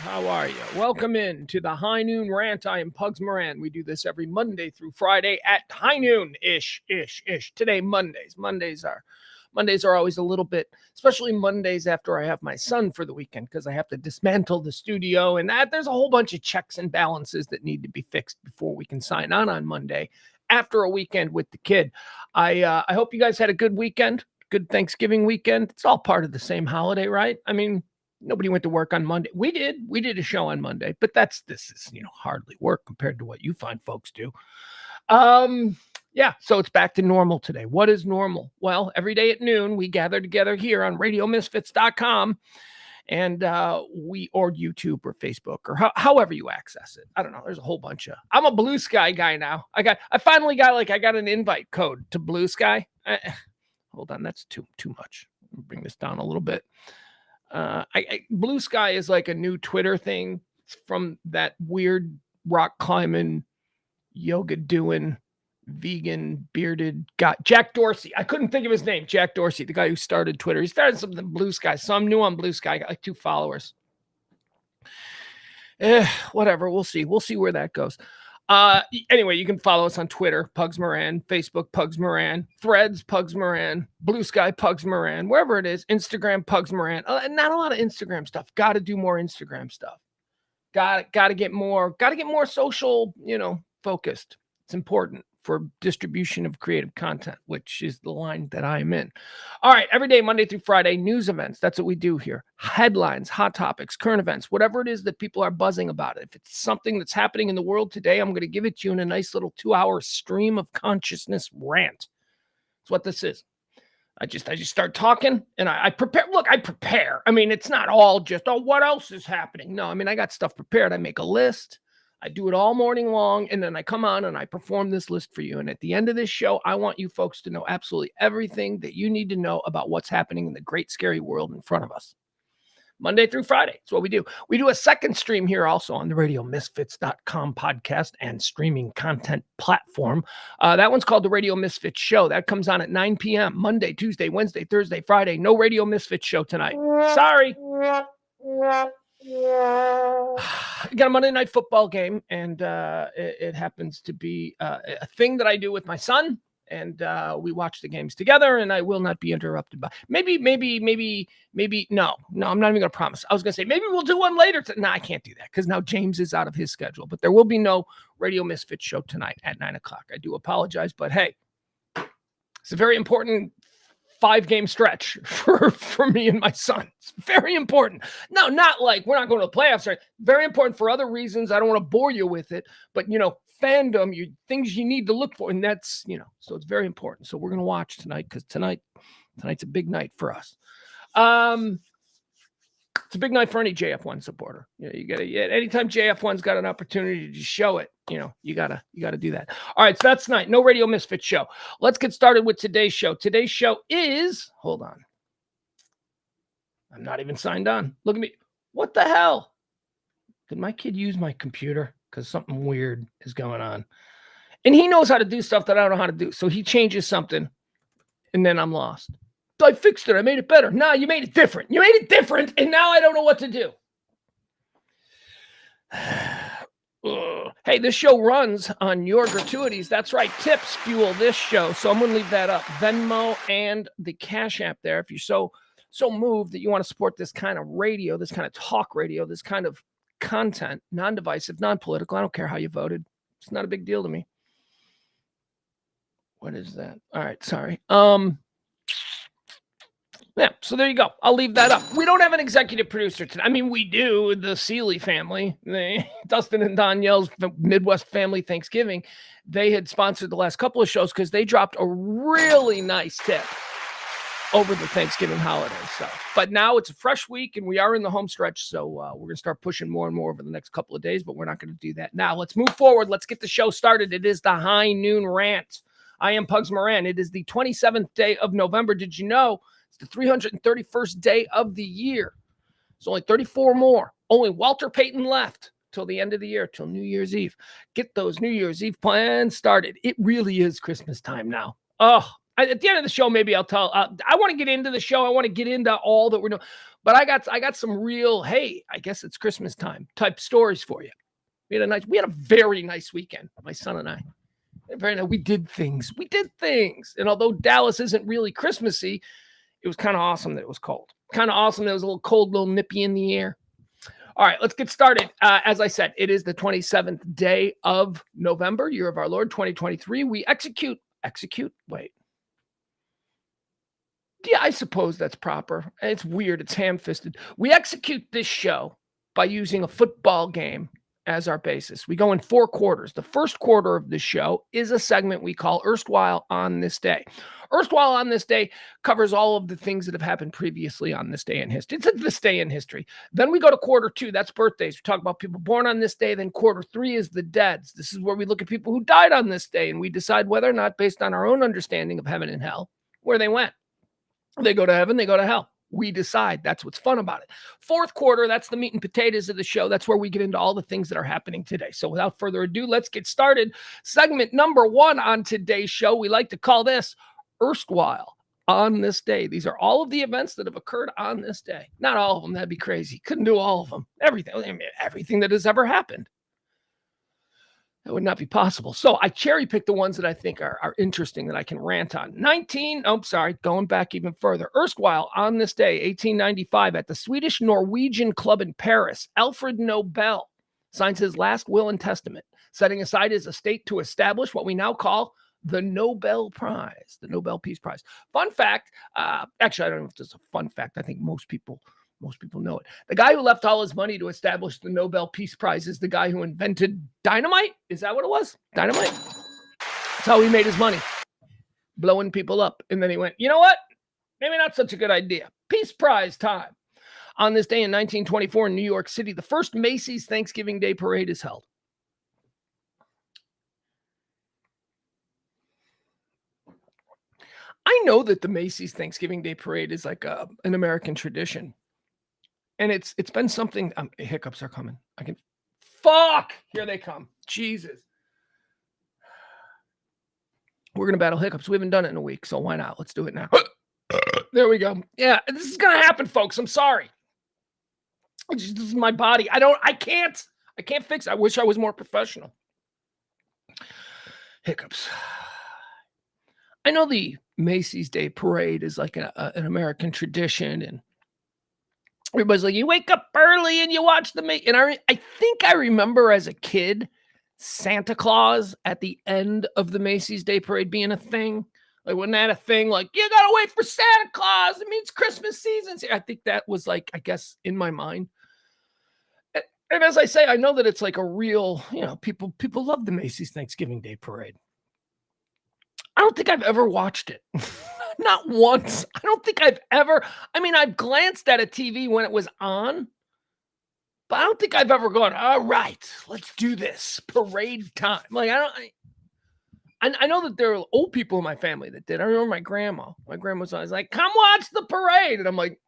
How are you? Welcome in to the High Noon Rant. I am Pugs Moran. We do this every Monday through Friday at high noon-ish. Today, Mondays. Mondays are always a little bit, especially Mondays after I have my son for the weekend, because I have to dismantle the studio and there's a whole bunch of checks and balances that need to be fixed before we can sign on Monday after a weekend with the kid. I hope you guys had a good weekend, good Thanksgiving weekend. It's all part of the same holiday, right? I mean, nobody went to work on Monday. We did a show on Monday, but this is, hardly work compared to what you find folks do. Yeah, so it's back to normal today. What is normal? Well, every day at noon, we gather together here on radiomisfits.com and or YouTube or Facebook or however you access it. I don't know. There's a whole bunch of, I'm a Blue Sky guy now. I finally got an invite code to Blue Sky. Hold on. That's too much. Let me bring this down a little bit. Blue Sky is like a new Twitter thing. It's from that weird rock climbing, yoga doing, vegan bearded guy, Jack Dorsey. I couldn't think of his name. Jack Dorsey, the guy who started Twitter. He started something Blue Sky. So I'm new on Blue Sky. I got like 2 followers. Whatever. We'll see where that goes. Anyway, you can follow us on Twitter, Pugs Moran, Facebook, Pugs Moran, Threads, Pugs Moran, Blue Sky, Pugs Moran, wherever it is, Instagram, Pugs Moran. Not a lot of Instagram stuff. Got to do more Instagram stuff. Got to get more social, focused. It's important for distribution of creative content, which is the line that I'm in. All right, every day, Monday through Friday, news events. That's what we do here. Headlines, hot topics, current events, whatever it is that people are buzzing about. If it's something that's happening in the world today, I'm going to give it to you in a nice little 2-hour stream of consciousness rant. That's what this is. I just start talking and I prepare. Look, I prepare. I mean, it's not all just, what else is happening? No, I mean, I got stuff prepared. I make a list. I do it all morning long, and then I come on and I perform this list for you. And at the end of this show, I want you folks to know absolutely everything that you need to know about what's happening in the great, scary world in front of us. Monday through Friday. That's what we do. We do a second stream here also on the RadioMisfits.com podcast and streaming content platform. That one's called the Radio Misfits Show. That comes on at 9 p.m. Monday, Tuesday, Wednesday, Thursday, Friday. No Radio Misfits Show tonight. Sorry. I got a Monday night football game, and it happens to be a thing that I do with my son, and we watch the games together, and I will not be interrupted by maybe. No, I'm not even going to promise. I was going to say, maybe we'll do one later. No, I can't do that because now James is out of his schedule, but there will be no Radio Misfits Show tonight at 9:00. I do apologize, but hey, it's a very important 5-game stretch for me and my son. It's very important. No, not like we're not going to the playoffs, right? Very important for other reasons. I don't want to bore you with it, but fandom, things you need to look for, and that's, so it's very important. So we're going to watch tonight because tonight's a big night for us. It's a big night for any JF1 supporter. Anytime JF1's got an opportunity to just show it, you gotta do that. All right, so that's tonight. No Radio Misfits Show. Let's get started with today's show. Today's show is, hold on. I'm not even signed on. Look at me. What the hell? Did my kid use my computer? Because something weird is going on. And he knows how to do stuff that I don't know how to do. So he changes something, and then I'm lost. I fixed it. I made it better. No, you made it different. And now I don't know what to do. Hey, this show runs on your gratuities. That's right. Tips fuel this show. So I'm going to leave that up. Venmo and the Cash App there. If you're so moved that you want to support this kind of radio, this kind of talk radio, this kind of content, non-divisive, non-political. I don't care how you voted. It's not a big deal to me. What is that? All right. Sorry. Yeah, so there you go. I'll leave that up. We don't have an executive producer today. I mean, we do, the Seeley family, Dustin and Danielle's Midwest Family Thanksgiving. They had sponsored the last couple of shows because they dropped a really nice tip over the Thanksgiving holiday. But now it's a fresh week, and we are in the home stretch, so we're going to start pushing more and more over the next couple of days, but we're not going to do that now. Let's move forward. Let's get the show started. It is the High Noon Rant. I am Pugs Moran. It is the 27th day of November. Did you know? The 331st day of the year. It's only 34 more. Only Walter Payton left till the end of the year, till New Year's Eve. Get those New Year's Eve plans started. It really is Christmas time now. Oh, At the end of the show, maybe I'll tell. I want to get into the show. I want to get into all that we're doing. But I got some real, hey, I guess it's Christmas time type stories for you. We had a very nice weekend, my son and I. Very nice. We did things. And although Dallas isn't really Christmassy, it was kind of awesome that it was cold. Kind of awesome that it was a little cold, a little nippy in the air. All right, let's get started. As I said, it is the 27th day of November, year of our Lord, 2023. We execute. Wait. Yeah, I suppose that's proper. It's weird. It's ham-fisted. We execute this show by using a football game as our basis. We go in 4 quarters. The first quarter of the show is a segment we call Erstwhile on This Day. Erstwhile on This Day covers all of the things that have happened previously on this day in history. It's this day in history. Then we go to quarter 2. That's birthdays. We talk about people born on this day. Then quarter 3 is the deads. This is where we look at people who died on this day, and we decide whether or not, based on our own understanding of heaven and hell, where they went. They go to heaven, they go to hell. We decide. That's what's fun about it. Fourth quarter, that's the meat and potatoes of the show. That's where we get into all the things that are happening today. So without further ado, let's get started. Segment number 1 on today's show. We like to call this Erstwhile on This Day. These are all of the events that have occurred on this day. Not all of them. That'd be crazy. Couldn't do all of them. Everything that has ever happened. That would not be possible. So I cherry picked the ones that I think are interesting that I can rant on. Going back even further. Erstwhile on this day, 1895, at the Swedish-Norwegian club in Paris, Alfred Nobel signs his last will and testament, setting aside his estate to establish what we now call the Nobel Prize, the Nobel Peace Prize. Fun fact, actually, I don't know if this is a fun fact. I think most people know it. The guy who left all his money to establish the Nobel Peace Prize is the guy who invented dynamite. Is that what it was? Dynamite? That's how he made his money. Blowing people up. And then he went, you know what? Maybe not such a good idea. Peace Prize time. On this day in 1924 in New York City, the first Macy's Thanksgiving Day Parade is held. I know that the Macy's Thanksgiving Day Parade is like an American tradition. And it's been something. Hiccups are coming. Here they come. Jesus. We're going to battle hiccups. We haven't done it in a week, so why not? Let's do it now. There we go. Yeah, this is going to happen, folks. I'm sorry. This is my body. I can't fix it. I wish I was more professional. Hiccups. I know the Macy's Day Parade is like an American tradition, and everybody's like, you wake up early and you watch the Macy's. And I think I remember as a kid, Santa Claus at the end of the Macy's Day Parade being a thing. Like, wasn't that a thing? Like, you got to wait for Santa Claus. It means Christmas season. I think that was like, I guess, in my mind. And as I say, I know that it's like a real, people love the Macy's Thanksgiving Day Parade. I don't think I've ever watched it. Not once. I don't think I've glanced at a TV when it was on, but I don't think I've ever gone, all right, let's do this. Parade time. Like, I know that there are old people in my family that did. I remember my grandma. My grandma was always like, come watch the parade. And I'm like,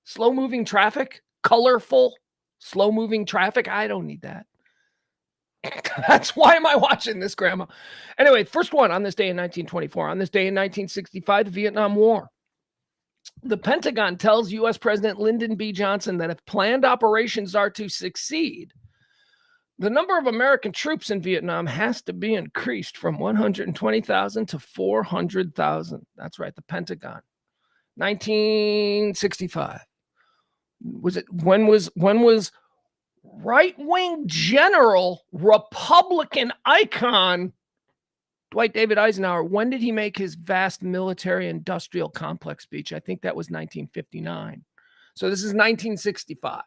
slow moving traffic, colorful, slow moving traffic. I don't need that. That's why am I watching this, Grandma? Anyway, first one on this day in 1924. On this day in 1965, the Vietnam War. The Pentagon tells U.S. President Lyndon B. Johnson that if planned operations are to succeed, the number of American troops in Vietnam has to be increased from 120,000 to 400,000. That's right, the Pentagon. 1965. When was right-wing general, Republican icon, Dwight David Eisenhower, when did he make his vast military-industrial complex speech? I think that was 1959. So this is 1965.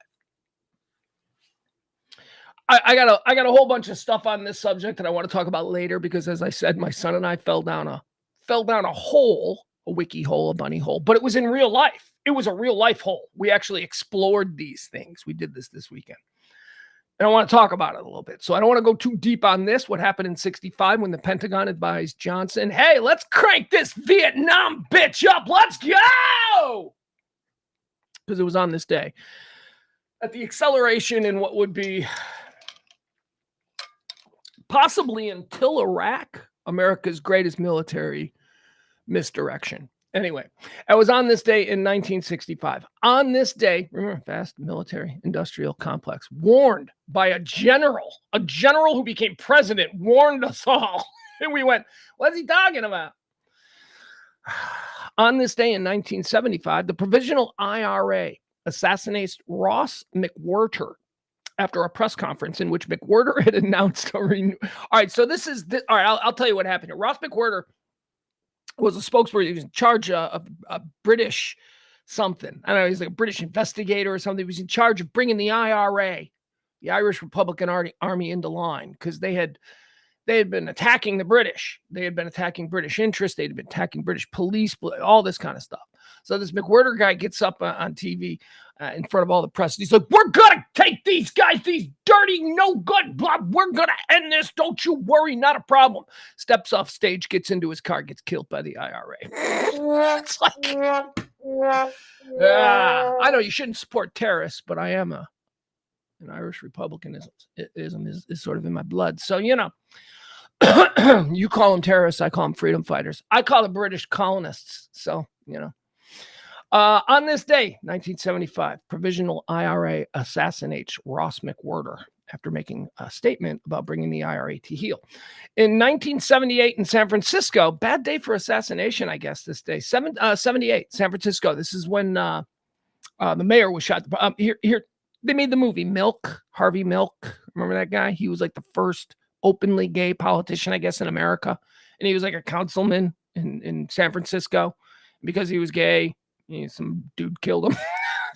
I got a whole bunch of stuff on this subject that I want to talk about later because, as I said, my son and I fell down a hole, a wiki hole, a bunny hole, but it was in real life. It was a real life hole. We actually explored these things. We did this weekend. And I want to talk about it a little bit. So I don't want to go too deep on this, what happened in 65 when the Pentagon advised Johnson, hey, let's crank this Vietnam bitch up. Let's go! Because it was on this day. At the acceleration in what would be possibly until Iraq, America's greatest military misdirection. Anyway, I was on this day in 1965. On this day, remember, vast military industrial complex, warned by a general who became president, warned us all. And we went, what's he talking about? On this day in 1975, the Provisional IRA assassinates Ross McWhirter after a press conference in which McWhirter had announced a renew. All right, so this is all right. I'll tell you what happened here. Ross McWhirter was a spokesperson. He was in charge of a British something. I don't know. He's like a British investigator or something. He was in charge of bringing the IRA, the Irish Republican Army, into line because they had been attacking the British. They had been attacking British interests. They had been attacking British police, all this kind of stuff. So this McWhirter guy gets up on TV in front of all the press. He's like, we're going to take these guys, these dirty, no good, blah. We're going to end this. Don't you worry. Not a problem. Steps off stage, gets into his car, gets killed by the IRA. It's like, I know you shouldn't support terrorists, but I am an Irish Republicanism is sort of in my blood. So, you know, you call them terrorists. I call them freedom fighters. I call the British colonists. So, you know. On this day, 1975, Provisional IRA assassinates Ross McWhirter after making a statement about bringing the IRA to heel. In 1978 in San Francisco, bad day for assassination, I guess, this day. 78, San Francisco. This is when the mayor was shot. Here, they made the movie Milk, Harvey Milk. Remember that guy? He was like the first openly gay politician, I guess, in America. And he was like a councilman in San Francisco. Because he was gay, some dude killed him.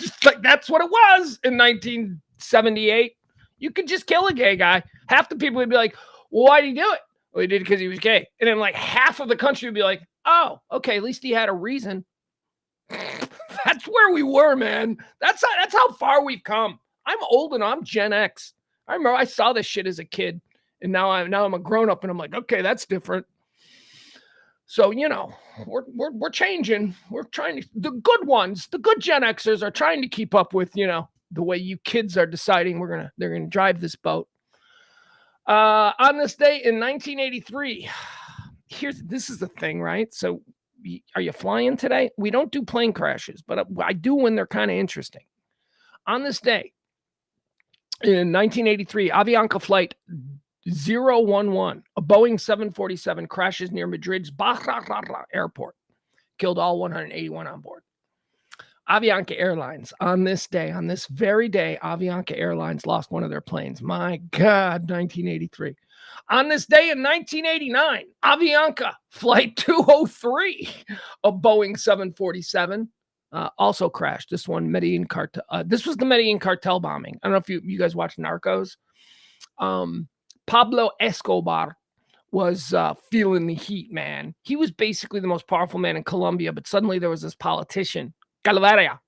Just like that's what it was in 1978. You could just kill a gay guy. Half the people would be like, well, why did he do it? Well, he did it because he was gay. And then like half of the country would be like, oh, okay, at least he had a reason. That's where we were, man. That's how far we've come. I'm old and I'm Gen X. I remember I saw this shit as a kid. And now I'm a grown up and I'm like, okay, that's different. So, you know, we're changing. We're trying to, the good ones, the good Gen Xers are trying to keep up with, you know, the way you kids are deciding they're going to drive this boat. On this day in 1983, this is the thing, right? So are you flying today? We don't do plane crashes, but I do when they're kind of interesting. On this day in 1983, Avianca flight 011, a Boeing 747 crashes near Madrid's Barcelona airport, killed all 181 on board. Avianca Airlines, on this very day, Avianca Airlines lost one of their planes. My God, 1983. On this day in 1989, Avianca Flight 203, a Boeing 747, also crashed. This one, Medellin cartel. This was the Medellin cartel bombing. I don't know if you guys watch Narcos. Pablo Escobar was feeling the heat, man. He was basically the most powerful man in Colombia, but suddenly there was this politician, Calaveria,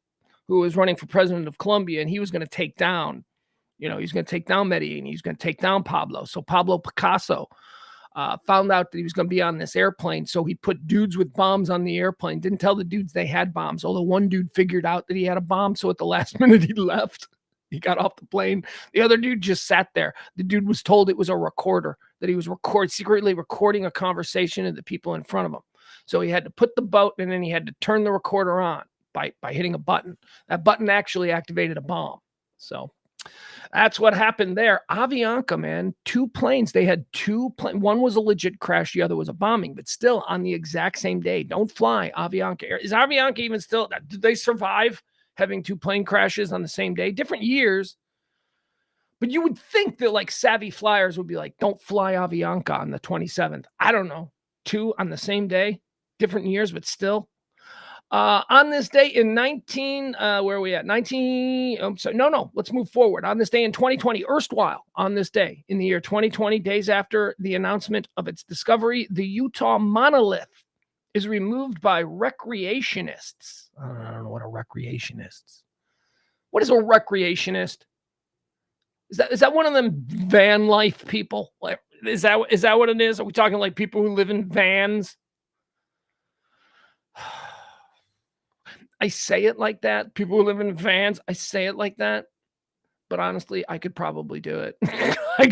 who was running for president of Colombia, and he was going to take down, he's going to take down Medellin. He's going to take down Pablo. So Pablo Picasso found out that he was going to be on this airplane, so he put dudes with bombs on the airplane. Didn't tell the dudes they had bombs, although one dude figured out that he had a bomb, so at the last minute he left. He got off the plane. The other dude just sat there. The dude was told it was a recorder, that he was secretly recording a conversation of the people in front of him. So he had to put the boat, and then he had to turn the recorder on by hitting a button. That button actually activated a bomb. So that's what happened there. Avianca, man, two planes. They had two planes. One was a legit crash. The other was a bombing, but still on the exact same day. Don't fly Avianca Air. Is Avianca even still? Did they survive having two plane crashes on the same day? Different years. But you would think that like savvy flyers would be like, don't fly Avianca on the 27th. I don't know. Two on the same day, different years, but still. On this day in let's move forward. On this day in 2020, erstwhile, on this day in the year 2020, days after the announcement of its discovery, the Utah monolith is removed by recreationists. I don't know what a recreationist. What is a recreationist? Is that one of them van life people? Like, is that what it is? Are we talking like people who live in vans? I say it like that. People who live in vans, I say it like that. But honestly, I could probably do it. I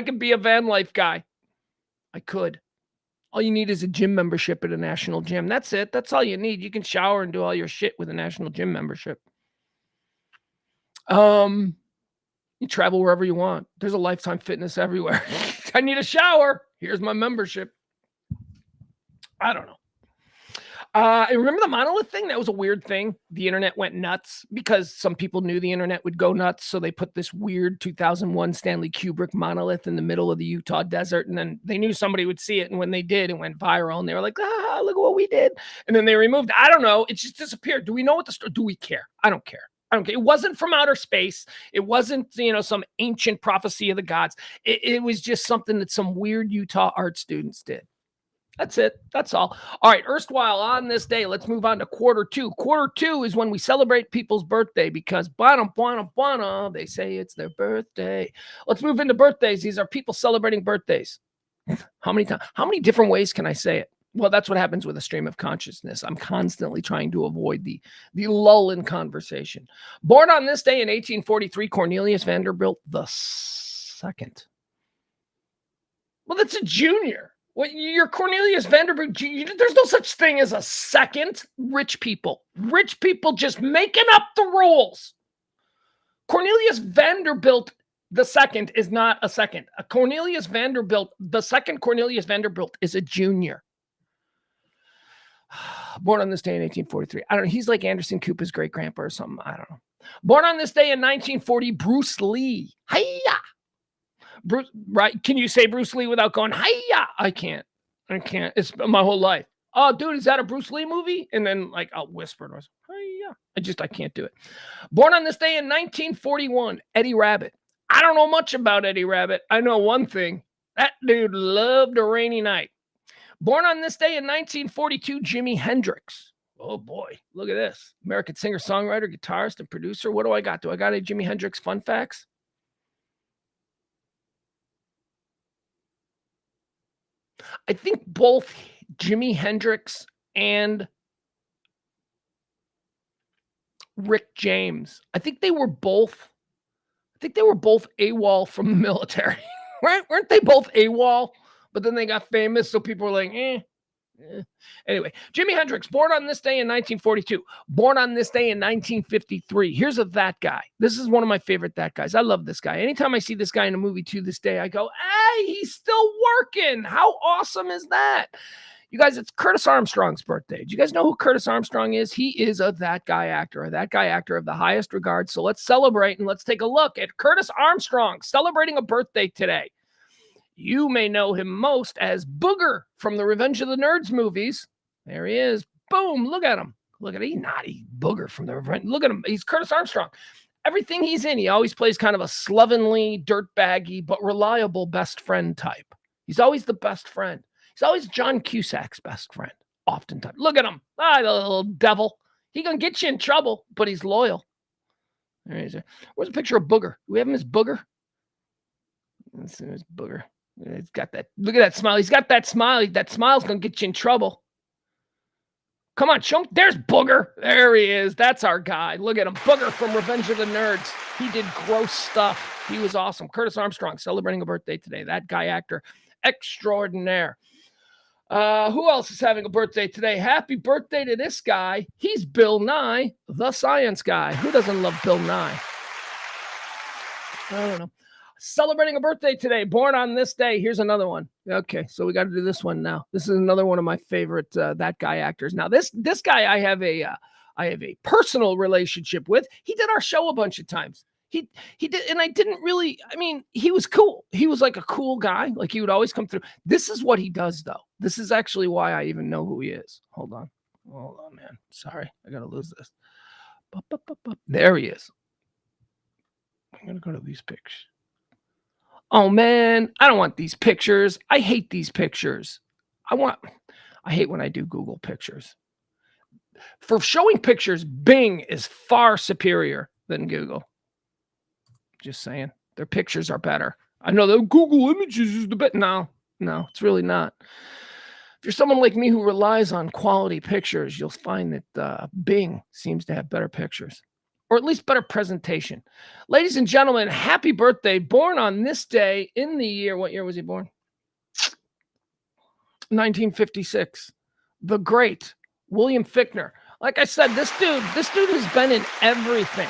could be a van life guy. I could. All you need is a gym membership at a national gym. That's it. That's all you need. You can shower and do all your shit with a national gym membership. You travel wherever you want. There's a Lifetime Fitness everywhere. I need a shower. Here's my membership. I don't know. Remember the monolith thing? That was a weird thing. The internet went nuts because some people knew the internet would go nuts. So they put this weird 2001 Stanley Kubrick monolith in the middle of the Utah desert. And then they knew somebody would see it. And when they did, it went viral. And they were like, look at what we did. And then they removed it. I don't know. It just disappeared. Do we know what the story? Do we care? I don't care. I don't care. It wasn't from outer space. It wasn't, some ancient prophecy of the gods. It was just something that some weird Utah art students did. That's it. That's all. All right. Erstwhile on this day, let's move on to quarter two. Quarter two is when we celebrate people's birthday because they say it's their birthday. Let's move into birthdays. These are people celebrating birthdays. How many different ways can I say it? Well, that's what happens with a stream of consciousness. I'm constantly trying to avoid the lull in conversation. Born on this day in 1843, Cornelius Vanderbilt II. Well, that's a junior. Well, you're Cornelius Vanderbilt. There's no such thing as a second. Rich people just making up the rules. Cornelius Vanderbilt II is not a second. The second Cornelius Vanderbilt is a junior. Born on this day in 1843. I don't know. He's like Anderson Cooper's great grandpa or something. I don't know. Born on this day in 1940, Bruce Lee. Hiya! Bruce, right? Can you say Bruce Lee without going, hiya? I can't. It's my whole life. Oh, dude, is that a Bruce Lee movie? And then I'll whisper to myself, hiya. I can't do it. Born on this day in 1941, Eddie Rabbitt. I don't know much about Eddie Rabbitt. I know one thing. That dude loved a rainy night. Born on this day in 1942, Jimi Hendrix. Oh boy, look at this. American singer, songwriter, guitarist, and producer. What do I got? Do I got a Jimi Hendrix fun facts? I think both Jimi Hendrix and Rick James, I think they were both AWOL from the military. Weren't they both AWOL? But then they got famous, so people were like, Anyway, Jimi Hendrix, born on this day in 1942, born on this day in 1953. Here's that guy. This is one of my favorite that guys. I love this guy. Anytime I see this guy in a movie to this day, I go, hey, he's still working. How awesome is that? You guys, it's Curtis Armstrong's birthday. Do you guys know who Curtis Armstrong is? He is a that guy actor of the highest regard. So let's celebrate and let's take a look at Curtis Armstrong celebrating a birthday today. You may know him most as Booger from the Revenge of the Nerds movies. There he is. Boom. Look at him. Look at him. He's naughty Booger from the Revenge. Look at him. He's Curtis Armstrong. Everything he's in, he always plays kind of a slovenly, dirtbaggy, but reliable best friend type. He's always the best friend. He's always John Cusack's best friend, oftentimes. Look at him. The little devil. He gonna get you in trouble, but he's loyal. There he is. Where's a picture of Booger? Do we have him as Booger? Let's see, there's Booger. It's got that. Look at that smile. He's got that smile. That smile's going to get you in trouble. Come on, show him. There's Booger. There he is. That's our guy. Look at him. Booger from Revenge of the Nerds. He did gross stuff. He was awesome. Curtis Armstrong celebrating a birthday today. That guy actor extraordinaire. Who else is having a birthday today? Happy birthday to this guy. He's Bill Nye, the science guy. Who doesn't love Bill Nye? I don't know. Celebrating a birthday today, born on this day. Here's another one. Okay, so we got to do this one now. This is another one of my favorite that guy actors. Now, this guy I have a personal relationship with. He did our show a bunch of times. He did, and I didn't really. I mean, he was cool. He was like a cool guy. Like he would always come through. This is what he does, though. This is actually why I even know who he is. Hold on, man. Sorry, I gotta lose this. There he is. I'm gonna go to these pictures. Oh man, I don't want these pictures. I hate these pictures. I hate when I do Google pictures. For showing pictures, Bing is far superior than Google. Just saying. Their pictures are better. I know that Google Images is the best. No, it's really not. If you're someone like me who relies on quality pictures, you'll find that Bing seems to have better pictures. Or at least better presentation. Ladies and gentlemen, happy birthday. Born on this day in the year. What year was he born? 1956. The great William Fichtner. Like I said, this dude has been in everything.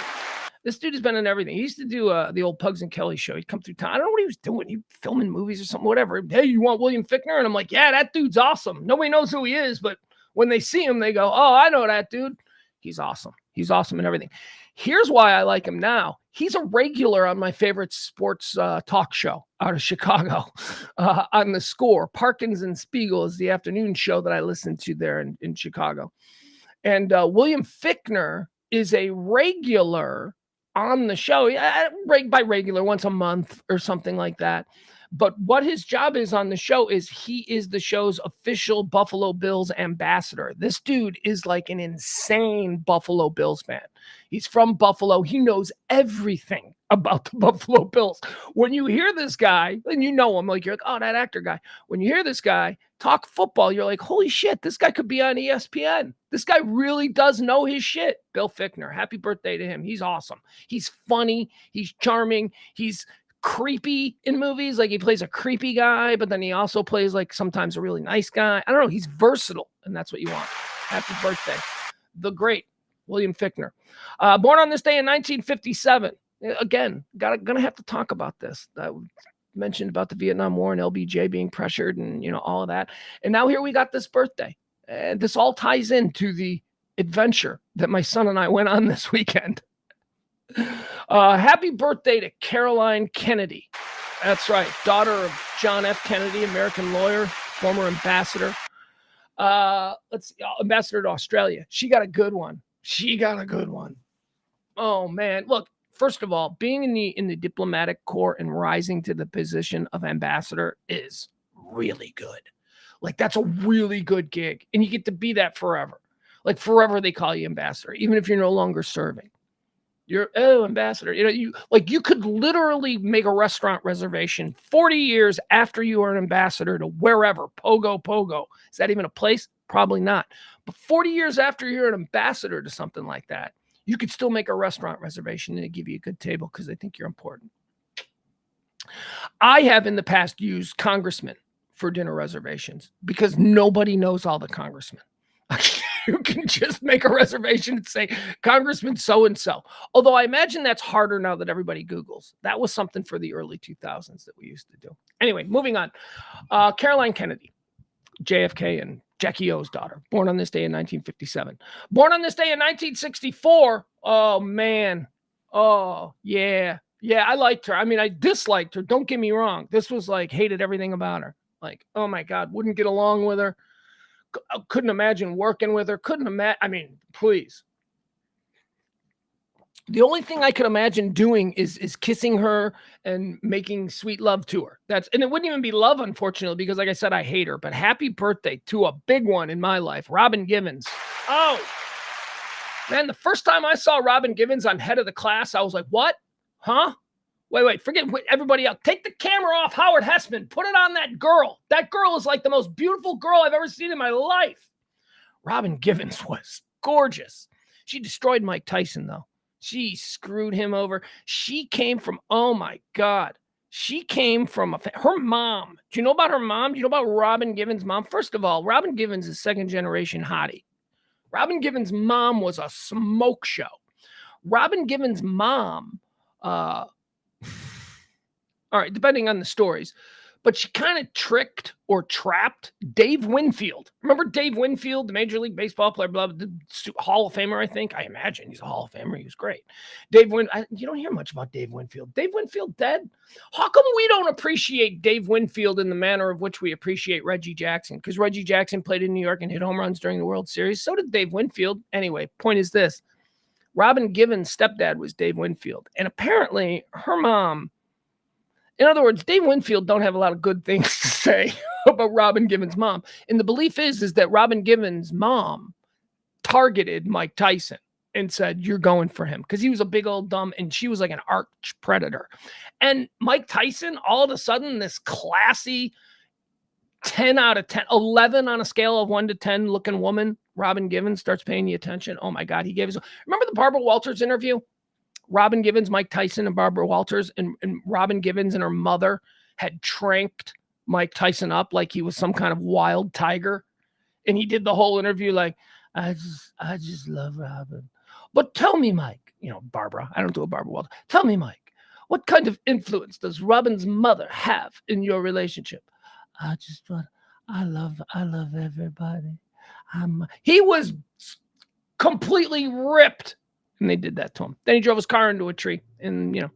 This dude has been in everything. He used to do the old Pugs and Kelly show. He'd come through town. I don't know what he was doing. He filming movies or something, whatever. Hey, you want William Fichtner? And I'm like, yeah, that dude's awesome. Nobody knows who he is, but when they see him, they go, oh, I know that dude. He's awesome. He's awesome in everything. Here's why I like him now. He's a regular on my favorite sports talk show out of Chicago on The Score. Parkins and Spiegel is the afternoon show that I listen to there in Chicago. And William Fichtner is a regular on the show, by regular, once a month or something like that. But what his job is on the show is he is the show's official Buffalo Bills ambassador. This dude is like an insane Buffalo Bills fan. He's from Buffalo. He knows everything about the Buffalo Bills. When you hear this guy, and you know him, like you're like, oh, that actor guy. When you hear this guy talk football, you're like, holy shit, this guy could be on ESPN. This guy really does know his shit. Bill Fichtner, happy birthday to him. He's awesome. He's funny. He's charming. He's creepy in movies. Like he plays a creepy guy, but then he also plays like sometimes a really nice guy. I don't know. He's versatile, and that's what you want. Happy birthday. The great William Fichtner. Born on this day in 1957. Again, gonna have to talk about this. I mentioned about the Vietnam War and LBJ being pressured and, all of that. And now here we got this birthday. And this all ties into the adventure that my son and I went on this weekend. Happy birthday to Caroline Kennedy. That's right. Daughter of John F. Kennedy, American lawyer, former ambassador. Ambassador to Australia. She got a good one. Oh, man. Look, first of all, being in the diplomatic corps and rising to the position of ambassador is really good. Like, that's a really good gig. And you get to be that forever. Like, forever they call you ambassador, even if you're no longer serving. You're ambassador. You could literally make a restaurant reservation 40 years after you are an ambassador to wherever. Pogo. Is that even a place? Probably not. But 40 years after you're an ambassador to something like that, you could still make a restaurant reservation and they give you a good table because they think you're important. I have in the past used congressmen for dinner reservations because nobody knows all the congressmen. You can just make a reservation and say, Congressman so-and-so. Although I imagine that's harder now that everybody Googles. That was something for the early 2000s that we used to do. Anyway, moving on. Caroline Kennedy, JFK and Jackie O's daughter, born on this day in 1957. Born on this day in 1964. Oh, man. Oh, yeah. Yeah, I liked her. I mean, I disliked her. Don't get me wrong. This was like, hated everything about her. Like, oh, my God, wouldn't get along with her. Couldn't imagine working with her. Please. The only thing I could imagine doing is kissing her and making sweet love to her. And it wouldn't even be love, unfortunately, because like I said, I hate her. But happy birthday to a big one in my life, Robin Givens. Oh, man, the first time I saw Robin Givens on Head of the Class, I was like, what? Huh? Wait, forget everybody else. Take the camera off Howard Hessman. Put it on that girl. That girl is like the most beautiful girl I've ever seen in my life. Robin Givens was gorgeous. She destroyed Mike Tyson, though. She screwed him over. She came from, oh, my God. She came from her mom. Do you know about her mom? Do you know about Robin Givens' mom? First of all, Robin Givens is second-generation hottie. Robin Givens' mom was a smoke show. Robin Givens' mom... all right, depending on the stories, but she kind of tricked or trapped Dave Winfield. Remember Dave Winfield, the Major League Baseball player, the Hall of Famer, I think? I imagine he's a Hall of Famer. He was great. You don't hear much about Dave Winfield. Dave Winfield dead? How come we don't appreciate Dave Winfield in the manner of which we appreciate Reggie Jackson? Because Reggie Jackson played in New York and hit home runs during the World Series. So did Dave Winfield. Anyway, point is this. Robin Givens' stepdad was Dave Winfield. And apparently her mom... In other words, Dave Winfield don't have a lot of good things to say about Robin Givens' mom. And the belief is that Robin Givens' mom targeted Mike Tyson and said, you're going for him. Because he was a big old dumb, and she was like an arch predator. And Mike Tyson, all of a sudden, this classy 10 out of 10, 11 on a scale of 1 to 10 looking woman, Robin Givens starts paying you attention. Oh, my God. Remember the Barbara Walters interview? Robin Givens, Mike Tyson, and Barbara Walters, and Robin Givens and her mother had tranked Mike Tyson up like he was some kind of wild tiger. And he did the whole interview like, I just love Robin. But tell me, Mike, Barbara, I don't do a Barbara Walters. Tell me, Mike, what kind of influence does Robin's mother have in your relationship? I love everybody. He was completely ripped. And they did that to him. Then he drove his car into a tree and,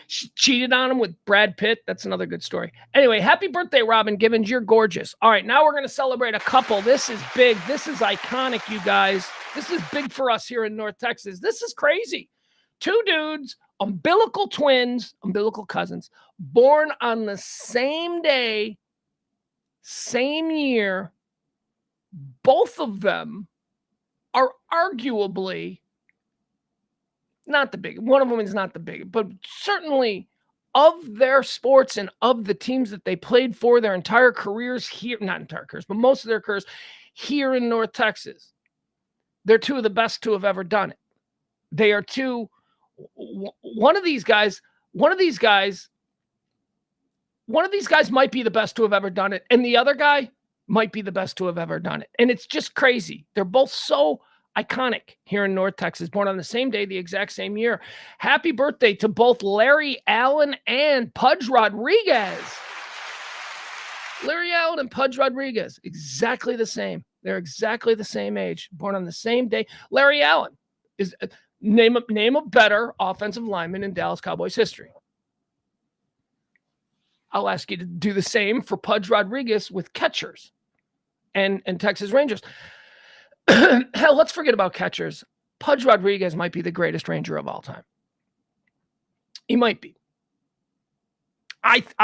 she cheated on him with Brad Pitt. That's another good story. Anyway, happy birthday, Robin Givens. You're gorgeous. All right, now we're going to celebrate a couple. This is big. This is iconic, you guys. This is big for us here in North Texas. This is crazy. Two dudes, umbilical twins, umbilical cousins, born on the same day, same year. Both of them are arguably not the big. One of them is not the big, but certainly of their sports and of the teams that they played for their entire careers here, not entire careers, but most of their careers here in North Texas. They're two of the best to have ever done it. They are two. One of these guys might be the best to have ever done it. And the other guy might be the best to have ever done it. And it's just crazy. They're both so iconic here in North Texas, born on the same day, the exact same year. Happy birthday to both Larry Allen and Pudge Rodriguez. Larry Allen and Pudge Rodriguez, exactly the same. They're exactly the same age, born on the same day. Larry Allen is name a better offensive lineman in Dallas Cowboys history. I'll ask you to do the same for Pudge Rodriguez with catchers and Texas Rangers. Hell, let's forget about catchers. Pudge Rodriguez might be the greatest Ranger of all time. He might be.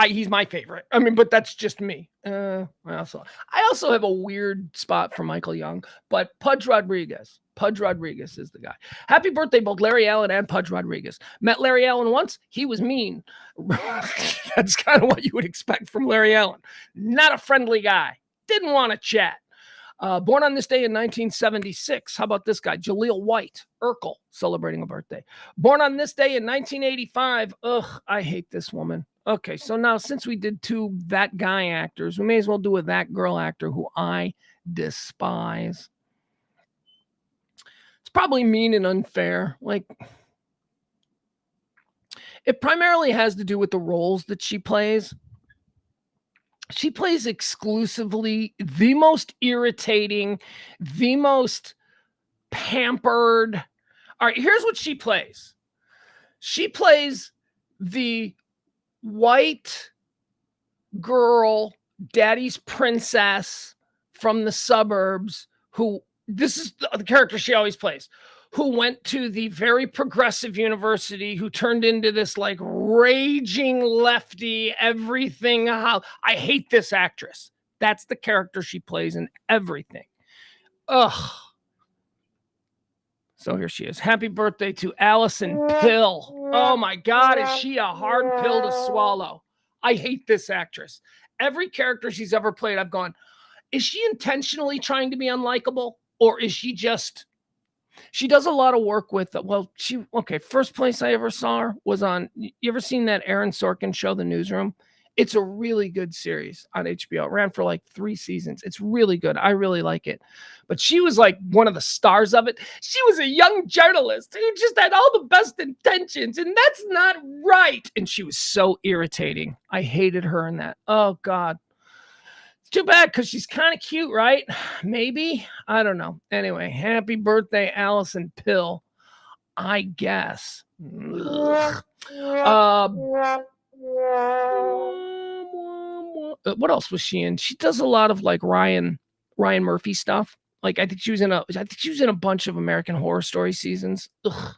He's my favorite. I mean, but that's just me. I also have a weird spot for Michael Young, but Pudge Rodriguez is the guy. Happy birthday, both Larry Allen and Pudge Rodriguez. Met Larry Allen once. He was mean. That's kind of what you would expect from Larry Allen. Not a friendly guy. Didn't want to chat. Born on this day in 1976. How about this guy? Jaleel White, Urkel, celebrating a birthday. Born on this day in 1985. Ugh, I hate this woman. Okay, so now since we did two that guy actors, we may as well do a that girl actor who I despise. It's probably mean and unfair. Like, it primarily has to do with the roles that she plays. She plays exclusively the most irritating, the most pampered. All right, here's what she plays. She plays the white girl, daddy's princess from the suburbs who, this is the character she always plays, who went to the very progressive university, who turned into this like raging lefty, everything. I hate this actress. That's the character she plays in everything. Ugh. So here she is. Happy birthday to Allison Pill. Oh my God, is she a hard pill to swallow? I hate this actress. Every character she's ever played, I've gone, is she intentionally trying to be unlikable? Or is she just... She does a lot of work with, first place I ever saw her was on, you ever seen that Aaron Sorkin show, The Newsroom? It's a really good series on HBO. It ran for like 3 seasons. It's really good. I really like it. But she was like one of the stars of it. She was a young journalist who just had all the best intentions, and that's not right. And she was so irritating. I hated her in that. Oh, God. Too bad, because she's kind of cute, right? Maybe. I don't know. Anyway, happy birthday, Allison Pill, I guess. What else was she in? She does a lot of like Ryan Murphy stuff. Like I think she was in a bunch of American Horror Story seasons. Ugh.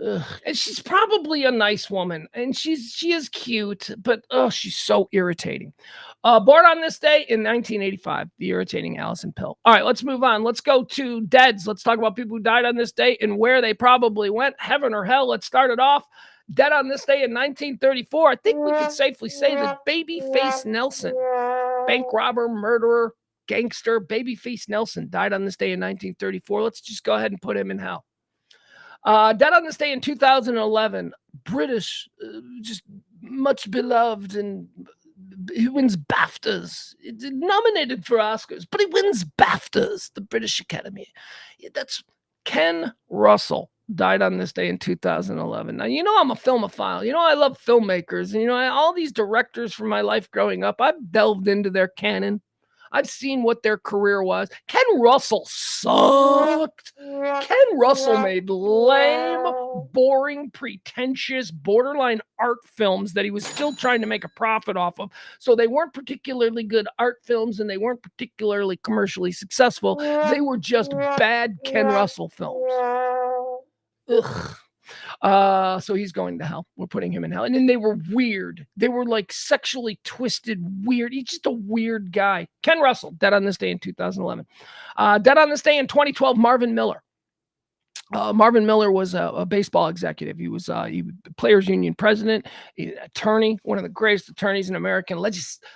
And she's probably a nice woman, and she is cute, but she's so irritating. Born on this day in 1985, the irritating Allison Pill. All right, let's move on. Let's go to deads. Let's talk about people who died on this day and where they probably went, heaven or hell. Let's start it off. Dead on this day in 1934. I think we could safely say that Babyface Nelson, bank robber, murderer, gangster, Babyface Nelson died on this day in 1934. Let's just go ahead and put him in hell. Dead on this day in 2011, British, just much beloved and BAFTAs. It's nominated for Oscars, but he wins BAFTAs, the British Academy. That's Ken Russell. Died on this day in 2011. Now, I'm a filmophile. I love filmmakers. And, all these directors from my life growing up, I've delved into their canon. I've seen what their career was. Ken Russell sucked. Ken Russell made lame, boring, pretentious, borderline art films that he was still trying to make a profit off of. So they weren't particularly good art films and they weren't particularly commercially successful. They were just bad Ken Russell films. Ugh. So he's going to hell. We're putting him in hell. And then they were weird. They were like sexually twisted, weird. He's just a weird guy. Ken Russell, dead on this day in 2011. Dead on this day in 2012, Marvin Miller. Marvin Miller was a baseball executive. He was Players Union president, attorney, one of the greatest attorneys in American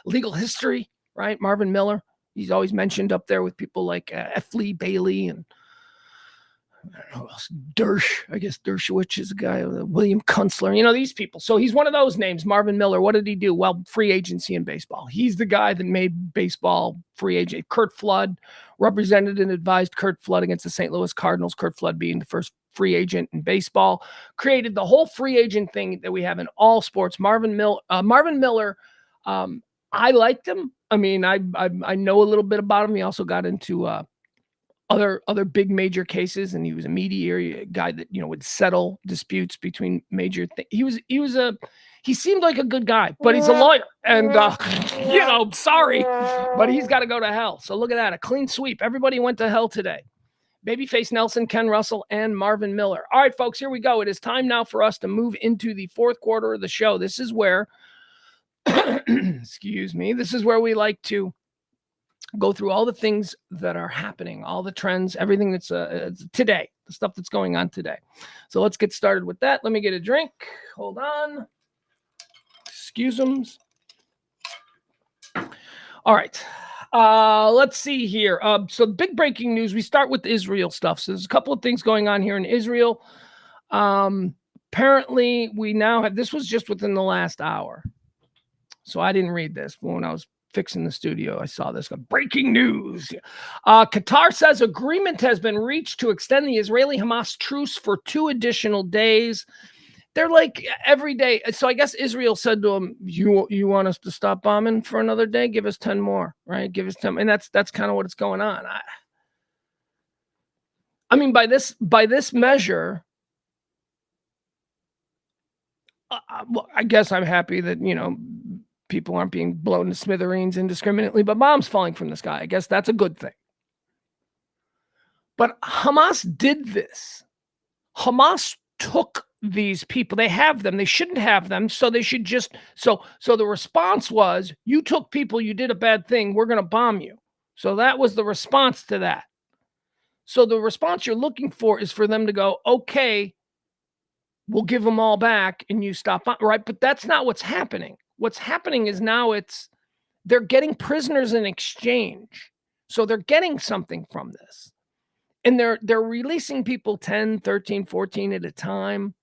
legal history, right? Marvin Miller. He's always mentioned up there with people like F. Lee Bailey and I don't know who else. I guess Dershowitz is a guy, William Kunstler, these people. So he's one of those names, Marvin Miller. What did he do? Well, free agency in baseball. He's the guy that made baseball free agent. Curt Flood represented and advised Curt Flood against the St. Louis Cardinals, Curt Flood being the first free agent in baseball, created the whole free agent thing that we have in all sports. Marvin Miller, I liked him. I mean, I know a little bit about him. He also got into other big major cases, and he was a mediator, a guy that would settle disputes between major things. He seemed like a good guy, but he's a lawyer, and sorry, but he's got to go to hell. So look at that, a clean sweep. Everybody went to hell today. Babyface Nelson, Ken Russell, and Marvin Miller. All right, folks, here we go. It is time now for us to move into the fourth quarter of the show. This is where, excuse me, this is where we like to go through all the things that are happening, all the trends, everything that's today, the stuff that's going on today. So let's get started with that. Let me get a drink. Hold on. Excuse them. All right. Let's see here. So big breaking news. We start with Israel stuff. So there's a couple of things going on here in Israel. Apparently we now have, this was just within the last hour. So I didn't read this when I was fixing the studio. I saw this breaking news. Qatar says agreement has been reached to extend the Israeli-Hamas truce for 2 additional days. They're like every day. So I guess Israel said to them, you want us to stop bombing for another day? Give us 10 more, right? Give us 10. And that's kind of what's going on. I mean, by this measure, well, I guess I'm happy that, people aren't being blown to smithereens indiscriminately, but bombs falling from the sky. I guess that's a good thing. But Hamas did this. Hamas took these people. They have them. They shouldn't have them. So they should just, so the response was, you took people, you did a bad thing, we're going to bomb you. So that was the response to that. So the response you're looking for is for them to go, okay, we'll give them all back and you stop, right? But that's not what's happening. What's happening is now they're getting prisoners in exchange. So they're getting something from this. And they're releasing people 10, 13, 14 at a time.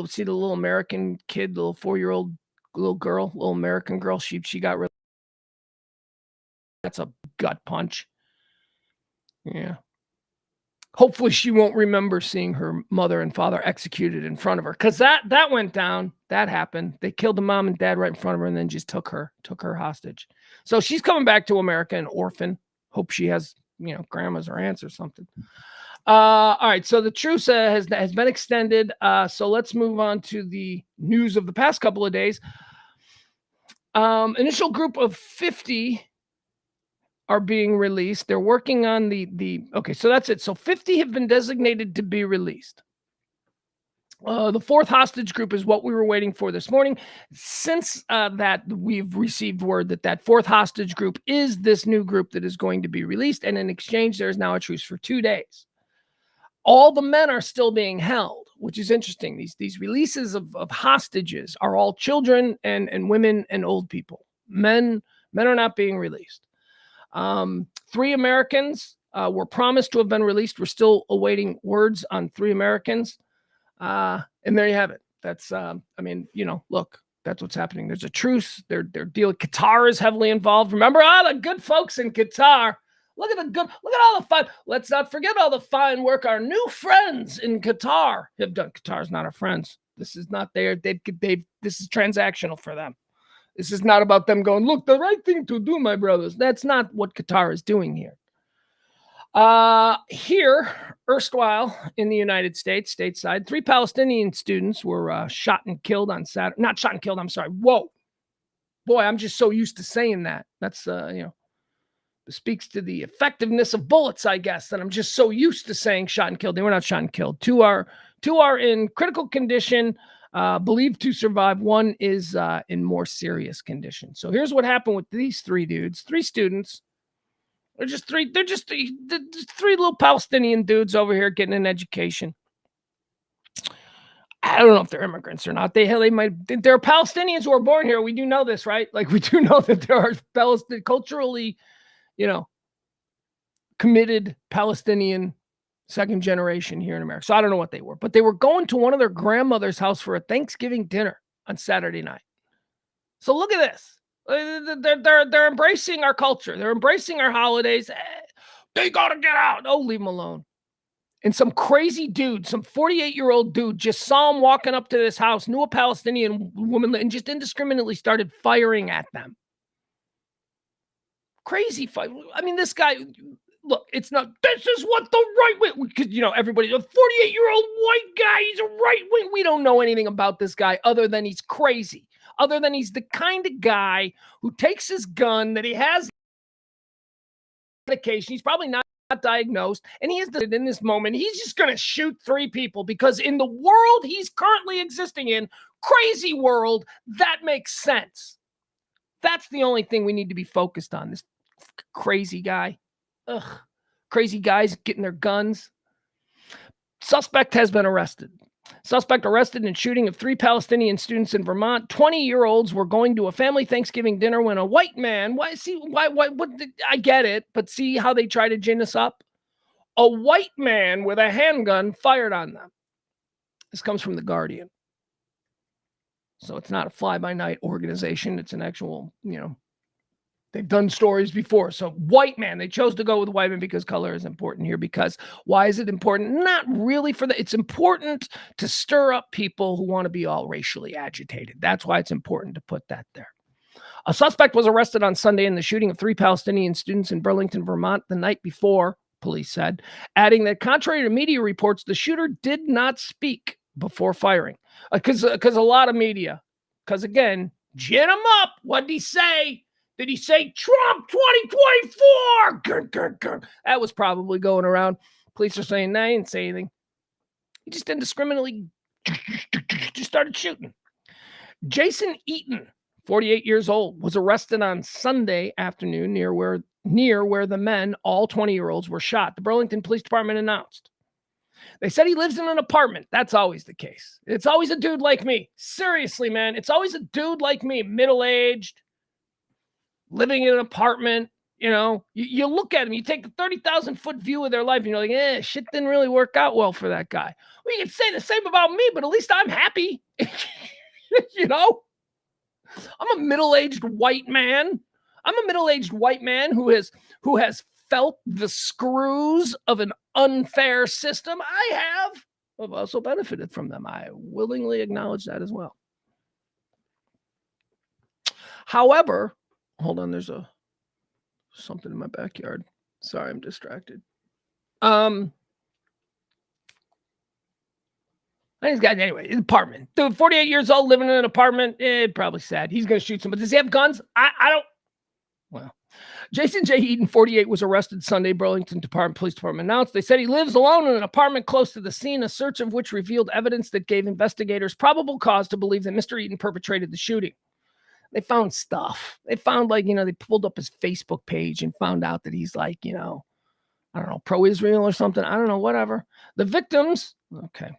See the little American kid, little 4-year-old little girl, little American girl. She got released. That's a gut punch. Yeah. Hopefully she won't remember seeing her mother and father executed in front of her, because that went down. That happened. They killed the mom and dad right in front of her and then just took her hostage. So she's coming back to America, an orphan. Hope she has, grandmas or aunts or something. All right. So the truce has been extended. So let's move on to the news of the past couple of days. Initial group of 50 are being released. They're working on okay, so that's it. So 50 have been designated to be released. The 4th hostage group is what we were waiting for this morning. Since that, we've received word that 4th hostage group is this new group that is going to be released. And in exchange, there's now a truce for 2 days. All the men are still being held, which is interesting. These releases of hostages are all children and women and old people. Men are not being released. 3 Americans were promised to have been released. We're still awaiting words on 3 Americans. And there you have it. That's, look, That's what's happening. There's a truce. They're dealing. Qatar is heavily involved. Remember, the good folks in Qatar. Look at all the fun. Let's not forget all the fine work our new friends in Qatar have done. Qatar's not our friends. This is not their. This is transactional for them. This is not about them going, look, the right thing to do, my brothers. That's not what Qatar is doing here. Here, erstwhile in the United States, stateside, 3 Palestinian students were shot and killed on Saturday. Not shot and killed, I'm sorry. Whoa. Boy, I'm just so used to saying that. That's, it speaks to the effectiveness of bullets, I guess, that I'm just so used to saying shot and killed. They were not shot and killed. Two are in critical condition, believed to survive. One is in more serious condition. So here's what happened with these 3 dudes, 3 students. They're just three little Palestinian dudes over here getting an education. I don't know if they're immigrants or not. There are Palestinians who are born here. We do know this, right? Like, we do know that there are culturally, committed Palestinian second generation here in America. So I don't know what they were, but they were going to one of their grandmother's house for a Thanksgiving dinner on Saturday night. So look at this. They're embracing our culture. They're embracing our holidays. They gotta get out. Oh, leave them alone. And some crazy dude, some 48-year-old dude, just saw him walking up to this house, knew a Palestinian woman, and just indiscriminately started firing at them. Crazy fight. I mean, this guy. Look, it's not. This is what the right wing. Because everybody, a 48-year-old white guy. He's a right wing. We don't know anything about this guy other than he's crazy. Other than he's the kind of guy who takes his gun that he has medication. He's probably not diagnosed, and he is in this moment. He's just going to shoot 3 people because in the world he's currently existing in, crazy world, that makes sense. That's the only thing we need to be focused on. This crazy guy. Ugh. Crazy guys getting their guns. Suspect has been arrested. Suspect arrested in shooting of 3 Palestinian students in Vermont. 20-year-olds were going to a family Thanksgiving dinner when a white man, I get it, but see how they try to gin us up? A white man with a handgun fired on them. This comes from The Guardian. So it's not a fly-by-night organization. It's an actual, they've done stories before. So white man, they chose to go with white man because color is important here. Because why is it important? Not really it's important to stir up people who want to be all racially agitated. That's why it's important to put that there. A suspect was arrested on Sunday in the shooting of 3 Palestinian students in Burlington, Vermont the night before, police said, adding that contrary to media reports, the shooter did not speak before firing. Because a lot of media, because again, gin him up. What did he say? Did he say Trump 2024? That was probably going around. Police are saying, nah, he didn't say anything. He just indiscriminately just started shooting. Jason Eaton, 48 years old, was arrested on Sunday afternoon near where the men, all 20-year-olds, were shot. The Burlington Police Department announced. They said he lives in an apartment. That's always the case. It's always a dude like me. Seriously, man. It's always a dude like me, middle-aged, living in an apartment. You look at him, you take a 30,000-foot view of their life, and you're like, shit didn't really work out well for that guy. Well, you can say the same about me, but at least I'm happy. I'm a middle-aged white man. I'm a middle-aged white man who has felt the screws of an unfair system. I've also benefited from them. I willingly acknowledge that as well. However, hold on, there's something in my backyard. Sorry, I'm distracted. Anyway, apartment. Dude, 48 years old, living in an apartment. Probably sad. He's going to shoot somebody. Does he have guns? I don't. Well, Jason J. Eaton, 48, was arrested Sunday, Burlington Police Department announced. They said he lives alone in an apartment close to the scene, a search of which revealed evidence that gave investigators probable cause to believe that Mr. Eaton perpetrated the shooting. They found stuff. They found, they pulled up his Facebook page and found out that he's I don't know, pro-Israel or something. I don't know, whatever. The victims, okay.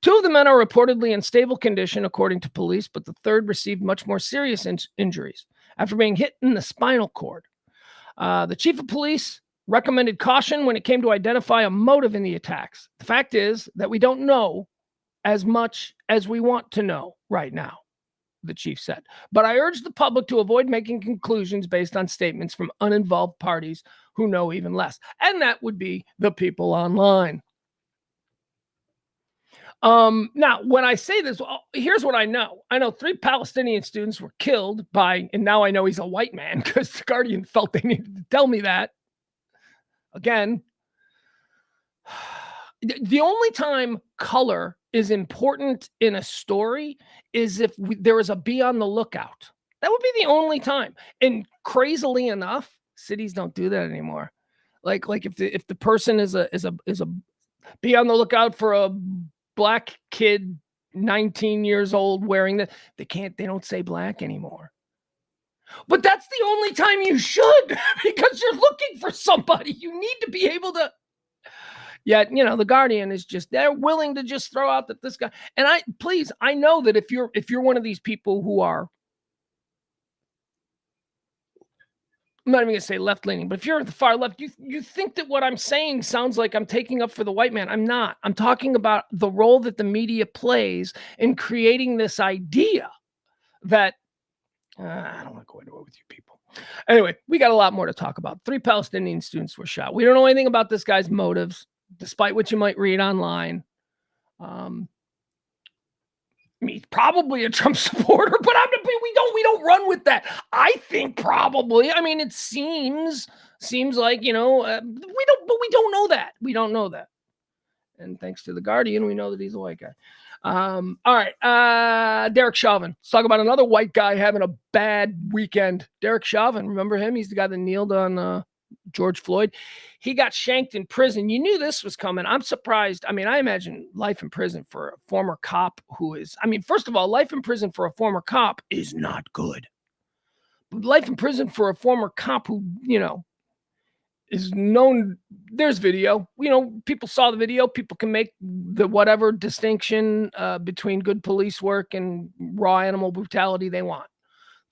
2 of the men are reportedly in stable condition, according to police, but the third received much more serious injuries after being hit in the spinal cord. The chief of police recommended caution when it came to identify a motive in the attacks. The fact is that we don't know as much as we want to know right now. the chief said. But I urge the public to avoid making conclusions based on statements from uninvolved parties who know even less. And that would be the people online. Now, when I say this, here's what I know. I know 3 Palestinian students were killed by, and now I know he's a white man because the Guardian felt they needed to tell me that. Again, the only time color is important in a story is if there is a be on the lookout. That would be the only time. And crazily enough, cities don't do that anymore. Like if the person is a be on the lookout for a black kid 19 years old wearing that, they don't say black anymore. But that's the only time you should, because you're looking for somebody. You need to be able to. Yet, the Guardian is they're willing to just throw out that this guy. And I know that if you're one of these people who are, I'm not even going to say left-leaning, but if you're at the far left, you think that what I'm saying sounds like I'm taking up for the white man. I'm not. I'm talking about the role that the media plays in creating this idea that, I don't want to go into it with you people. Anyway, we got a lot more to talk about. 3 Palestinian students were shot. We don't know anything about this guy's motives, despite what you might read online. He's probably a Trump supporter, but we don't run with that. I think probably. I mean, it seems like, we don't know that. We don't know that. And thanks to the Guardian, we know that he's a white guy. All right. Derek Chauvin. Let's talk about another white guy having a bad weekend. Derek Chauvin. Remember him? He's the guy that kneeled on George Floyd. He got shanked in prison. You knew this was coming. I'm surprised. I mean, I imagine life in prison for a former cop first of all, life in prison for a former cop is not good. But life in prison for a former cop who, is known, there's video. People saw the video. People can make the whatever distinction between good police work and raw animal brutality they want.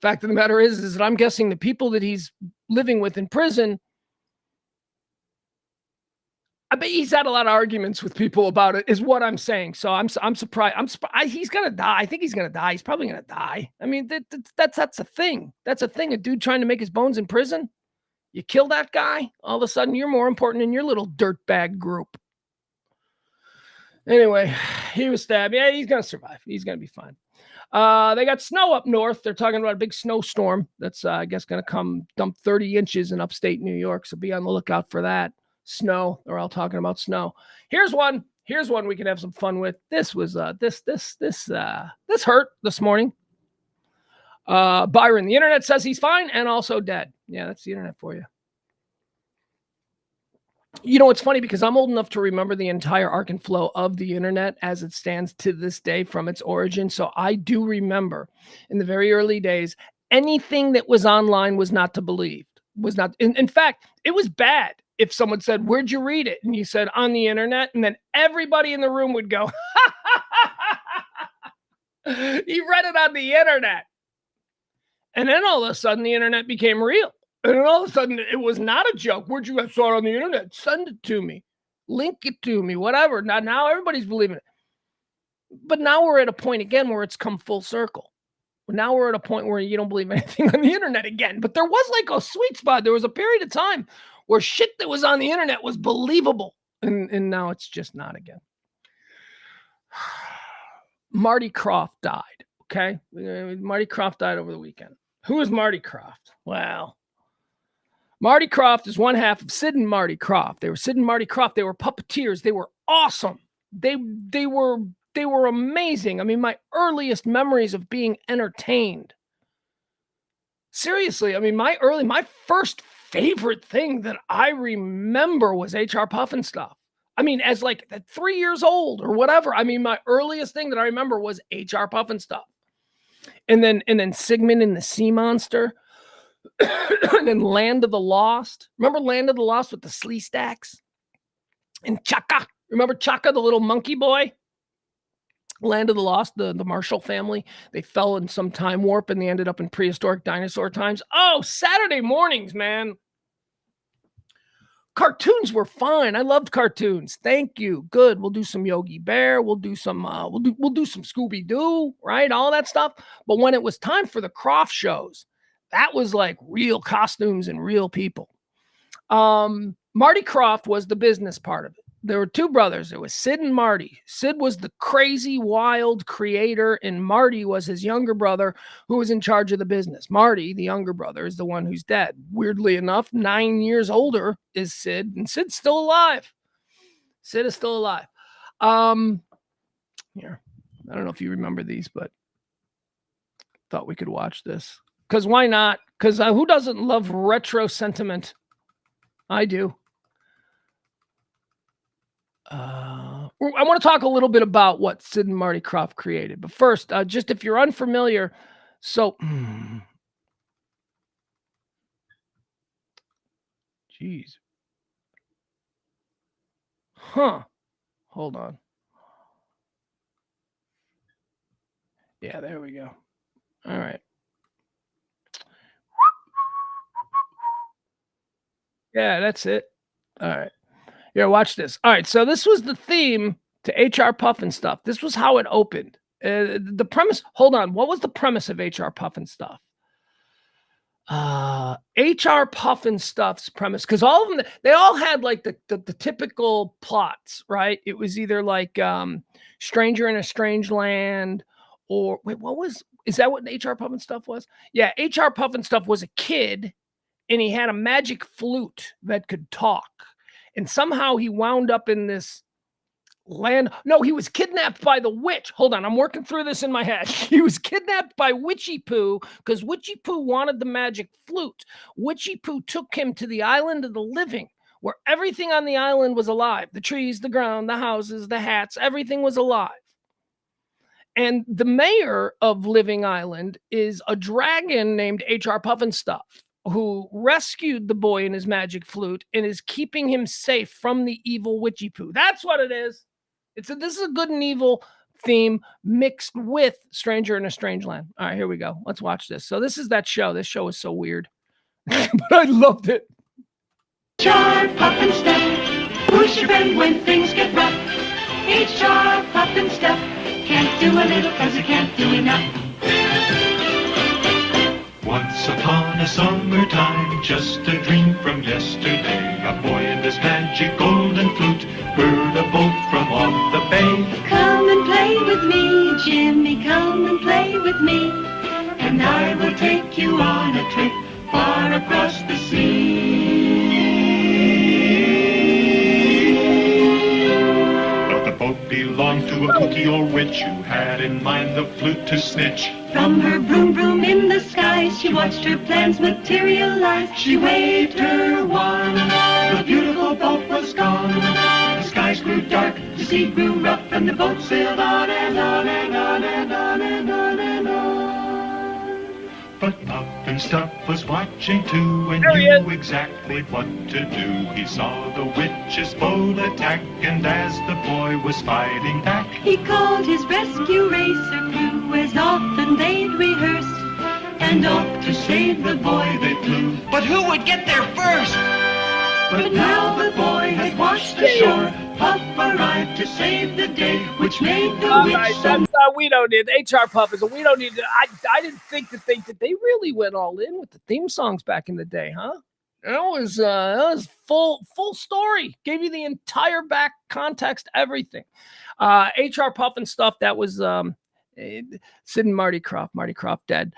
Fact of the matter is that I'm guessing the people that he's living with in prison, I bet he's had a lot of arguments with people about it, is what I'm saying. So I'm surprised. He's gonna die. I think he's gonna die. He's probably gonna die. I mean, that's a thing. That's a thing. A dude trying to make his bones in prison. You kill that guy, all of a sudden you're more important in your little dirtbag group. Anyway, he was stabbed. Yeah, he's gonna survive. He's gonna be fine. They got snow up north. They're talking about a big snowstorm that's, I guess, going to come dump 30 inches in upstate New York. So be on the lookout for that. Snow. They're all talking about snow. Here's one we can have some fun with. This was this hurt this morning. Byron, the internet says he's fine and also dead. Yeah, that's the internet for you. It's funny because I'm old enough to remember the entire arc and flow of the internet as it stands to this day from its origin. So I do remember in the very early days, anything that was online was not to believe. Was not. In fact, it was bad if someone said, "Where'd you read it?" And you said, "On the internet." And then everybody in the room would go, "He read it on the internet." And then all of a sudden the internet became real. And then all of a sudden, it was not a joke. Where'd you saw it on the internet? Send it to me. Link it to me. Whatever. Now everybody's believing it. But now we're at a point again where it's come full circle. Now we're at a point where you don't believe anything on the internet again. But there was like a sweet spot. There was a period of time where shit that was on the internet was believable. And now it's just not again. Marty Krofft died. Okay? Marty Krofft died over the weekend. Who is Marty Krofft? Well, Marty Krofft is one half of Sid and Marty Krofft. They were Sid and Marty Krofft. They were puppeteers. They were awesome. They were amazing. I mean, my earliest memories of being entertained. Seriously, I mean, my first favorite thing that I remember was HR Pufnstuf. I mean, as like 3 years old or whatever. I mean, my earliest thing that I remember was HR Pufnstuf. And then Sigmund and the Sea Monster. And then Land of the Lost. Remember Land of the Lost with the Slee Stacks? And Chaka. Remember Chaka, the little monkey boy? Land of the Lost, the Marshall family. They fell in some time warp and they ended up in prehistoric dinosaur times. Oh, Saturday mornings, man. cartoons were fine. I loved cartoons. Thank you. Good. We'll do some Yogi Bear. We'll do some we'll do some Scooby Doo, right? All that stuff. But when it was time for the Croft shows, that was like real costumes and real people. Marty Croft was the business part of it. There were two brothers. It was Sid and Marty. Sid was the crazy, wild creator, and Marty was his younger brother who was in charge of the business. Marty, the younger brother, is the one who's dead. Weirdly enough, 9 years older is Sid, and Sid's still alive. Sid is still alive. Here, I don't know if you remember these, but thought we could watch this. Because why not? Because who doesn't love retro sentiment? I do. I want to talk a little bit about what Sid and Marty Croft created. But first, just if you're unfamiliar, so... Jeez. Huh. Hold on. Yeah, there we go. All right. Yeah, that's it. All right. Here, watch this. All right, so this was the theme to HR Puffin Stuff. This was how it opened. The premise, hold on, what was the premise of HR Puffin Stuff? HR Puffin Stuff's premise, because all of them, they all had like the typical plots, right? It was either like Stranger in a Strange Land, or wait, is that what HR Puffin Stuff was? Yeah, HR Puffin Stuff was a kid, and he had a magic flute that could talk. And somehow he wound up in this land. No, he was kidnapped by the witch. Hold on, I'm working through this in my head. He was kidnapped by Witchy Poo because Witchy Poo wanted the magic flute. Witchy Poo took him to the island of the living, where everything on the island was alive. The trees, the ground, the houses, the hats, everything was alive. And the mayor of Living Island is a dragon named HR Puffin Stuff, who rescued the boy and his magic flute and is keeping him safe from the evil Witchy Poo. That's what it is. This is a good and evil theme mixed with Stranger in a Strange Land. All right, here we go. Let's watch this. So this is that show. This show is so weird, but I loved it. HR Puffin Stuff. Who's your friend when things get rough? HR Puffin Stuff. Can't do a little 'cause you can't do enough. Once upon a summertime, just a dream from yesterday, a boy and his magic golden flute heard a boat from off the bay. Come and play with me, Jimmy, come and play with me, and I will take you on a trip far across the sea. But the boat belonged to a cookie or witch who had in mind the flute to snitch. From her broom broom in the sky, she watched her plans materialize. She waved her wand, the beautiful boat was gone. The skies grew dark, the sea grew rough, and the boat sailed on and on and on and on and on and on. But Puffin Stuff was watching too and knew exactly what to do. He saw the witch's boat attack, and as the boy was fighting back, he called his rescue racer crew as often they'd rehearsed, and off to save the boy they flew. But who would get there first? But now the boy had washed ashore, Puff arrived to save the day, which made the witch so... We don't need HR Puffins. We don't need. I didn't think that they really went all in with the theme songs back in the day, huh? That was full story. Gave you the entire back context, everything. HR Puffin Stuff. That was Sid and Marty Croft. Marty Croft dead.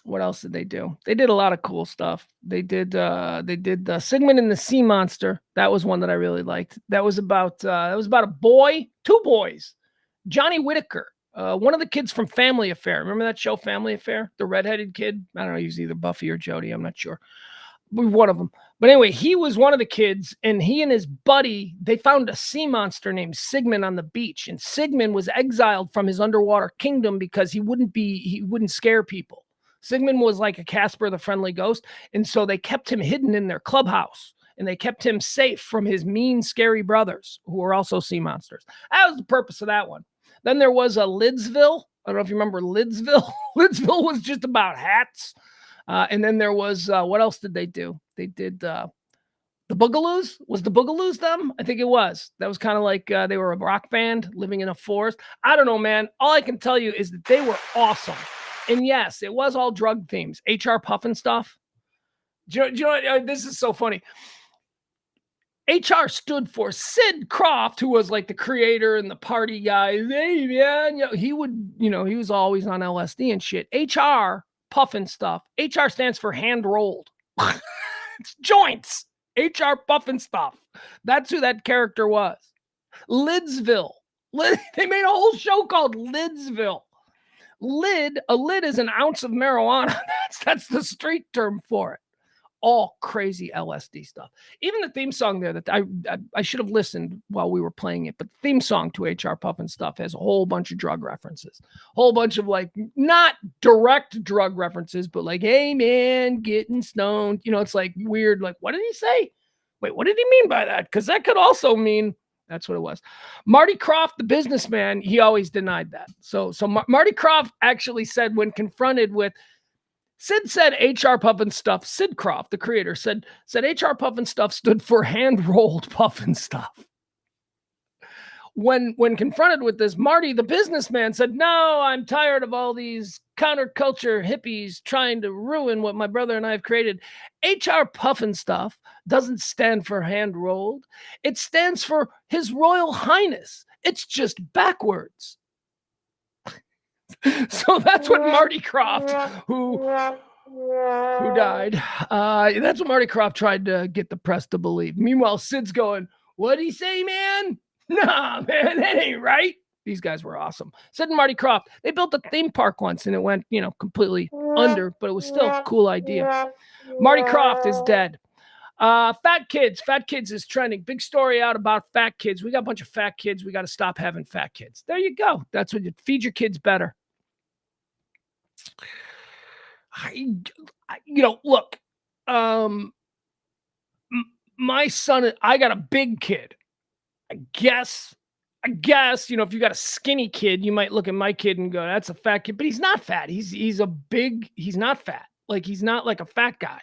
What else did they do? They did a lot of cool stuff. They did Sigmund and the Sea Monster. That was one that I really liked. That was about a boy, two boys. Johnny Whitaker, one of the kids from Family Affair. Remember that show, Family Affair? The redheaded kid. I don't know. He was either Buffy or Jody. I'm not sure. One of them. But anyway, he was one of the kids, and he and his buddy, they found a sea monster named Sigmund on the beach. And Sigmund was exiled from his underwater kingdom because he wouldn't scare people. Sigmund was like a Casper the Friendly Ghost, and so they kept him hidden in their clubhouse, and they kept him safe from his mean, scary brothers, who were also sea monsters. That was the purpose of that one. Then there was a Lidsville. I don't know if you remember Lidsville. Lidsville was just about hats. And then there was, what else did they do? They did the Boogaloos. Was the Boogaloos them? I think it was. That was kind of like they were a rock band living in a forest. I don't know, man. All I can tell you is that they were awesome. And yes, it was all drug themes. HR Puffin stuff. Do you know, this is so funny. HR stood for Sid Croft, who was like the creator and the party guy. Hey, man, he was always on LSD and shit. HR Puffin stuff. HR stands for hand rolled. It's joints. HR Puffin stuff. That's who that character was. Lidsville. They made a whole show called Lidsville. A lid is an ounce of marijuana. That's the street term for it. All crazy LSD stuff. Even the theme song there that I should have listened while we were playing it, but the theme song to HR Puffin stuff has a whole bunch of drug references, whole bunch of like not direct drug references, but like, hey man, getting stoned. It's like weird. Like, what did he say? Wait, what did he mean by that? Because that could also mean that's what it was. Marty Krofft, the businessman, he always denied that. So Marty Krofft actually said when confronted with Sid said HR Puffin stuff. Sid Croft, the creator, said HR Puffin stuff stood for hand-rolled puffin stuff. When confronted with this, Marty, the businessman, said, no, I'm tired of all these counterculture hippies trying to ruin what my brother and I have created. HR Puffin stuff doesn't stand for hand-rolled. It stands for His Royal Highness. It's just backwards. So that's what Marty Krofft, who died, that's what Marty Krofft tried to get the press to believe. Meanwhile, Sid's going, what'd he say, man? Nah, man, that ain't right. These guys were awesome. Sid and Marty Krofft, they built a theme park once and it went, completely under, but it was still a cool idea. Marty Krofft is dead. Fat kids is trending. Big story out about fat kids. We got a bunch of fat kids. We got to stop having fat kids. There you go. That's what you feed your kids better. Look, my son, I got a big kid. I guess, if you got a skinny kid, you might look at my kid and go, that's a fat kid, but he's not fat. He's not fat. Like, he's not like a fat guy.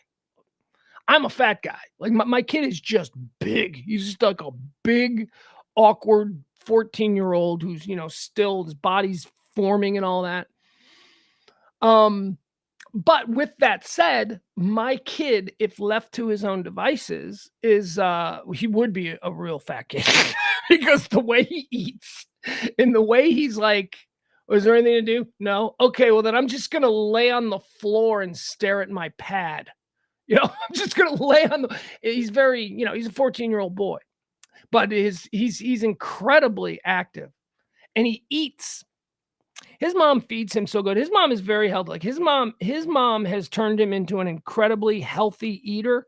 I'm a fat guy. Like my kid is just big. He's just like a big, awkward 14-year-old who's, still his body's forming and all that. But with that said, my kid, if left to his own devices, he would be a real fat kid because the way he eats and the way he's like, is there anything to do? No. Okay. Well, then I'm just going to lay on the floor and stare at my pad. I'm just going to lay on he's very, he's a 14-year-old boy, but he's incredibly active and he eats. His mom feeds him so good. His mom is very healthy. Like his mom has turned him into an incredibly healthy eater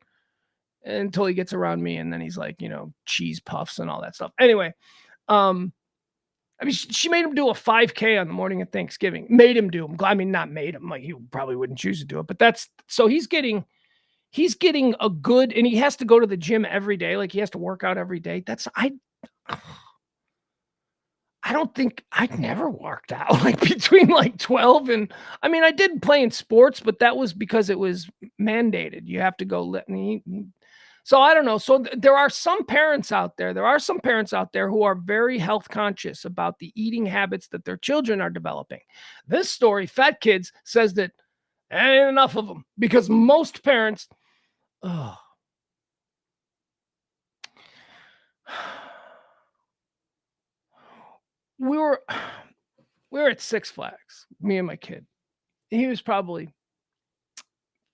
until he gets around me. And then he's like, cheese puffs and all that stuff. Anyway, she made him do a 5K on the morning of Thanksgiving. Made him do them. I mean, not made him. Like he probably wouldn't choose to do it, but so he's getting a good, and he has to go to the gym every day. Like he has to work out every day. I don't think I'd never worked out like between like 12 and I did play in sports, but that was because it was mandated. You have to go so I don't know. So there are some parents out there who are very health conscious about the eating habits that their children are developing. This story, Fat Kids, says that ain't enough of them because most parents, we were at Six Flags, me and my kid. He was probably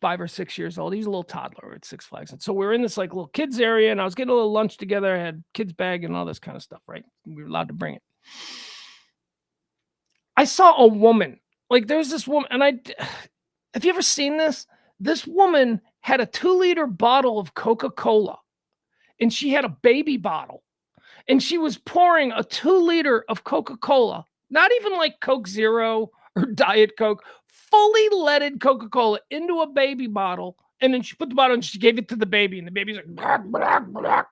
5 or 6 years old. He's a little toddler at Six Flags. And so we were in this like little kids area and I was getting a little lunch together. I had kids bag and all this kind of stuff, right? We were allowed to bring it. I saw a woman, like there's this woman and have you ever seen this? This woman had a 2-liter bottle of Coca-Cola and she had a baby bottle. And she was pouring a 2-liter of Coca-Cola, not even like Coke Zero or Diet Coke, fully leaded Coca-Cola into a baby bottle. And then she put the bottle and she gave it to the baby. And the baby's like, blah, blah, blah.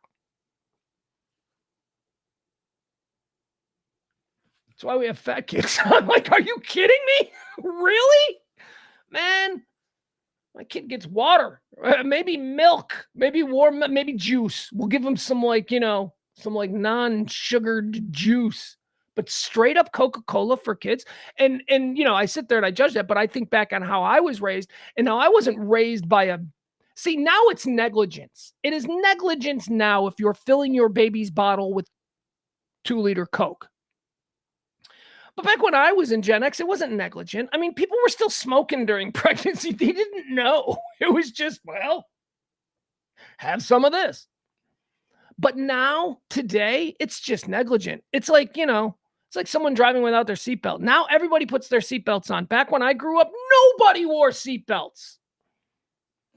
That's why we have fat kids. I'm like, are you kidding me? Really? Man, My kid gets water, maybe milk, maybe warm, maybe juice. We'll give him some some non-sugared juice, but straight up Coca-Cola for kids. And I sit there and I judge that, but I think back on how I was raised, and now I wasn't raised by a. See, now it's negligence. It is negligence now if you're filling your baby's bottle with 2-liter Coke. But back when I was in Gen X, it wasn't negligent. I mean, people were still smoking during pregnancy. They didn't know. It was just, well, have some of this. But now, today, it's just negligent. It's like, it's like someone driving without their seatbelt. Now everybody puts their seatbelts on. Back when I grew up, nobody wore seatbelts.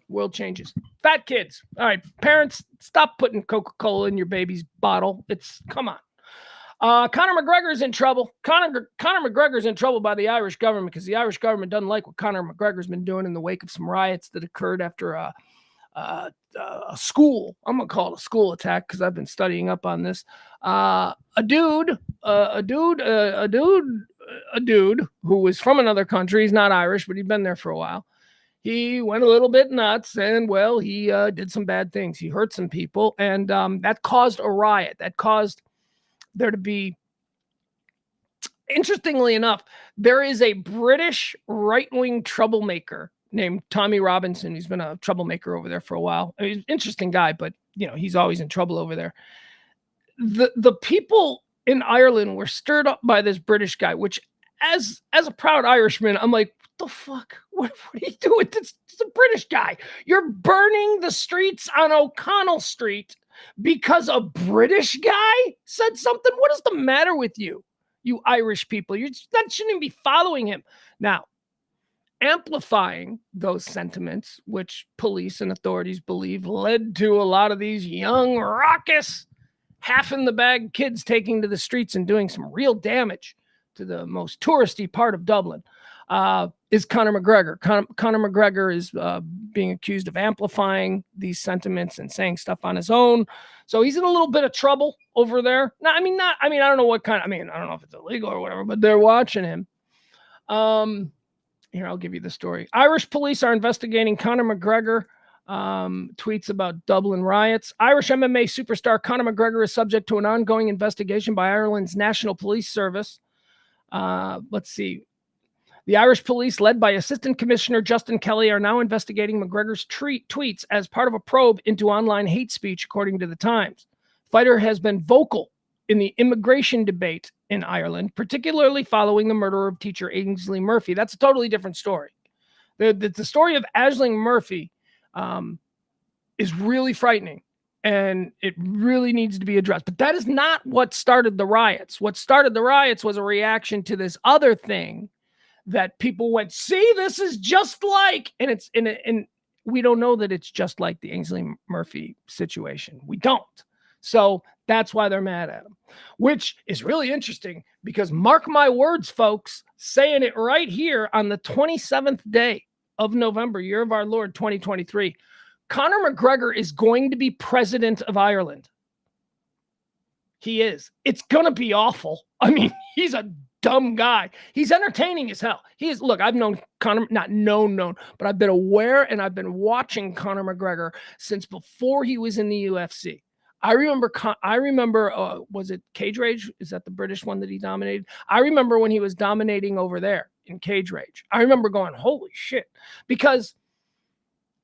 World changes. Fat kids. All right, parents, stop putting Coca-Cola in your baby's bottle. Come on. Conor McGregor's in trouble. Conor McGregor's in trouble by the Irish government because the Irish government doesn't like what Conor McGregor's been doing in the wake of some riots that occurred after a school. I'm gonna call it a school attack because I've been studying up on this. A dude who was from another country. He's not Irish, but he'd been there for a while. He went a little bit nuts, and well, he did some bad things. He hurt some people, and that caused a riot. That caused there to be, interestingly enough, there is a British right-wing troublemaker named Tommy Robinson. He's been a troublemaker over there for a while. I mean, he's an interesting guy, but he's always in trouble over there. The people in Ireland were stirred up by this British guy, which as a proud Irishman, I'm like, what the fuck? What are you doing? It's a British guy. You're burning the streets on O'Connell Street because a British guy said something? What is the matter with you, you Irish people? You shouldn't be following him. Now, amplifying those sentiments, which police and authorities believe led to a lot of these young, raucous, half-in-the-bag kids taking to the streets and doing some real damage to the most touristy part of Dublin, is Conor McGregor. Conor McGregor is being accused of amplifying these sentiments and saying stuff on his own. So he's in a little bit of trouble over there. I don't know what kind. I don't know if it's illegal or whatever, but they're watching him. Here, I'll give you the story. Irish police are investigating Conor McGregor. Tweets about Dublin riots. Irish MMA superstar Conor McGregor is subject to an ongoing investigation by Ireland's National Police Service. Let's see. The Irish police, led by Assistant Commissioner Justin Kelly, are now investigating McGregor's tweets as part of a probe into online hate speech, according to the Times. Fighter has been vocal in the immigration debate in Ireland, particularly following the murder of teacher Ainsley Murphy. That's a totally different story. The story of Aisling Murphy is really frightening, and it really needs to be addressed. But that is not what started the riots. What started the riots was a reaction to this other thing that people went, see, this is just like, and we don't know that it's just like the Ainsley Murphy situation. We don't. So that's why they're mad at him, which is really interesting because mark my words, folks, saying it right here on the 27th day of November, year of our Lord, 2023, Conor McGregor is going to be president of Ireland. He is. It's going to be awful. I mean, he's a dumb guy. He's entertaining as hell. He is. Look, I've known Conor, not known, but I've been aware and I've been watching Conor McGregor since before he was in the UFC. I remember, was it Cage Rage? Is that the British one that he dominated? I remember when he was dominating over there in Cage Rage. I remember going, holy shit, because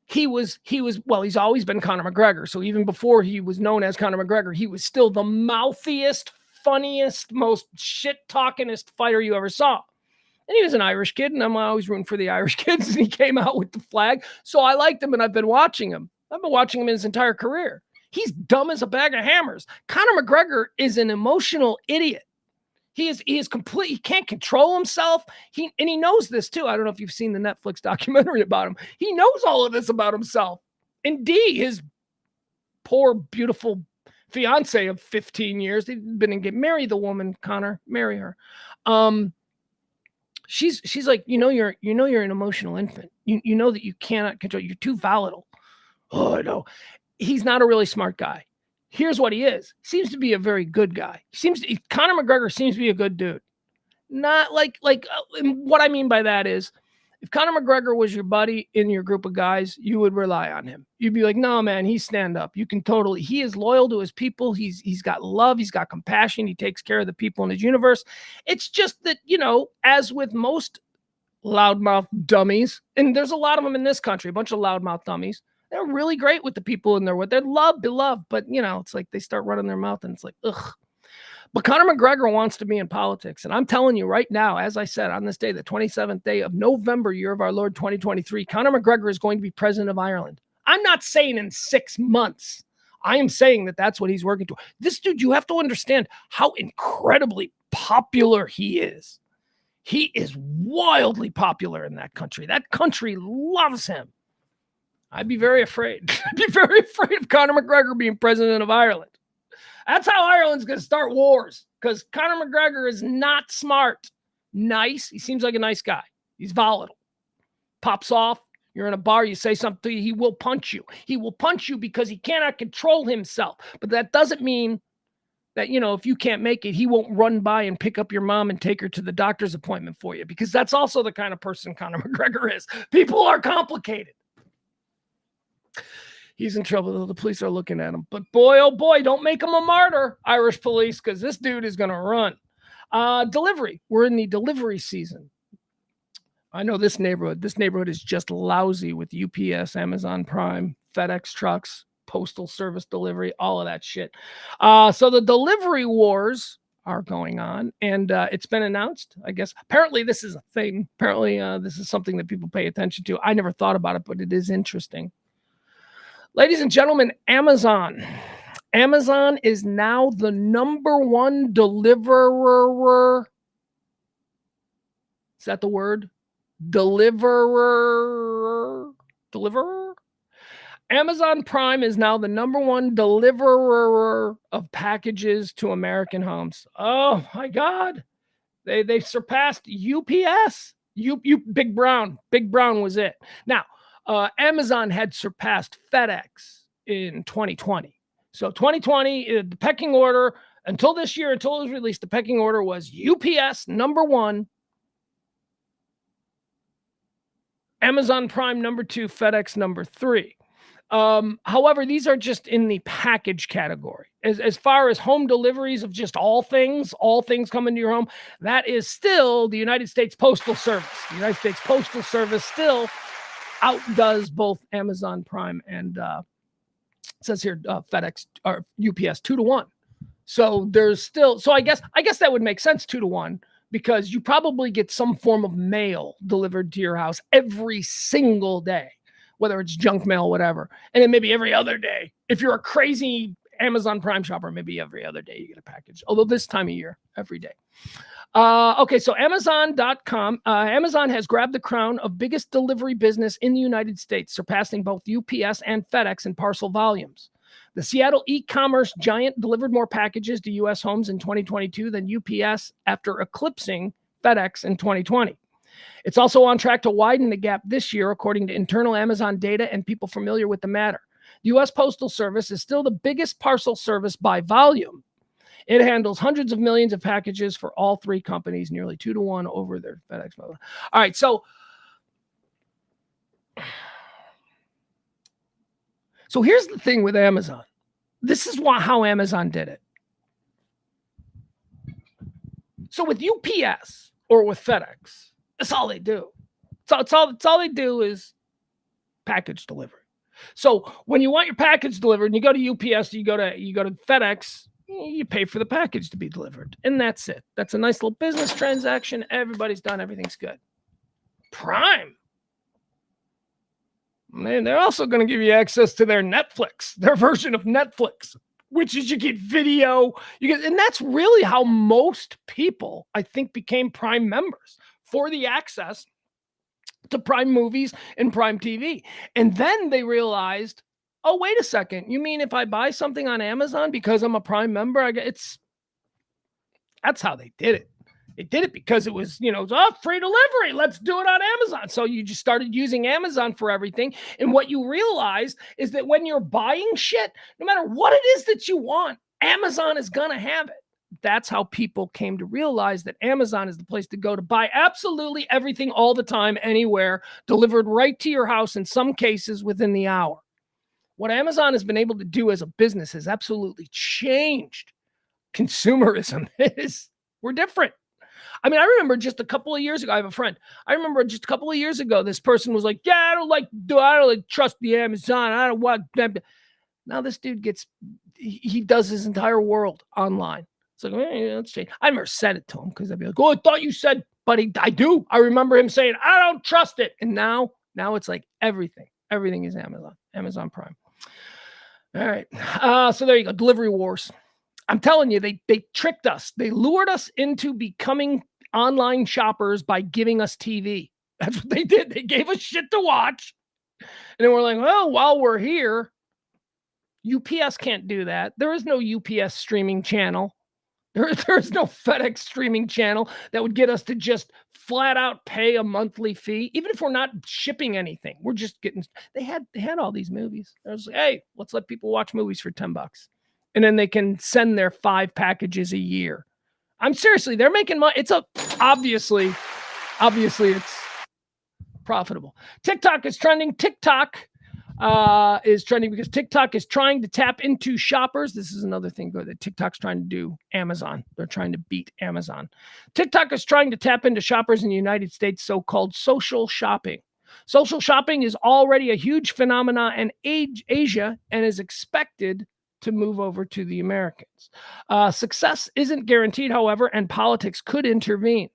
he's always been Conor McGregor. So even before he was known as Conor McGregor, he was still the mouthiest, funniest, most shit-talkingest fighter you ever saw. And he was an Irish kid, and I'm always rooting for the Irish kids, and he came out with the flag. So I liked him, and I've been watching him. I've been watching him his entire career. He's dumb as a bag of hammers. Conor McGregor is an emotional idiot. He is complete. He can't control himself. He knows this too. I don't know if you've seen the Netflix documentary about him. He knows all of this about himself. And his poor, beautiful fiance of 15 years. They've been engaged. Marry the woman, Conor. Marry her. She's like, you're an emotional infant. You know that you cannot control. You're too volatile. Oh, I know. He's not a really smart guy. Here's what he is. Seems to be a very good guy. Conor McGregor seems to be a good dude. Not like what I mean by that is If Conor McGregor was your buddy in your group of guys, you would rely on him. You'd be like, no, man, he's stand up. You can totally, he is loyal to his people. He's got love. He's got compassion. He takes care of the people in his universe. It's just that, as with most loudmouth dummies, and there's a lot of them in this country, a bunch of loudmouth dummies, they're really great with the people in there. They're beloved, but it's like they start running their mouth and it's like, ugh. But Conor McGregor wants to be in politics. And I'm telling you right now, as I said, on this day, the 27th day of November, year of our Lord 2023, Conor McGregor is going to be president of Ireland. I'm not saying in 6 months. I am saying that that's what he's working to. This dude, you have to understand how incredibly popular he is. He is wildly popular in that country. That country loves him. I'd be very afraid. I'd be very afraid of Conor McGregor being president of Ireland. That's how Ireland's going to start wars, because Conor McGregor is not smart. Nice. He seems like a nice guy. He's volatile. Pops off. You're in a bar. You say something to you. He will punch you. He will punch you because he cannot control himself. But that doesn't mean that, if you can't make it, he won't run by and pick up your mom and take her to the doctor's appointment for you, because that's also the kind of person Conor McGregor is. People are complicated. He's in trouble, though. The police are looking at him. But boy, oh boy, don't make him a martyr, Irish police, because this dude is going to run. Delivery. We're in the delivery season. I know this neighborhood. This neighborhood is just lousy with UPS, Amazon Prime, FedEx trucks, postal service delivery, all of that shit. So the delivery wars are going on, and it's been announced, I guess. Apparently, this is a thing. Apparently, this is something that people pay attention to. I never thought about it, but it is interesting. Ladies and gentlemen, Amazon. Amazon is now the -- deliverer. Is that the word? Deliverer. Amazon Prime is now the #1 deliverer of packages to American homes. Oh my God. They surpassed UPS. Big Brown. Big Brown was it. Now, Amazon had surpassed FedEx in 2020. So 2020, the pecking order, until this year, until it was released, the pecking order was UPS #1, Amazon Prime #2, FedEx #3. However, these are just in the package category. As far as home deliveries of just all things coming to your home, that is still the United States Postal Service. The United States Postal Service still outdoes both Amazon Prime and it says here FedEx or UPS 2-1. So there's still, I guess that would make sense 2-1, because you probably get some form of mail delivered to your house every single day, whether it's junk mail, whatever. And then maybe every other day, if you're a crazy Amazon Prime shopper, maybe every other day you get a package. Although this time of year, every day. Okay, so Amazon.com. Amazon has grabbed the crown of biggest delivery business in the United States, surpassing both UPS and FedEx in parcel volumes. The Seattle e-commerce giant delivered more packages to U.S. homes in 2022 than UPS, after eclipsing FedEx in 2020. It's also on track to widen the gap this year, according to internal Amazon data and people familiar with the matter. The U.S. Postal Service is still the biggest parcel service by volume. It handles hundreds of millions of packages for all three companies, nearly 2-1 over their FedEx model. All right, so here's the thing with Amazon. This is how Amazon did it. So with UPS or with FedEx, that's all they do. It's all they do is package delivery. So when you want your package delivered and you go to UPS, you go to FedEx, you pay for the package to be delivered. And that's it. That's a nice little business transaction. Everybody's done. Everything's good. Prime. Man, they're also going to give you access to their Netflix, their version of Netflix, which is you get video. And that's really how most people, I think, became Prime members, for the access to Prime movies and Prime TV. And then they realized, oh, wait a second. You mean if I buy something on Amazon because I'm a Prime member, that's how they did it. They did it because it was, free delivery. Let's do it on Amazon. So you just started using Amazon for everything. And what you realize is that when you're buying shit, no matter what it is that you want, Amazon is going to have it. that's how people came to realize that Amazon is the place to go to buy absolutely everything all the time, anywhere, delivered right to your house, in some cases within the hour. What Amazon has been able to do as a business has absolutely changed consumerism. We're different. I mean, I remember just a couple of years ago, I have a friend. I remember just a couple of years ago, this person was like, yeah, I don't trust the Amazon. I don't want them. Now this dude he does his entire world online. It's like, hey, let's change. I never said it to him because I'd be like, oh, I thought you said, but I do. I remember him saying, I don't trust it. And now it's like everything is Amazon Prime. All right. So there you go. Delivery wars. I'm telling you, they tricked us. They lured us into becoming online shoppers by giving us TV. That's what they did. They gave us shit to watch. And then we're like, well, while we're here, UPS can't do that. There is no UPS streaming channel. There's no FedEx streaming channel that would get us to just flat out pay a monthly fee, even if we're not shipping anything. We're just getting. They had all these movies. I was like, hey, let's let people watch movies for $10, and then they can send their 5 packages a year. I'm seriously, they're making money. It's obviously it's profitable. TikTok is trending. TikTok is trending because TikTok is trying to tap into shoppers. This is another thing that TikTok's trying to do. Amazon. They're trying to beat Amazon. TikTok is trying to tap into shoppers in the United States, so-called social shopping. Social shopping is already a huge phenomenon in Asia and is expected to move over to the Americans. Success isn't guaranteed, however, and politics could intervene.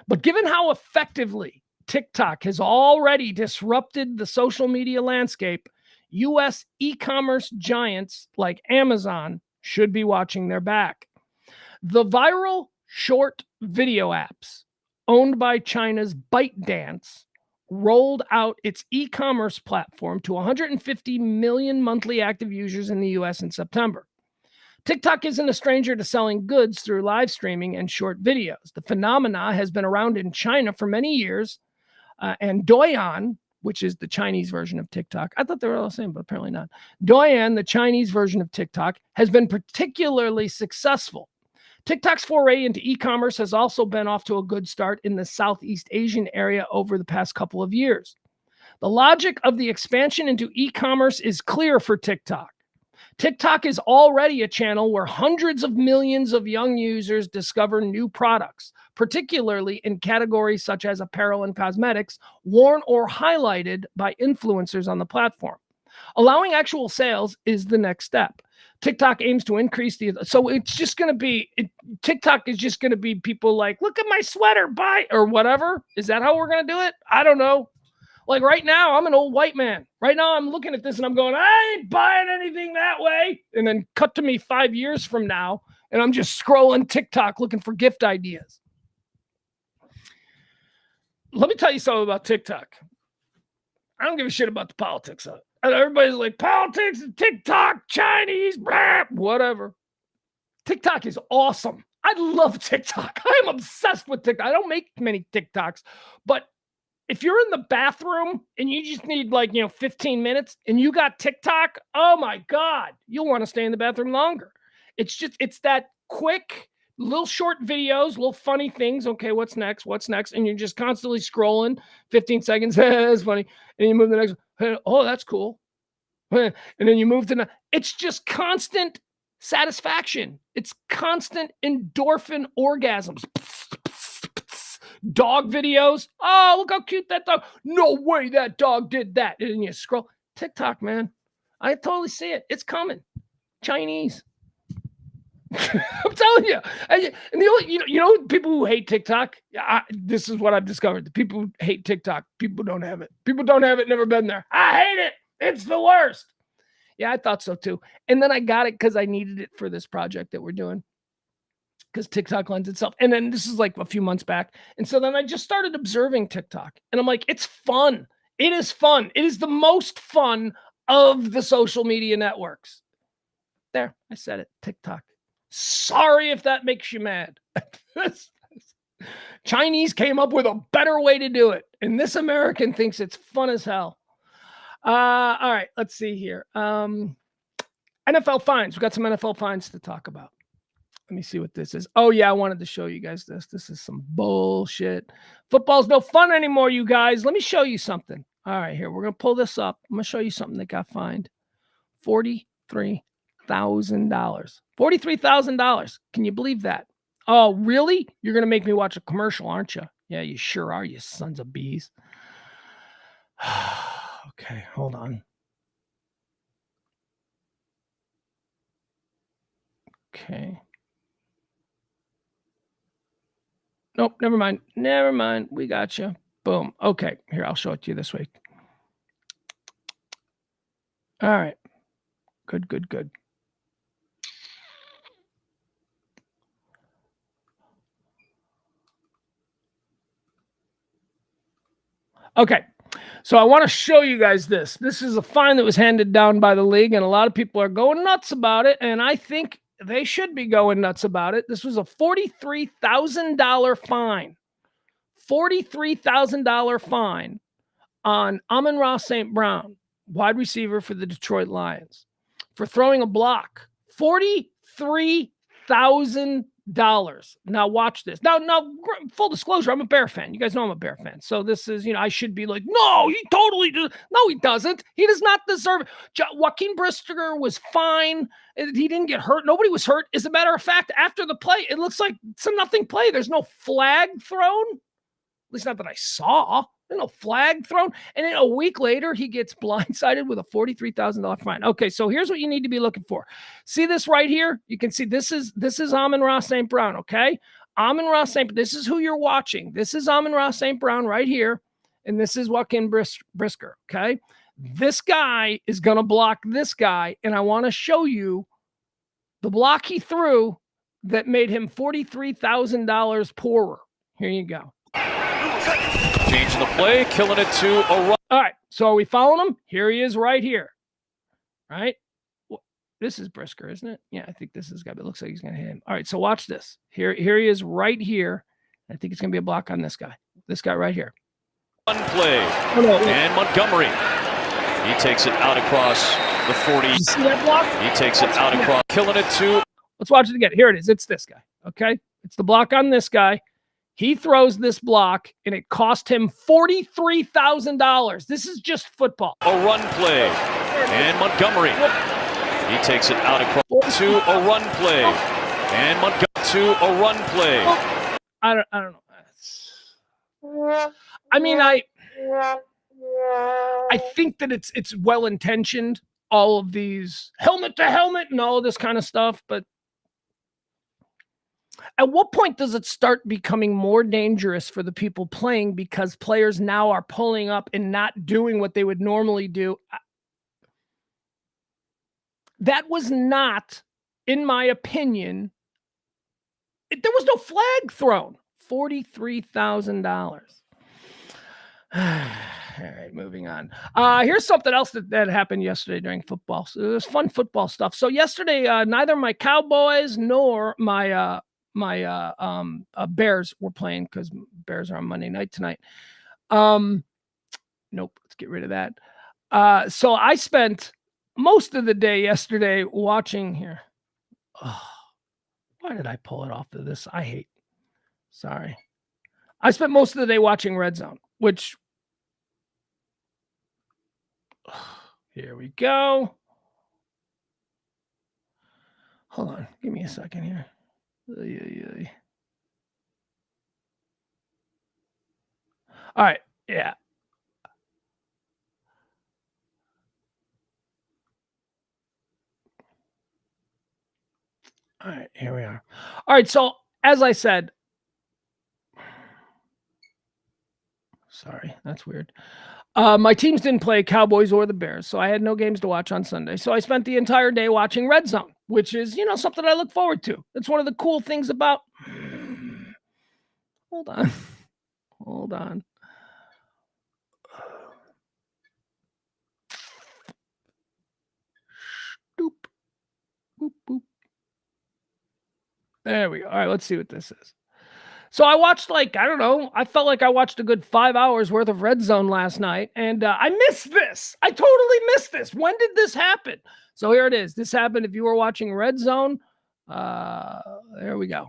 But given how effectively TikTok has already disrupted the social media landscape, U.S. e-commerce giants like Amazon should be watching their back. The viral short video apps owned by China's ByteDance rolled out its e-commerce platform to 150 million monthly active users in the U.S. in September. TikTok isn't a stranger to selling goods through live streaming and short videos. The phenomena has been around in China for many years, and Douyin, which is the Chinese version of TikTok, I thought they were all the same, but apparently not. Douyin, the Chinese version of TikTok, has been particularly successful. TikTok's foray into e-commerce has also been off to a good start in the Southeast Asian area over the past couple of years. The logic of the expansion into e-commerce is clear for TikTok. TikTok is already a channel where hundreds of millions of young users discover new products, particularly in categories such as apparel and cosmetics, worn or highlighted by influencers on the platform. Allowing actual sales is the next step. TikTok aims to increase so it's just going to be, TikTok is just going to be people like, look at my sweater, buy, or whatever. Is that how we're going to do it? I don't know. Like right now, I'm an old white man. Right now, I'm looking at this and I'm going, I ain't buying anything that way. And then cut to me 5 years from now, and I'm just scrolling TikTok looking for gift ideas. Let me tell you something about TikTok. I don't give a shit about the politics of it. And everybody's like, politics and TikTok, Chinese, blah, whatever. TikTok is awesome. I love TikTok. I'm obsessed with TikTok. I don't make many TikToks, but if you're in the bathroom and you just need 15 minutes and you got TikTok, oh my God, you'll want to stay in the bathroom longer. It's that quick, little short videos, little funny things. Okay, what's next? And you're just constantly scrolling, 15 seconds, that's funny. And you move to the next one. Oh, that's cool. And then you move to it's just constant satisfaction. It's constant endorphin orgasms. Dog videos. Oh, look how cute that dog. No way that dog did that. And you scroll. TikTok, man. I totally see it. It's coming. Chinese. I'm telling you. And the only, people who hate TikTok, this is what I've discovered. The people who hate TikTok, people don't have it. People don't have it, never been there. I hate it. It's the worst. Yeah, I thought so too. And then I got it because I needed it for this project that we're doing. Because TikTok lends itself. And then this is like a few months back. And so then I just started observing TikTok. And I'm like, it's fun. It is fun. It is the most fun of the social media networks. There, I said it. TikTok. Sorry if that makes you mad. Chinese came up with a better way to do it. And this American thinks it's fun as hell. All right, let's see here. NFL fines. We got some NFL fines to talk about. Let me see what this is. Oh, yeah, I wanted to show you guys this. This is some bullshit. Football's no fun anymore, you guys. Let me show you something. All right, here. We're going to pull this up. I'm going to show you something that got fined. $43,000. $43,000. Can you believe that? Oh, really? You're going to make me watch a commercial, aren't you? Yeah, you sure are, you sons of bees. Okay, hold on. Okay. Nope, never mind. Never mind. We got you. Boom. Okay, here, I'll show it to you this way. All right. Good, good, good. Okay, so I want to show you guys this. This is a fine that was handed down by the league, and a lot of people are going nuts about it, and I think they should be going nuts about it. This was a $43,000 fine. $43,000 fine on Amon-Ra St. Brown, wide receiver for the Detroit Lions, for throwing a block. $43,000. Now watch this. Now, full disclosure, I'm a Bear fan. You guys know I'm a Bear fan. So this is, I should be like, no, he totally does. No, he doesn't. He does not deserve it. Joaquin Brisker was fine. He didn't get hurt. Nobody was hurt. As a matter of fact, after the play, it looks like it's a nothing play. There's no flag thrown. At least not that I saw. There's no flag thrown. And then a week later, he gets blindsided with a $43,000 fine. Okay, so here's what you need to be looking for. See this right here? You can see this is Amon-Ra St. Brown, okay? Amon-Ra St. This is who you're watching. This is Amon-Ra St. Brown right here. And this is Joaquin Brisker, okay? This guy is going to block this guy. And I want to show you the block he threw that made him $43,000 poorer. Here you go. Changing the play, killing it to a run. All right, so are we following him? Here he is right here, right? Well, this is Brisker, isn't it? Yeah, I think this is guy, but it looks like he's going to hit him. All right, so watch this. Here he is right here. I think it's going to be a block on this guy right here. One play, and Montgomery. He takes it out across the 40. You see that block? He takes it out across, killing it to. Let's watch it again. Here it is. It's this guy, okay? It's the block on this guy. He throws this block, and it cost him $43,000. This is just football. A run play, and Montgomery. He takes it out across to a run play, and Montgomery to a run play. I don't know. I mean, I think that it's well-intentioned, all of these helmet to helmet and all of this kind of stuff, but at what point does it start becoming more dangerous for the people playing because players now are pulling up and not doing what they would normally do? That was not, in my opinion, there was no flag thrown. $43,000. All right, moving on. Here's something else that happened yesterday during football. So it was fun football stuff. So yesterday, neither my Cowboys nor my Bears were playing because Bears are on Monday night tonight. Nope, let's get rid of that. So I spent most of the day yesterday watching here. Oh, why did I pull it off of this? Sorry. I spent most of the day watching Red Zone, which here we go. Hold on. Give me a second here. All right. Yeah. All right. Here we are. All right. So as I said, sorry, that's weird. My teams didn't play Cowboys or the Bears, so I had no games to watch on Sunday. So I spent the entire day watching Red Zone, which is, something I look forward to. It's one of the cool things about. Hold on. Boop. Boop, boop. There we go. All right, let's see what this is. So I watched I felt like I watched a good 5 hours worth of Red Zone last night, and I missed this. I totally missed this. When did this happen? So here it is. This happened if you were watching Red Zone There we go.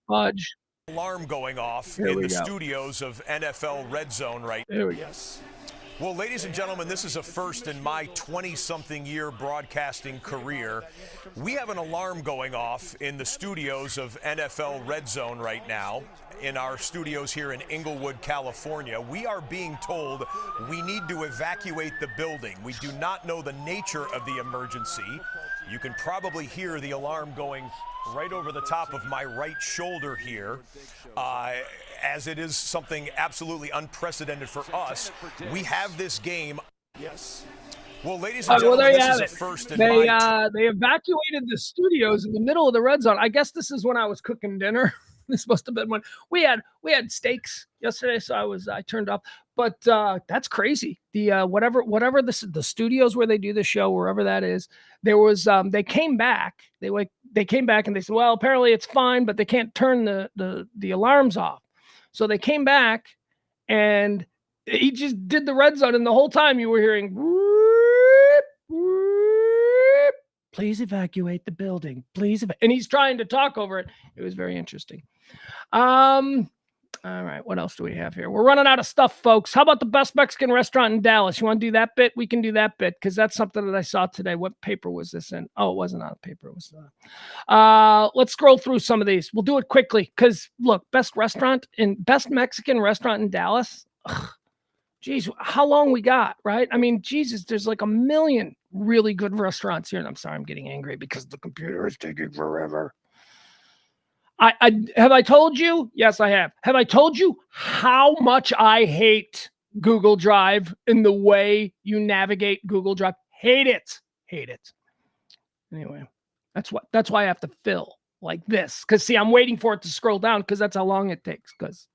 Fudge. Alarm going off Here in we the go. studios of NFL Red Zone right now. There we go. Well, ladies and gentlemen, this is a first in my 20-something year broadcasting career. We have an alarm going off in the studios of NFL Red Zone right now, in our studios here in Inglewood, California. We are being told we need to evacuate the building. We do not know the nature of the emergency. You can probably hear the alarm going right over the top of my right shoulder here, as it is something absolutely unprecedented for us. We have this game. Yes. Well, ladies and gentlemen, there you this have is a it. first in They my... they evacuated the studios in the middle of the red zone. I guess this is when I was cooking dinner. This must have been when we had steaks yesterday, so I turned off. But that's crazy. The whatever the studios where they do the show, wherever that is, there was they came back. They came back and they said, well, apparently it's fine, but they can't turn the alarms off. So they came back and he just did the red zone, and the whole time you were hearing whoop, whoop, please evacuate the building. Please and he's trying to talk over it. It was very interesting. All right, what else do we have here? We're running out of stuff, folks. How about the best Mexican restaurant in Dallas? You want to do that bit? We can do that bit because that's something that I saw today. What paper was this in? Oh, it wasn't on a paper. It was let's scroll through some of these. We'll do it quickly because look, best Mexican restaurant in Dallas. Ugh, geez, how long we got, right? I mean, Jesus, there's like a million really good restaurants here. And I'm sorry, I'm getting angry because the computer is taking forever. Have I told you? Yes, I have. Have I told you how much I hate Google Drive and the way you navigate Google Drive? Hate it. Anyway, that's why I have to fill like this. Because see, I'm waiting for it to scroll down because that's how long it takes. Because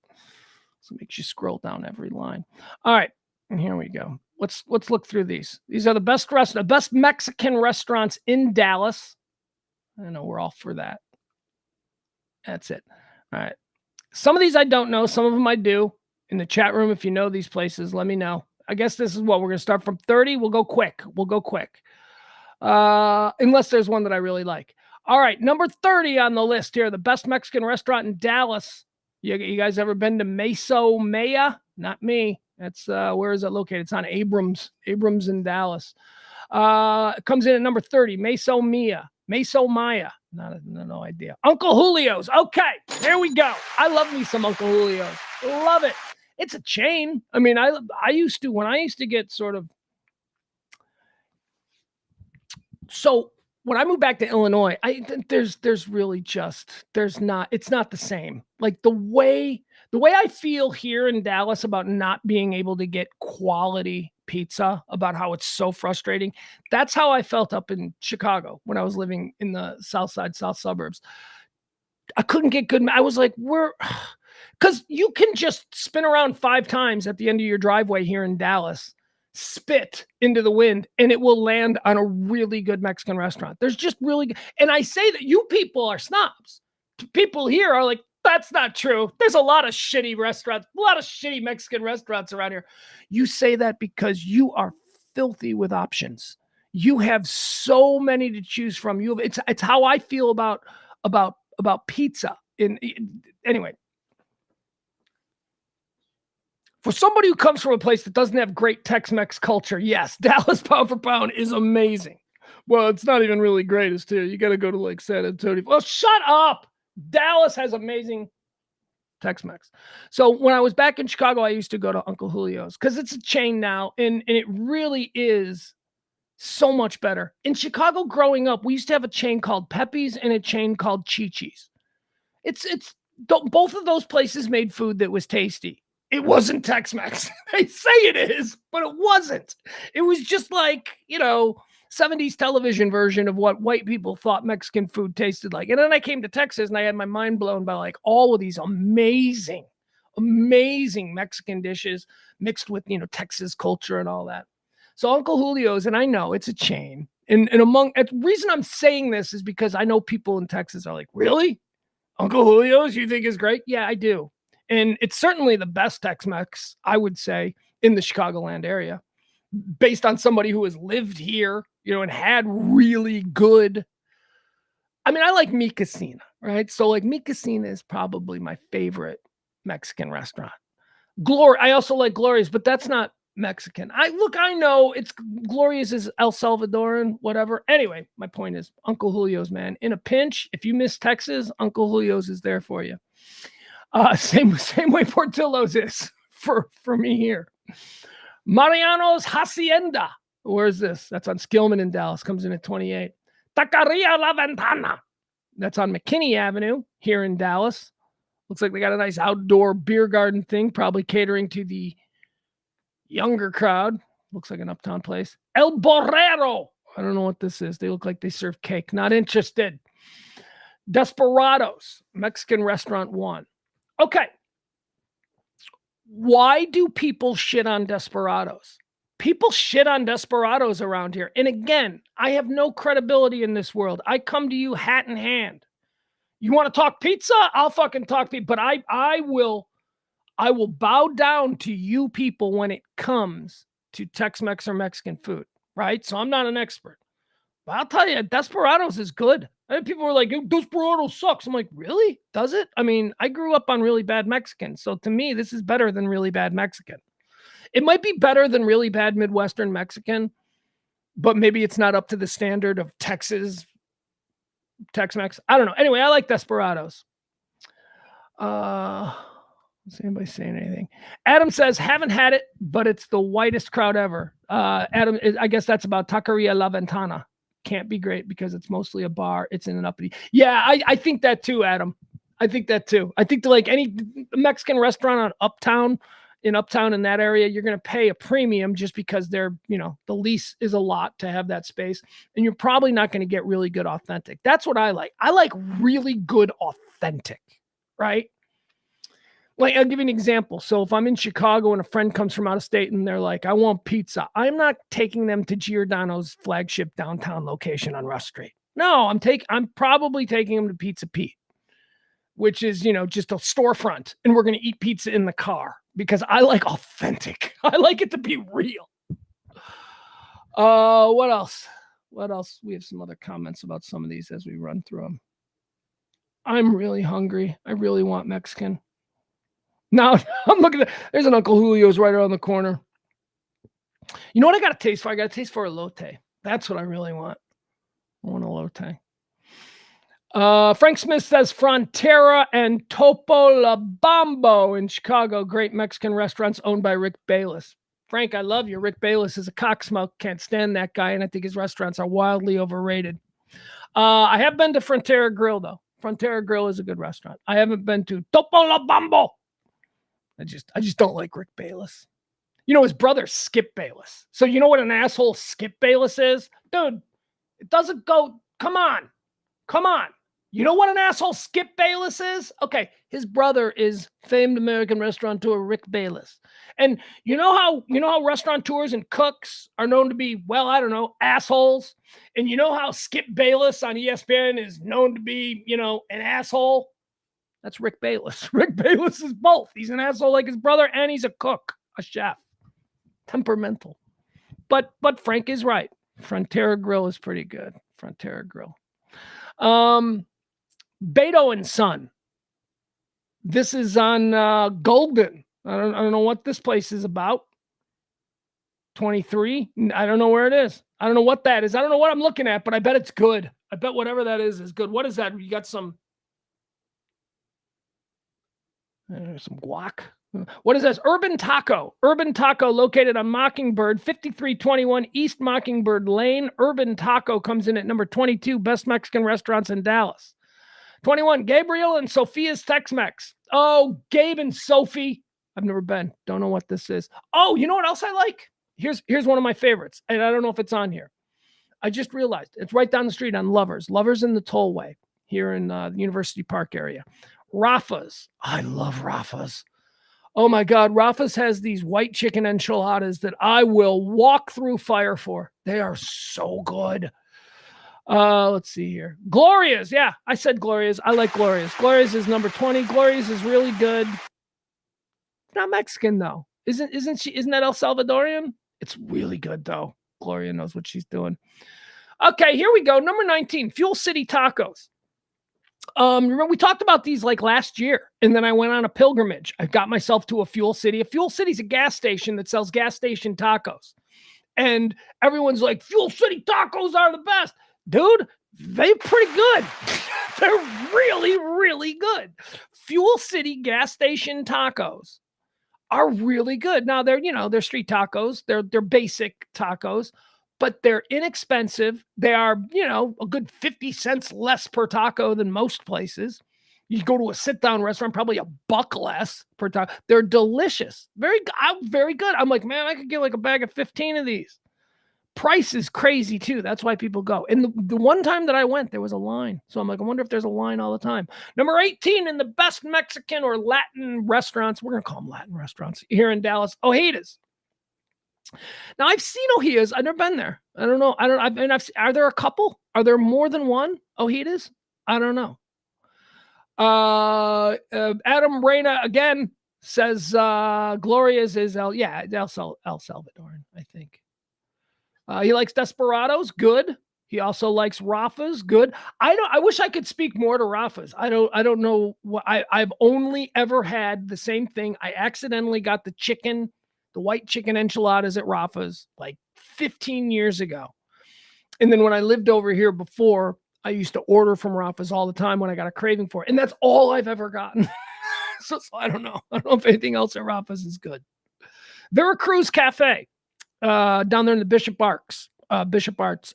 it makes you scroll down every line. All right, and here we go. Let's look through these. These are the best Mexican restaurants in Dallas. I know we're all for that. That's it. All right. Some of these I don't know. Some of them I do. In the chat room, if you know these places, let me know. I guess this is what we're going to start from 30. We'll go quick. Unless there's one that I really like. All right. Number 30 on the list here. The best Mexican restaurant in Dallas. You guys ever been to Meso Maya? Not me. That's where is it located? It's on Abrams in Dallas. It comes in at number 30. Meso Maya. No idea. Uncle Julio's. Okay, there we go. I love me some Uncle Julio's. Love it. It's a chain. I mean, I used to get sort of. So when I moved back to Illinois, there's really just it's not the same. Like the way I feel here in Dallas about not being able to get quality pizza, about how it's so frustrating. That's how I felt up in Chicago when I was living in the south suburbs. I couldn't get good. I was like, because you can just spin around 5 times at the end of your driveway here in Dallas, spit into the wind, and it will land on a really good Mexican restaurant. There's just really good. And I say that you people are snobs. People here are like, that's not true. There's a lot of shitty restaurants, a lot of shitty Mexican restaurants around here. You say that because you are filthy with options. You have so many to choose from. It's how I feel about pizza. Anyway, for somebody who comes from a place that doesn't have great Tex-Mex culture, yes, Dallas pound for pound is amazing. Well, it's not even really greatest too. You got to go to like San Antonio. Well, shut up. Dallas has amazing Tex-Mex. So when I was back in Chicago, I used to go to Uncle Julio's because it's a chain now, and it really is so much better. In Chicago growing up, we used to have a chain called Pepe's and a chain called Chi-Chi's. Both of those places made food that was tasty. It wasn't Tex-Mex. They say it is, but it wasn't. It was just like, 70s television version of what white people thought Mexican food tasted like. And then I came to Texas and I had my mind blown by like all of these amazing Mexican dishes mixed with, Texas culture and all that. So Uncle Julio's, and I know it's a chain. And the reason I'm saying this is because I know people in Texas are like, really? Uncle Julio's you think is great? Yeah, I do. And it's certainly the best Tex-Mex, I would say, in the Chicagoland area. based on somebody who has lived here, and had really good. I mean, I like Mi Cocina, right? So like Mi Cocina is probably my favorite Mexican restaurant. I also like Gloria's, but that's not Mexican. I know it's Gloria's is El Salvadoran, whatever. Anyway, my point is Uncle Julio's, man. In a pinch, if you miss Texas, Uncle Julio's is there for you. Same way Portillo's is for me here. Mariano's Hacienda. Where's this? That's on Skillman in Dallas. Comes in at 28. Taqueria La Ventana. That's on McKinney Avenue here in Dallas. Looks like they got a nice outdoor beer garden thing, probably catering to the younger crowd. Looks like an uptown place. El Borrero. I don't know what this is. They look like they serve cake. Not interested. Desperados. Mexican restaurant 1. Okay. Why do people shit on Desperados? People shit on Desperados around here. And again, I have no credibility in this world. I come to you hat in hand. You want to talk pizza? I'll fucking talk pizza. But I will bow down to you people when it comes to Tex-Mex or Mexican food, right? So I'm not an expert. But I'll tell you, Desperados is good. And people were like, Desperados sucks. I'm like, really? Does it? I mean, I grew up on really bad Mexican. So to me, this is better than really bad Mexican. It might be better than really bad Midwestern Mexican, but maybe it's not up to the standard of Texas, Tex-Mex. I don't know. Anyway, I like Desperados. Is anybody saying anything? Adam says, haven't had it, but it's the whitest crowd ever. Adam, I guess that's about Taqueria La Ventana. Can't be great because it's mostly a bar. It's in an uppity. Yeah, I think that too, Adam. I think that too. I think like any Mexican restaurant on Uptown in that area, you're going to pay a premium just because they're, the lease is a lot to have that space. And you're probably not going to get really good authentic. That's what I like. I like really good authentic, right? Like, I'll give you an example. So if I'm in Chicago and a friend comes from out of state and they're like, I want pizza, I'm not taking them to Giordano's flagship downtown location on Rush Street. No, I'm probably taking them to Pizza Pete, which is, just a storefront. And we're going to eat pizza in the car because I like authentic. I like it to be real. What else? We have some other comments about some of these as we run through them. I'm really hungry. I really want Mexican. Now I'm looking at, there's an Uncle Julio's right around the corner. You know what I got to taste for? I got to taste for elote. That's what I really want. I want elote. Frank Smith says Frontera and Topolobambo in Chicago. Great Mexican restaurants owned by Rick Bayless. Frank, I love you. Rick Bayless is a cocksmoke. Can't stand that guy. And I think his restaurants are wildly overrated. I have been to Frontera Grill, though. Frontera Grill is a good restaurant. I haven't been to Topolobambo. I just don't like Rick Bayless. His brother, Skip Bayless. So you know what an asshole Skip Bayless is? Dude, it doesn't go. Come on. You know what an asshole Skip Bayless is? Okay, his brother is famed American restaurateur Rick Bayless. And you know how restaurateurs and cooks are known to be, assholes? And you know how Skip Bayless on ESPN is known to be, an asshole? That's Rick Bayless. Rick Bayless is both. He's an asshole like his brother, and he's a cook, a chef. Temperamental. But Frank is right. Frontera Grill is pretty good. Frontera Grill. Beto and Son. This is on Golden. I don't know what this place is about. 23. I don't know where it is. I don't know what that is. I don't know what I'm looking at, but I bet it's good. I bet whatever that is good. What is that? You got some guac. What is this? Urban Taco located on Mockingbird, 5321 East Mockingbird Lane. Urban Taco comes in at number 22, best Mexican restaurants in Dallas. 21, Gabriel and Sophia's Tex-Mex. Oh, Gabe and Sophie. I've never been. Don't know what this is. Oh, you know what else I like? Here's one of my favorites, and I don't know if it's on here. I just realized it's right down the street on Lovers in the Tollway here in the University Park area. Rafa's. I love Rafa's. Oh my God, Rafa's has these white chicken enchiladas that I will walk through fire for. They are so good. Let's see here. Gloria's. Yeah, I said Gloria's. I like Gloria's. Gloria's is number 20. Gloria's is really good. It's not Mexican though. Isn't that El Salvadorian? It's really good, though. Gloria knows what she's doing. Okay, here we go. Number 19, Fuel City Tacos. Remember we talked about these like last year, and then I went on a pilgrimage. I got myself to a Fuel City. A Fuel City's a gas station that sells gas station tacos. And everyone's like, Fuel City tacos are the best. Dude, they're pretty good. They're really, really good. Fuel City gas station tacos are really good. Now they're street tacos. They're basic tacos, but they're inexpensive. They are, a good 50 cents less per taco than most places. You go to a sit-down restaurant, probably $1 less per taco. They're delicious. Very good. I'm like, man, I could get like a bag of 15 of these. Price is crazy too. That's why people go. And the one time that I went, there was a line. So I'm like, I wonder if there's a line all the time. Number 18 in the best Mexican or Latin restaurants. We're going to call them Latin restaurants here in Dallas. Ojitos. Now I've seen Ojitos. I've never been there. I don't know. Are there a couple? Are there more than one Ojitos? I don't know. Adam Reyna again says Gloria's is El Salvadoran, I think. He likes Desperados, good. He also likes Rafa's, good. I wish I could speak more to Rafa's. I don't know what I've only ever had the same thing. I accidentally got the white chicken enchiladas at Rafa's like 15 years ago. And then when I lived over here before, I used to order from Rafa's all the time when I got a craving for it. And that's all I've ever gotten. so I don't know. I don't know if anything else at Rafa's is good. Veracruz Cafe, down there in the Bishop Arts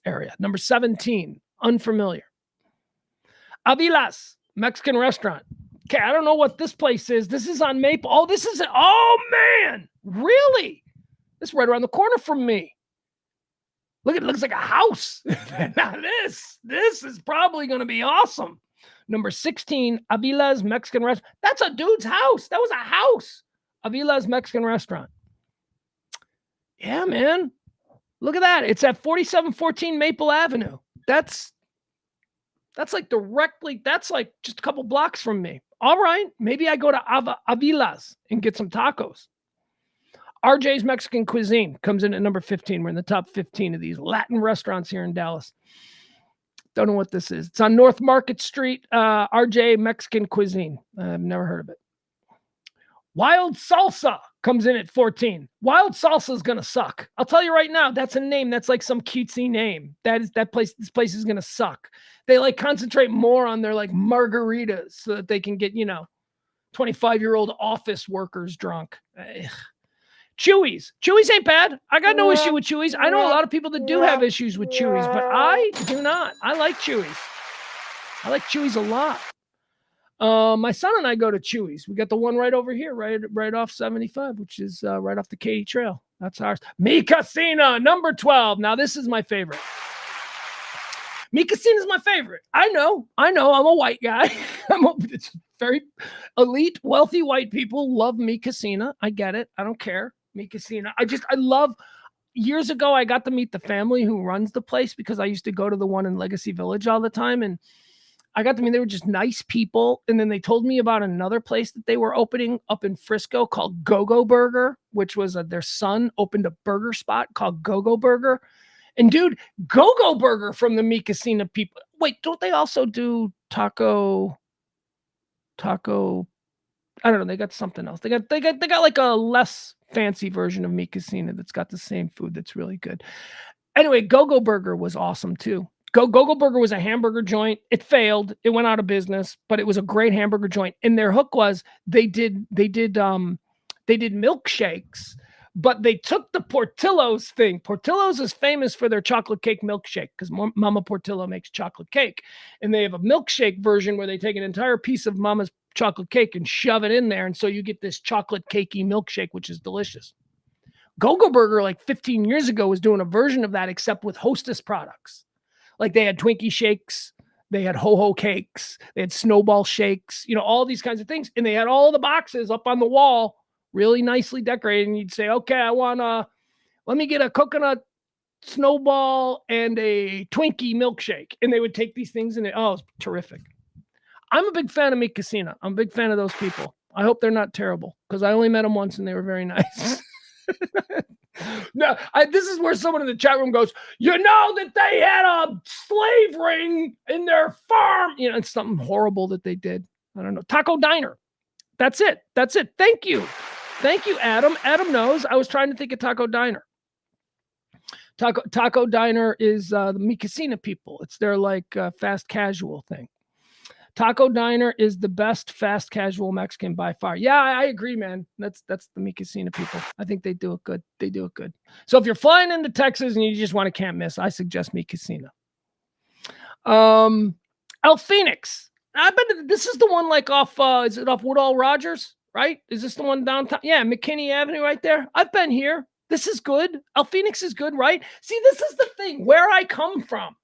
area. Number 17, unfamiliar. Avila's Mexican restaurant. Okay, I don't know what this place is. This is on Maple. Oh, man. Really? This is right around the corner from me. Look, it looks like a house. Now this is probably going to be awesome. Number 16, Avila's Mexican restaurant. That's a dude's house. That was a house. Avila's Mexican restaurant. Yeah, man. Look at that. It's at 4714 Maple Avenue. That's like that's like just a couple blocks from me. All right. Maybe I go to Avila's and get some tacos. RJ's Mexican Cuisine comes in at number 15. We're in the top 15 of these Latin restaurants here in Dallas. Don't know what this is. It's on North Market Street. RJ Mexican Cuisine. I've never heard of it. Wild Salsa comes in at 14. Wild Salsa is going to suck. I'll tell you right now, that's a name. That's like some cutesy name. This place is going to suck. They like concentrate more on their like margaritas so that they can get, 25-year-old office workers drunk. Ugh. Chuy's ain't bad. I got no issue with Chuy's. I know a lot of people that do have issues with Chuy's, but I do not. I like Chuy's. I like Chuy's a lot. My son and I go to Chuy's. We got the one right over here, right off 75, which is right off the Katy Trail. That's ours. Mi Casina, number 12. Now this is my favorite. Mi Casina is my favorite. I know. I'm a white guy. It's very elite, wealthy white people love Mi Casina. I get it. I don't care. Mi Casina. I love. Years ago, I got to meet the family who runs the place because I used to go to the one in Legacy Village all the time, and I got to mean they were just nice people. And then they told me about another place that they were opening up in Frisco called Go-Go Burger, which was their son opened a burger spot called Go-Go Burger. And dude, Go-Go Burger from the Mi Casina people. Wait, don't they also do taco? I don't know. They got something else. They got like a less fancy version of Mi Casina that's got the same food that's really good. Anyway, Go-Go Burger was awesome too. Go-Go Burger was a hamburger joint. It failed. It went out of business, but it was a great hamburger joint. And their hook was they did milkshakes, but they took the Portillo's thing. Portillo's is famous for their chocolate cake milkshake because Mama Portillo makes chocolate cake. And they have a milkshake version where they take an entire piece of Mama's chocolate cake and shove it in there. And so you get this chocolate cakey milkshake, which is delicious. Go-Go Burger, like 15 years ago, was doing a version of that, except with Hostess products. Like they had Twinkie shakes, they had ho-ho cakes, they had snowball shakes, all these kinds of things. And they had all the boxes up on the wall, really nicely decorated. And you'd say, okay, let me get a coconut snowball and a Twinkie milkshake. And they would take these things and it's terrific. I'm a big fan of Mi Casina. I'm a big fan of those people. I hope they're not terrible because I only met them once and they were very nice. No, this is where someone in the chat room goes, you know that they had a slave ring in their farm. You know, it's something horrible that they did. I don't know. Taco Diner. That's it. That's it. Thank you. Thank you, Adam. Adam knows. I was trying to think of Taco Diner. Taco Diner is the Mi Casina people. It's their like fast casual thing. Taco Diner is the best fast casual Mexican by far. Yeah, I agree, man. That's the Mi Casina people. I think they do it good. They do it good. So if you're flying into Texas and you just want to can't miss, I suggest Mi Casina. El Phoenix. I bet this is the one like off. Is it off Woodall Rogers? Right? Is this the one downtown? Yeah, McKinney Avenue right there. I've been here. This is good. El Phoenix is good, right? See, this is the thing. Where I come from,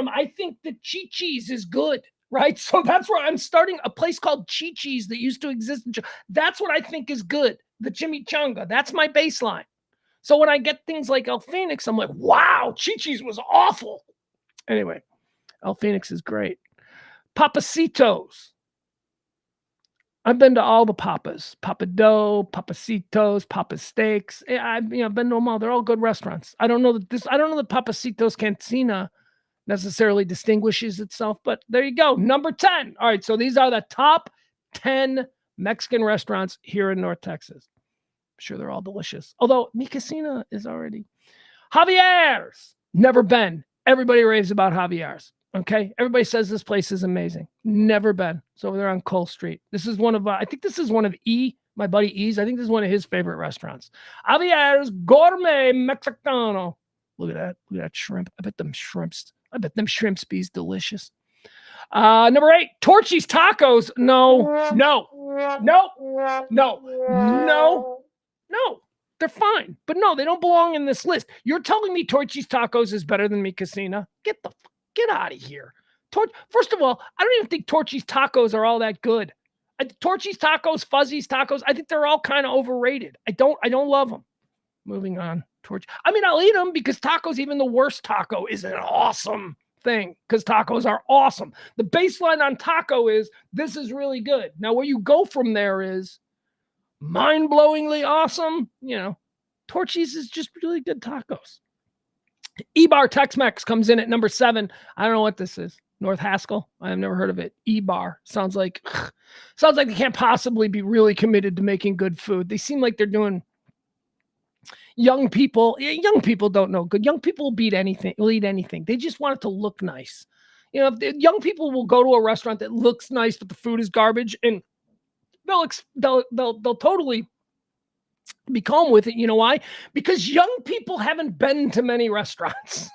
I think the Chi-Chi's is good, right? So that's where I'm starting a place called Chi-Chi's that used to exist. That's what I think is good. The chimichanga. That's my baseline. So when I get things like El Phoenix, I'm like, wow, Chi-Chi's was awful. Anyway, El Phoenix is great. Papacitos. I've been to all the Papas, Papa Dough, Papacitos, Papa Steaks. I've been to them all. They're all good restaurants. I don't know that Papacitos Cantina necessarily distinguishes itself, but there you go. Number 10. All right, so these are the top 10 Mexican restaurants here in North Texas. I'm sure they're all delicious. Although Mi Casina is already. Javier's. Never been. Everybody raves about Javier's. Okay. Everybody says this place is amazing. Never been. It's over there on Cole Street. This is one of, I think this is one of my buddy E's. I think this is one of his favorite restaurants. Javier's Gourmet Mexicano. Look at that. Look at that shrimp. I bet them shrimps be's delicious. Number 8, Torchy's Tacos. No. They're fine. But no, they don't belong in this list. You're telling me Torchy's Tacos is better than Mi Casina? Get out of here. First of all, I don't even think Torchy's Tacos are all that good. Torchy's Tacos, Fuzzy's Tacos, I think they're all kind of overrated. I don't love them. Moving on. I'll eat them because tacos, even the worst taco, is an awesome thing because tacos are awesome. The baseline on taco is this is really good. Now, where you go from there is mind-blowingly awesome. Torchy's is just really good tacos. E-Bar Tex-Mex comes in at number 7. I don't know what this is. North Haskell. I have never heard of it. E-Bar. Sounds like they can't possibly be really committed to making good food. They seem like they're doing young people don't know good. Young people will eat anything. They just want it to look nice. Young people will go to a restaurant that looks nice, but the food is garbage, and they'll totally be calm with it. You know why? Because young people haven't been to many restaurants.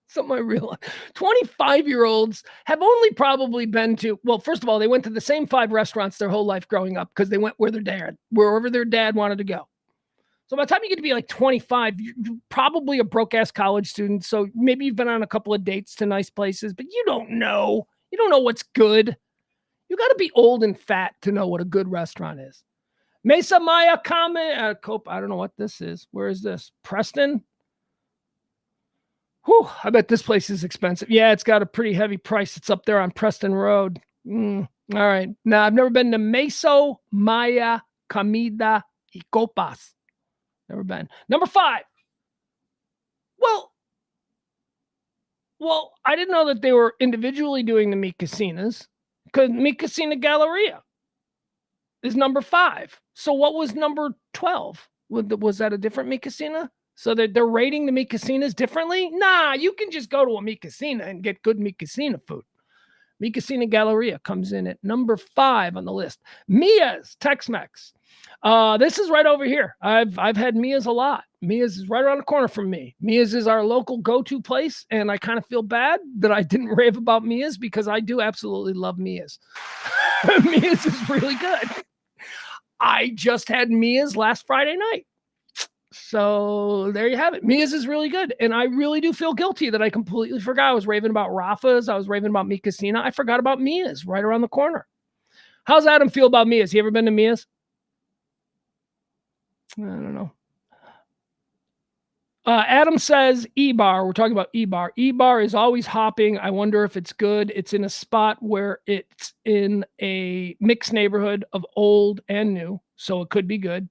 Something I realized. 25-year-olds have only probably been to, well, first of all, they went to the same 5 restaurants their whole life growing up because they went wherever their dad wanted to go. So by the time you get to be like 25, you're probably a broke-ass college student. So maybe you've been on a couple of dates to nice places, but you don't know. You don't know what's good. You got to be old and fat to know what a good restaurant is. Mesa Maya Cope. I don't know what this is. Where is this? Preston? Whew, I bet this place is expensive. Yeah, it's got a pretty heavy price. It's up there on Preston Road. All right. Now, I've never been to Mesa Maya Comida y Copas. Never been. Number 5. Well, I didn't know that they were individually doing the Mi Casinas because Mi Casina Galleria is number 5. So what was number 12? Was that a different Mi Casina? So they're rating the Mi Casinas differently? Nah, you can just go to a Mi Casina and get good Mi Casina food. Mi Casina Galleria comes in at number 5 on the list. Mia's Tex-Mex. This is right over here. I've had Mia's a lot. Mia's is right around the corner from me. Mia's is our local go-to place, and I kind of feel bad that I didn't rave about Mia's because I do absolutely love Mia's. Mia's is really good. I just had Mia's last Friday night. So there you have it. Mia's is really good. And I really do feel guilty that I completely forgot. I was raving about Rafa's. I was raving about Mi Casina. I forgot about Mia's right around the corner. How's Adam feel about Mia's? He ever been to Mia's? I don't know. Adam says E-Bar. We're talking about E-Bar. E-Bar is always hopping. I wonder if it's good. It's in a spot where it's in a mixed neighborhood of old and new. So it could be good.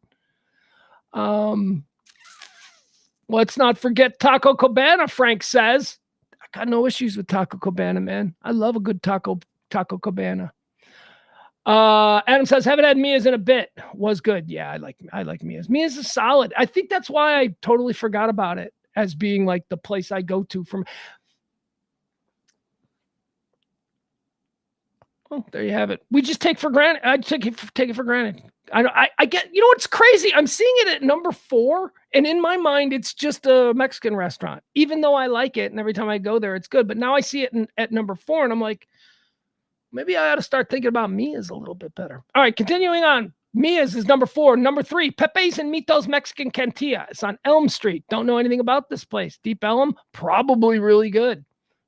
Let's not forget Taco Cabana, Frank says. I got no issues with Taco Cabana, man. I love a good Taco Cabana. Adam says, haven't had Mia's in a bit. Was good. Yeah, I like Mia's. Mia's is solid. I think that's why I totally forgot about it as being like the place I go to from. Oh, there you have it. We just take for granted. I take it for granted. I get, you know what's crazy? I'm seeing it at number 4, and in my mind, it's just a Mexican restaurant, even though I like it. And every time I go there, it's good. But now I see it at number 4, and I'm like, maybe I ought to start thinking about Mia's a little bit better. All right, continuing on. Mia's is number 4. Number 3, Pepe's and Mitos Mexican Cantilla. It's on Elm Street. Don't know anything about this place. Deep Elm, probably really good.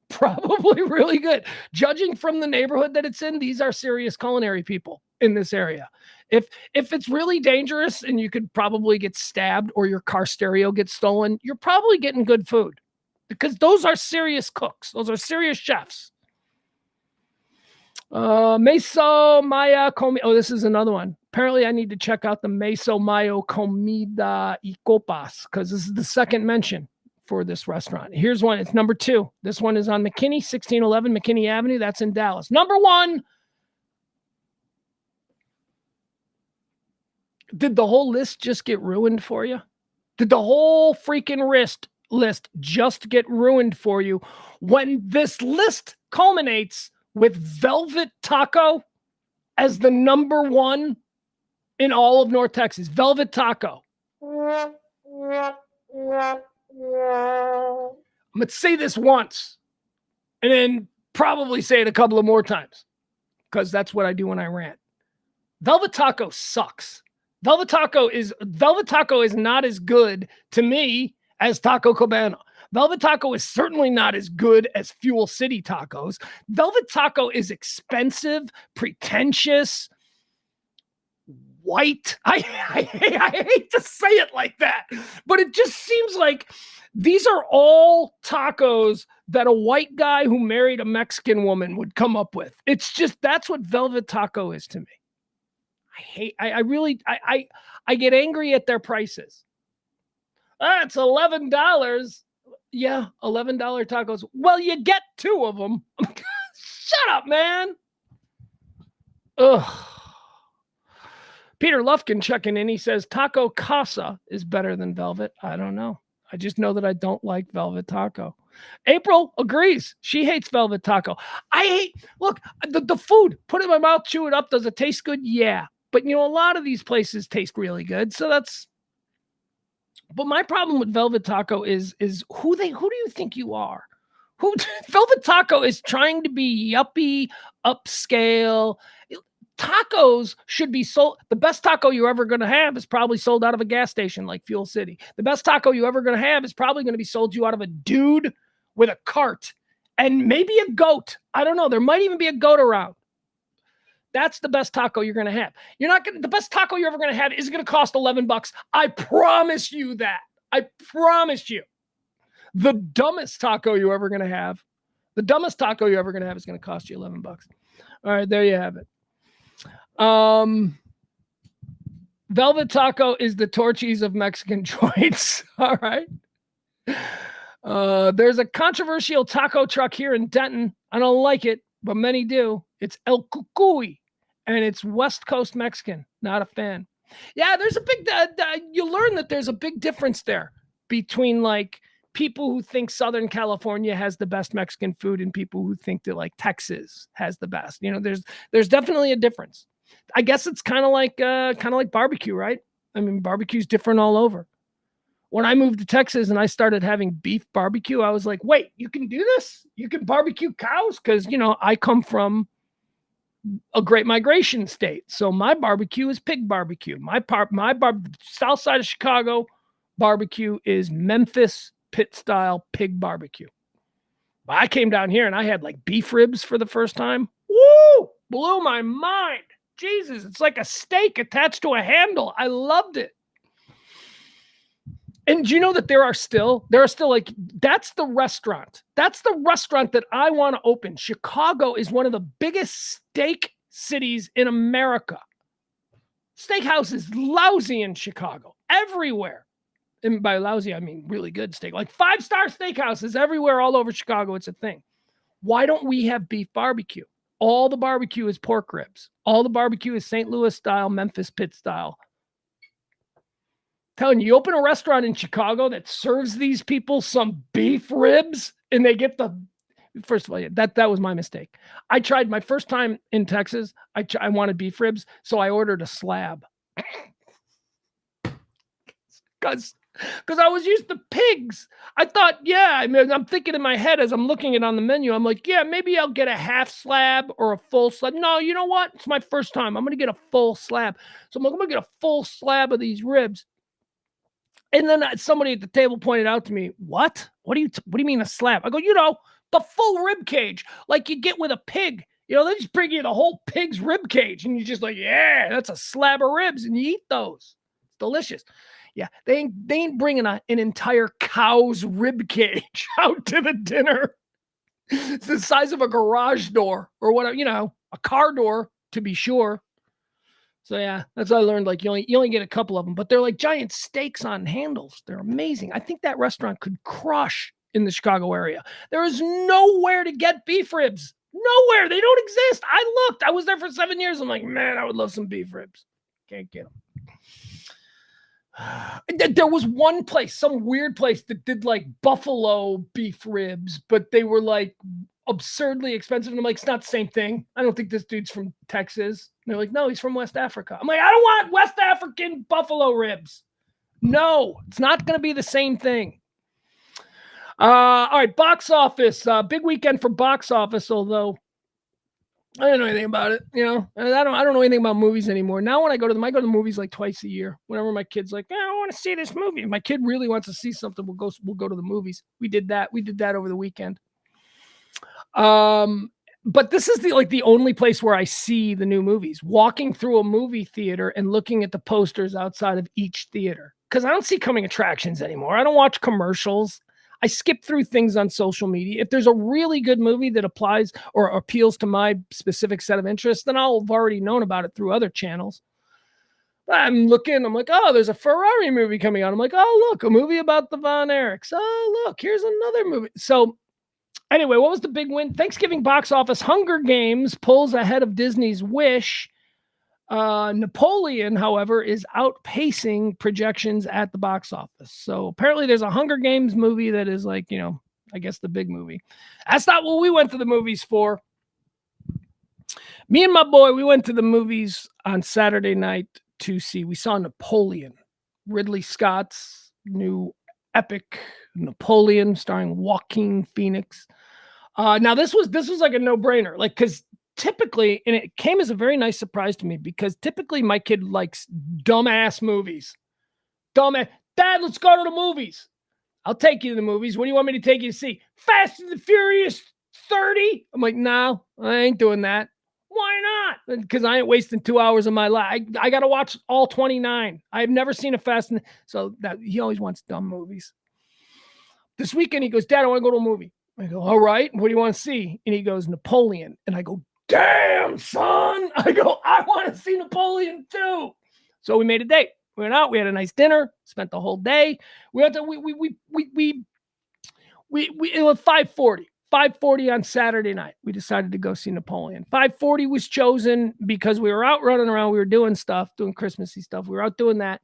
Probably really good. Judging from the neighborhood that it's in, these are serious culinary people in this area. If it's really dangerous and you could probably get stabbed or your car stereo gets stolen, you're probably getting good food because those are serious cooks. Those are serious chefs. Meso Maya Comida. Oh, this is another one. Apparently, I need to check out the Meso Mayo Comida y Copas because this is the second mention for this restaurant. Here's one. It's number 2. This one is on McKinney, 1611 McKinney Avenue. That's in Dallas. Number 1. Did the whole list just get ruined for you? Did the whole freaking list just get ruined for you when this list culminates with Velvet Taco as the number 1 in all of North Texas? Velvet Taco. I'm going to say this once and then probably say it a couple of more times because that's what I do when I rant. Velvet Taco sucks. Velvet Taco is not as good to me as Taco Cabana. Velvet Taco is certainly not as good as Fuel City Tacos. Velvet Taco is expensive, pretentious, white. I hate to say it like that, but it just seems like these are all tacos that a white guy who married a Mexican woman would come up with. It's just, that's what Velvet Taco is to me. I get angry at their prices. It's $11. Yeah, $11 tacos. Well, you get 2 of them. Shut up, man. Ugh. Peter Lufkin checking in. He says Taco Casa is better than Velvet. I don't know. I just know that I don't like Velvet Taco. April agrees. She hates Velvet Taco. Look, the food, put it in my mouth, chew it up. Does it taste good? Yeah. But, a lot of these places taste really good. So but my problem with Velvet Taco is who do you think you are? Velvet Taco is trying to be yuppie, upscale. Tacos should be sold. The best taco you're ever going to have is probably sold out of a gas station like Fuel City. The best taco you're ever going to have is probably going to be sold to you out of a dude with a cart and maybe a goat. I don't know. There might even be a goat around. That's the best taco you're going to have. The best taco you're ever going to have isn't going to cost $11. I promise you that. I promise you. The dumbest taco you're ever going to have is going to cost you $11. All right, there you have it. Velvet Taco is the Torchy's of Mexican joints. All right. There's a controversial taco truck here in Denton. I don't like it, but many do. It's El Cucuy, and it's West Coast Mexican. Not a fan. Yeah, there's a big, you learn that there's a big difference there between like people who think Southern California has the best Mexican food and people who think that like Texas has the best. There's definitely a difference. I guess it's kind of like barbecue, right? I mean, barbecue's different all over. When I moved to Texas and I started having beef barbecue, I was like, wait, you can do this? You can barbecue cows? Because, I come from a great migration state. So my barbecue is pig barbecue. South side of Chicago barbecue is Memphis pit style pig barbecue. But I came down here and I had like beef ribs for the first time. Woo! Blew my mind. Jesus, it's like a steak attached to a handle. I loved it. And do you know that there are still like, that's the restaurant. That's the restaurant that I want to open. Chicago is one of the biggest steak cities in America. Steakhouse is lousy in Chicago, everywhere. And by lousy, I mean really good steak. Like 5-star steakhouses everywhere all over Chicago. It's a thing. Why don't we have beef barbecue? All the barbecue is pork ribs. All the barbecue is St. Louis style, Memphis Pit style. Telling you, open a restaurant in Chicago that serves these people some beef ribs, and they get the. First of all, that was my mistake. I tried my first time in Texas. I wanted beef ribs, so I ordered a slab. Because I was used to pigs. I thought, yeah, I mean, I'm thinking in my head as I'm looking it on the menu, I'm like, yeah, maybe I'll get a half slab or a full slab. No, you know what? It's my first time. I'm going to get a full slab. So I'm like, I'm going to get a full slab of these ribs. And then somebody at the table pointed out to me, what? What do you mean a slab? I go, the full rib cage, like you get with a pig. They just bring you the whole pig's rib cage, and you're just like, yeah, that's a slab of ribs, and you eat those. It's delicious. Yeah, they ain't bringing an entire cow's rib cage out to the dinner. It's the size of a garage door or whatever, a car door to be sure. So yeah, that's what I learned. Like you only get a couple of them, but they're like giant steaks on handles. They're amazing. I think that restaurant could crush in the Chicago area. There is nowhere to get beef ribs. Nowhere. They don't exist. I looked. I was there for 7 years. I'm like, man, I would love some beef ribs. Can't get them. There was one place, some weird place that did like buffalo beef ribs, but they were like absurdly expensive. And I'm like, it's not the same thing. I don't think this dude's from Texas. And they're like, no, he's from West Africa. I'm like, I don't want West African buffalo ribs. No, it's not going to be the same thing. All right, box office. Big weekend for box office, although I don't know anything about it, and I don't know anything about movies anymore. Now when I go to them, I go to the movies like twice a year. Whenever my kid's like, I want to see this movie. If my kid really wants to see something, we'll go to the movies. We did that over the weekend. But this is the only place where I see the new movies. Walking through a movie theater and looking at the posters outside of each theater. Because I don't see coming attractions anymore. I don't watch commercials. I skip through things on social media. If there's a really good movie that applies or appeals to my specific set of interests, then I'll have already known about it through other channels. I'm looking, I'm like, oh, there's a Ferrari movie coming out. I'm like, oh, look, a movie about the Von Erichs. Oh, look, here's another movie. So anyway, what was the big win? Thanksgiving box office. Hunger Games pulls ahead of Disney's Wish. Napoleon, however, is outpacing projections at the box office. So apparently there's a Hunger Games movie that is like, I guess the big movie. That's not what we went to the movies for. Me and my boy, we went to the movies on Saturday night we saw Napoleon, Ridley Scott's new epic Napoleon starring Joaquin Phoenix. Now this was like a no-brainer, like, because typically, and it came as a very nice surprise to me, because typically my kid likes dumbass movies. Dad, let's go to the movies. I'll take you to the movies. What do you want me to take you to see? Fast and the Furious 30? I'm like, no, I ain't doing that. Why not? Because I ain't wasting 2 hours of my life. I got to watch all 29. I've never seen a Fast and so that he always wants dumb movies. This weekend he goes, Dad, I want to go to a movie. I go, all right. What do you want to see? And he goes, Napoleon. And I go, damn, son. I go, I want to see Napoleon too. So we made a date. We went out. We had a nice dinner. Spent the whole day. We had to. It was 5:40. 5:40 on Saturday night. We decided to go see Napoleon. 5:40 was chosen because we were out running around. We were doing stuff, doing Christmassy stuff. We were out doing that,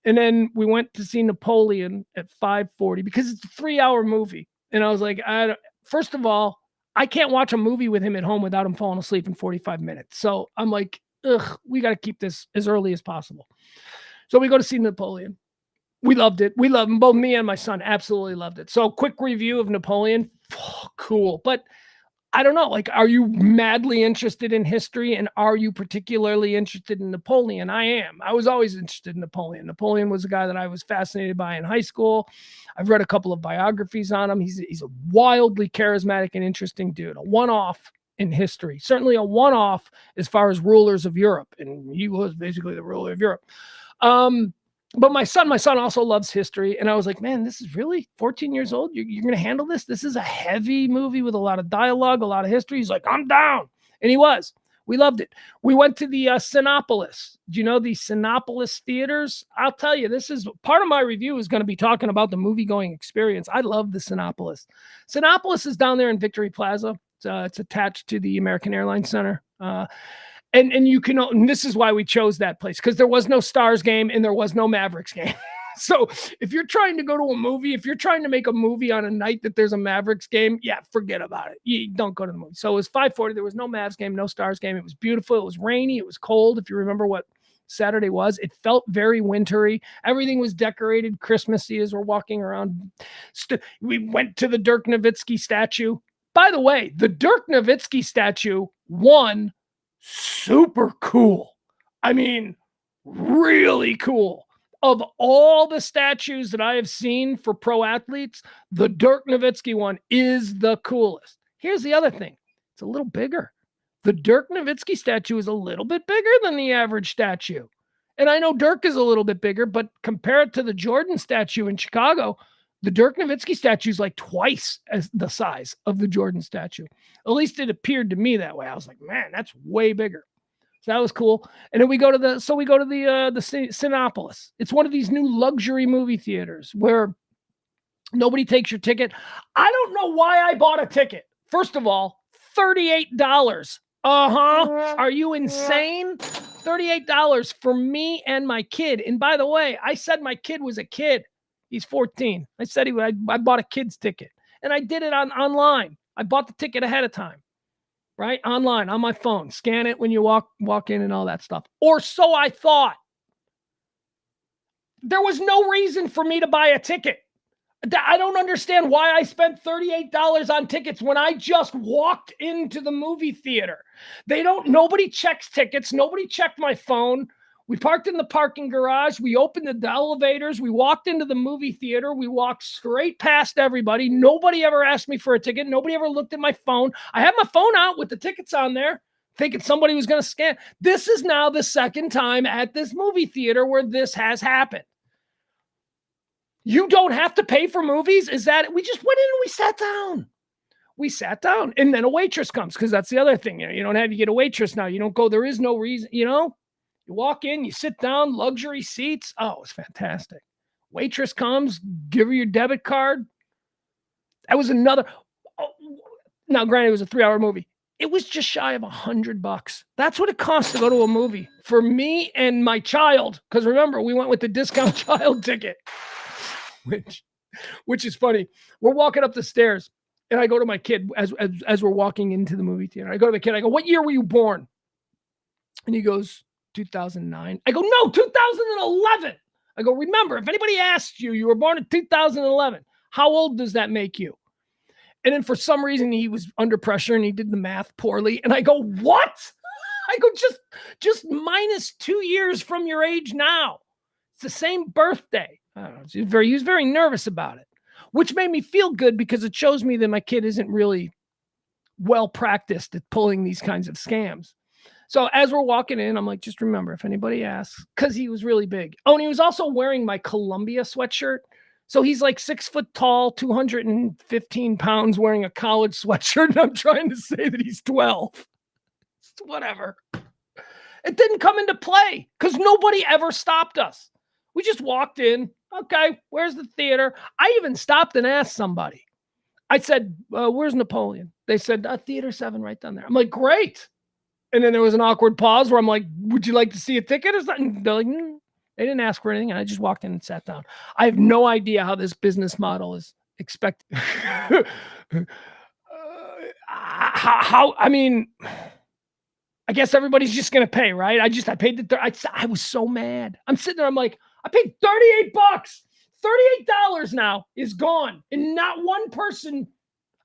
and then we went to see Napoleon at 5:40 because it's a 3-hour movie. And I was like, first of all, I can't watch a movie with him at home without him falling asleep in 45 minutes. So I'm like, we got to keep this as early as possible. So we go to see Napoleon. We loved it. We loved him. Both me and my son absolutely loved it. So quick review of Napoleon. Oh, cool. But I don't know, like, are you madly interested in history, and are you particularly interested in Napoleon? I am. I was always interested in Napoleon. Napoleon was a guy that I was fascinated by in high school. I've read a couple of biographies on him. He's a wildly charismatic and interesting dude, a one-off in history, certainly a one-off as far as rulers of Europe. And he was basically the ruler of Europe. But my son also loves history. And I was like, man, this is really 14 years old. You're going to handle this? This is a heavy movie with a lot of dialogue, a lot of history. He's like, I'm down. And he was. We loved it. We went to the Sinopolis. Do you know the Sinopolis theaters? I'll tell you, this is part of my review is going to be talking about the movie-going experience. I love the Sinopolis. Sinopolis is down there in Victory Plaza. It's attached to the American Airlines Center. And you can, and this is why we chose that place, because there was no Stars game and there was no Mavericks game. So if you're trying to go to a movie, if you're trying to make a movie on a night that there's a Mavericks game, yeah, forget about it. You don't go to the movie. So it was 5:40. There was no Mavs game, no Stars game. It was beautiful. It was rainy. It was cold. If you remember what Saturday was, it felt very wintry. Everything was decorated Christmassy as we're walking around. We went to the Dirk Nowitzki statue. By the way, the Dirk Nowitzki statue won super cool. I mean, really cool. Of all the statues that I have seen for pro athletes, the Dirk Nowitzki one is the coolest. Here's the other thing. It's a little bigger. The Dirk Nowitzki statue is a little bit bigger than the average statue. And I know Dirk is a little bit bigger, but compare it to the Jordan statue in Chicago, the Dirk Nowitzki statue is like twice as the size of the Jordan statue. At least it appeared to me that way. I was like, man, that's way bigger. So that was cool. And then we go to the Sinopolis. It's one of these new luxury movie theaters where nobody takes your ticket. I don't know why I bought a ticket. First of all, $38. Are you insane? $38 for me and my kid. And by the way, I said my kid was a kid. He's 14. I said I bought a kid's ticket. And I did it online. I bought the ticket ahead of time. Right? Online, on my phone. Scan it when you walk in and all that stuff. Or so I thought. There was no reason for me to buy a ticket. I don't understand why I spent $38 on tickets when I just walked into the movie theater. Nobody checks tickets. Nobody checked my phone. We parked in the parking garage. We opened the elevators. We walked into the movie theater. We walked straight past everybody. Nobody ever asked me for a ticket. Nobody ever looked at my phone. I had my phone out with the tickets on there, thinking somebody was going to scan. This is now the second time at this movie theater where this has happened. You don't have to pay for movies? Is that we just went in and we sat down. We sat down, and then a waitress comes, because that's the other thing. You don't have to get a waitress now. You don't go. There is no reason, You walk in, you sit down, luxury seats. Oh, it's fantastic. Waitress comes, give her your debit card. That was another. Now, granted, it was a 3-hour movie. It was just shy of $100. That's what it costs to go to a movie for me and my child. Because remember, we went with the discount child ticket, which is funny. We're walking up the stairs, and I go to my kid as we're walking into the movie theater. I go to the kid. I go, "What year were you born?" And he goes, 2009. I go, "No, 2011. I go, "Remember, if anybody asks you were born in 2011, how old does that make you?" And then for some reason he was under pressure and he did the math poorly. And I go, "What?" I go, just minus 2 years from your age now. It's the same birthday. I don't know. He was very nervous about it, which made me feel good because it shows me that my kid isn't really well practiced at pulling these kinds of scams. So as we're walking in, I'm like, just remember, if anybody asks, because he was really big. Oh, and he was also wearing my Columbia sweatshirt. So he's like 6 foot tall, 215 pounds, wearing a college sweatshirt. And I'm trying to say that he's 12. Whatever. It didn't come into play because nobody ever stopped us. We just walked in. Okay, where's the theater? I even stopped and asked somebody. I said, where's Napoleon? They said, Theater 7 right down there. I'm like, great. And then there was an awkward pause where I'm like, would you like to see a ticket or something? They're like, They didn't ask for anything. And I just walked in and sat down. I have no idea how this business model is expected. I mean, I guess everybody's just going to pay, right? I paid I was so mad. I'm sitting there. I'm like, I paid $38. $38 now is gone. And not one person,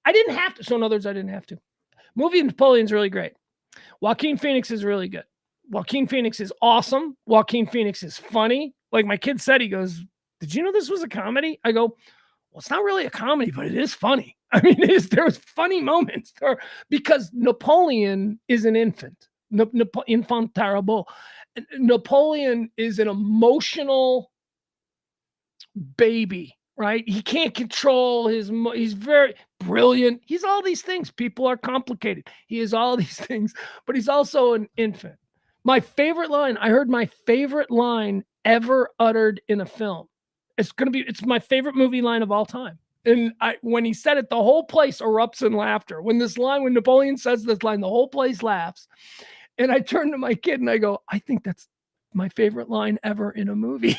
I didn't have to. So in other words, I didn't have to. Movie Napoleon's really great. Joaquin Phoenix is really good. Joaquin Phoenix is awesome. Joaquin Phoenix is funny. Like my kid said, he goes, "Did you know this was a comedy?" I go, "Well, it's not really a comedy, but it is funny." I mean, there was funny moments there because Napoleon is an infant. Infant terrible. Napoleon is an emotional baby, right? He can't control he's very brilliant. He's all these things. People are complicated. He is all these things, but he's also an infant. My favorite line, I heard my favorite line ever uttered in a film. It's my favorite movie line of all time. And when he said it, the whole place erupts in laughter. When Napoleon says this line, the whole place laughs. And I turn to my kid and I go, I think that's my favorite line ever in a movie.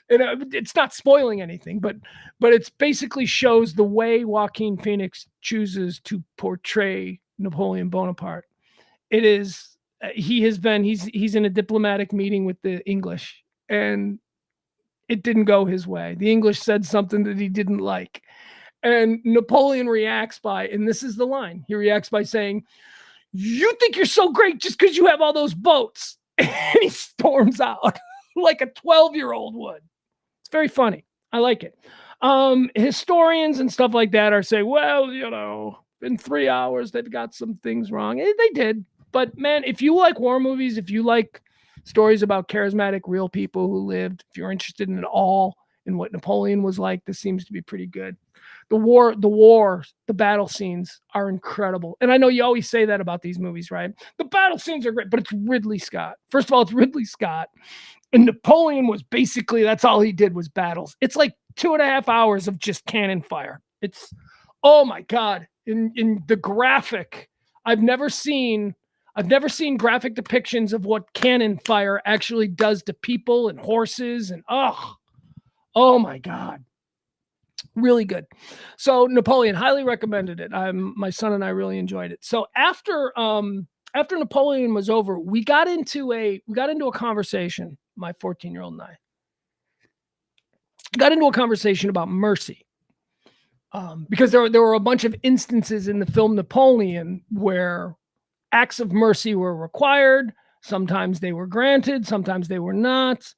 And it's not spoiling anything, but it's basically shows the way Joaquin Phoenix chooses to portray Napoleon Bonaparte. It is, he's in a diplomatic meeting with the English, and it didn't go his way. The English said something that he didn't like. And Napoleon reacts and this is the line, he reacts by saying, "You think you're so great just because you have all those boats." And he storms out like a 12-year-old would. It's very funny. I like it. Historians and stuff like that are saying, well, in 3 hours, they've got some things wrong. They did. But man, if you like war movies, if you like stories about charismatic, real people who lived, if you're interested in it all in what Napoleon was like, this seems to be pretty good. The battle scenes are incredible. And I know you always say that about these movies, right? The battle scenes are great, but it's Ridley Scott. First of all, it's Ridley Scott. And Napoleon was basically, that's all he did was battles. It's like 2.5 hours of just cannon fire. It's, oh my God. In the graphic, I've never seen graphic depictions of what cannon fire actually does to people and horses. And oh my God. Really good. So Napoleon, highly recommended it. My son and I really enjoyed it. So after Napoleon was over, we got into a conversation. My 14-year-old and I got into a conversation about mercy, because there were a bunch of instances in the film Napoleon where acts of mercy were required. Sometimes they were granted, sometimes they were not.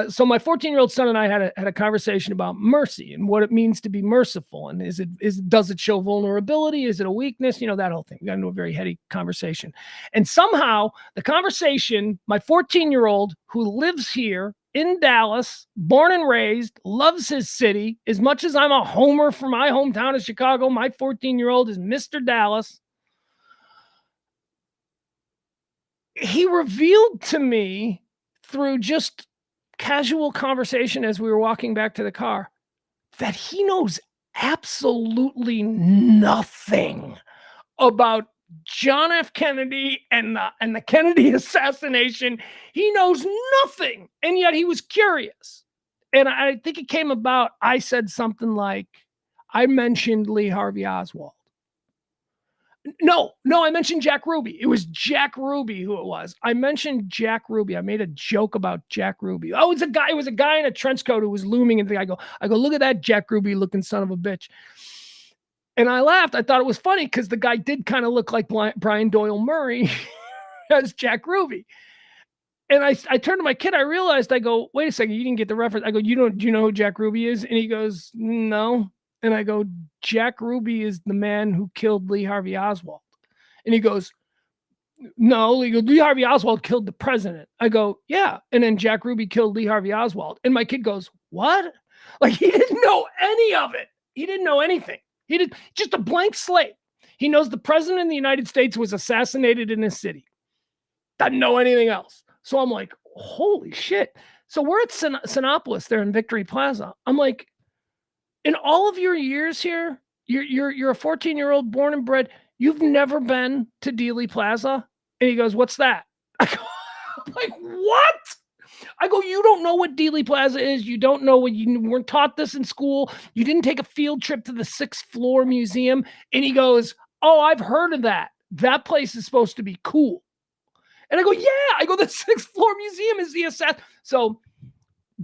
So my 14-year-old son and I had a conversation about mercy and what it means to be merciful. And does it show vulnerability? Is it a weakness? That whole thing. We got into a very heady conversation. And somehow the conversation, my 14-year-old who lives here in Dallas, born and raised, loves his city. As much as I'm a homer for my hometown of Chicago, my 14-year-old is Mr. Dallas. He revealed to me through just casual conversation as we were walking back to the car that he knows absolutely nothing about John F. Kennedy and the Kennedy assassination. He knows nothing, and yet he was curious. And I think it came about, I said something like, I mentioned Lee Harvey Oswald. No, I mentioned Jack Ruby. It was Jack Ruby who it was. I mentioned Jack Ruby. I made a joke about Jack Ruby. Oh, it was a guy in a trench coat who was looming. And I go, look at that Jack Ruby looking son of a bitch. And I laughed. I thought it was funny because the guy did kind of look like Brian Doyle Murray as Jack Ruby. And I turned to my kid. I realized, I go, wait a second, you didn't get the reference. I go, do you know who Jack Ruby is? And he goes, no. And I go, Jack Ruby is the man who killed Lee Harvey Oswald. And he goes, no. Lee Harvey Oswald killed the president. I go, yeah. And then Jack Ruby killed Lee Harvey Oswald. And my kid goes, what? Like, he didn't know any of it. He didn't know anything. He did just a blank slate. He knows the president of the United States was assassinated in his city. Doesn't know anything else. So I'm like, holy shit. So we're at Sinopolis there in Victory Plaza. I'm like, in all of your years here, you're a 14-year-old born and bred. You've never been to Dealey Plaza? And he goes, what's that? I go, I'm like, what? I go, you don't know what Dealey Plaza is. You don't know you weren't taught this in school. You didn't take a field trip to the 6th floor museum. And he goes, oh, I've heard of that. That place is supposed to be cool. And I go, yeah. I go, the 6th floor museum is the assassin. So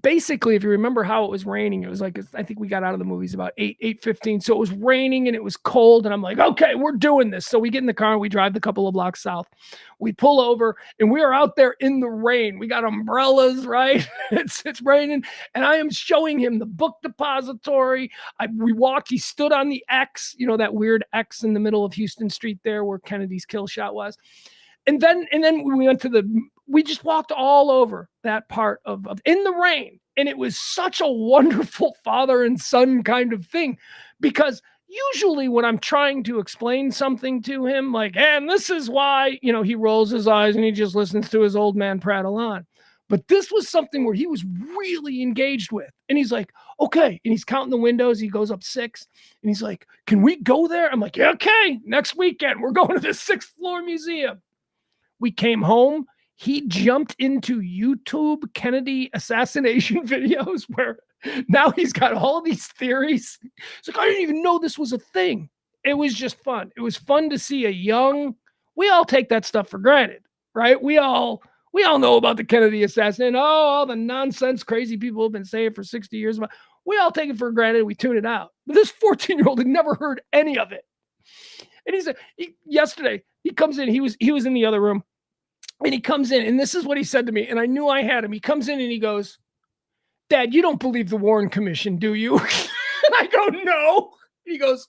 basically, if you remember how it was raining, it was like, I think we got out of the movies about 8:15. So it was raining and it was cold. And I'm like, okay, we're doing this. So we get in the car and we drive the couple of blocks south. We pull over and we are out there in the rain. We got umbrellas, right? It's raining. And I am showing him the book depository. We walked, he stood on the X, that weird X in the middle of Houston Street there where Kennedy's kill shot was. And then we went to we just walked all over that part of in the rain. And it was such a wonderful father and son kind of thing, because usually when I'm trying to explain something to him, like, and this is why, he rolls his eyes and he just listens to his old man prattle on. But this was something where he was really engaged with. And he's like, okay. And he's counting the windows. He goes up 6 and he's like, can we go there? I'm like, yeah, okay. Next weekend, we're going to the 6th floor museum. We came home. He jumped into YouTube Kennedy assassination videos where now he's got all these theories. It's like, I didn't even know this was a thing. It was just fun. It was fun to see we all take that stuff for granted, right? We all know about the Kennedy assassination. Oh, all the nonsense crazy people have been saying for 60 years. We all take it for granted. We tune it out. But this 14-year-old had never heard any of it. And yesterday, he comes in. He was in the other room. And he comes in, and this is what he said to me, and I knew I had him. He comes in and he goes, Dad, you don't believe the Warren Commission, do you? And I go, no. He goes,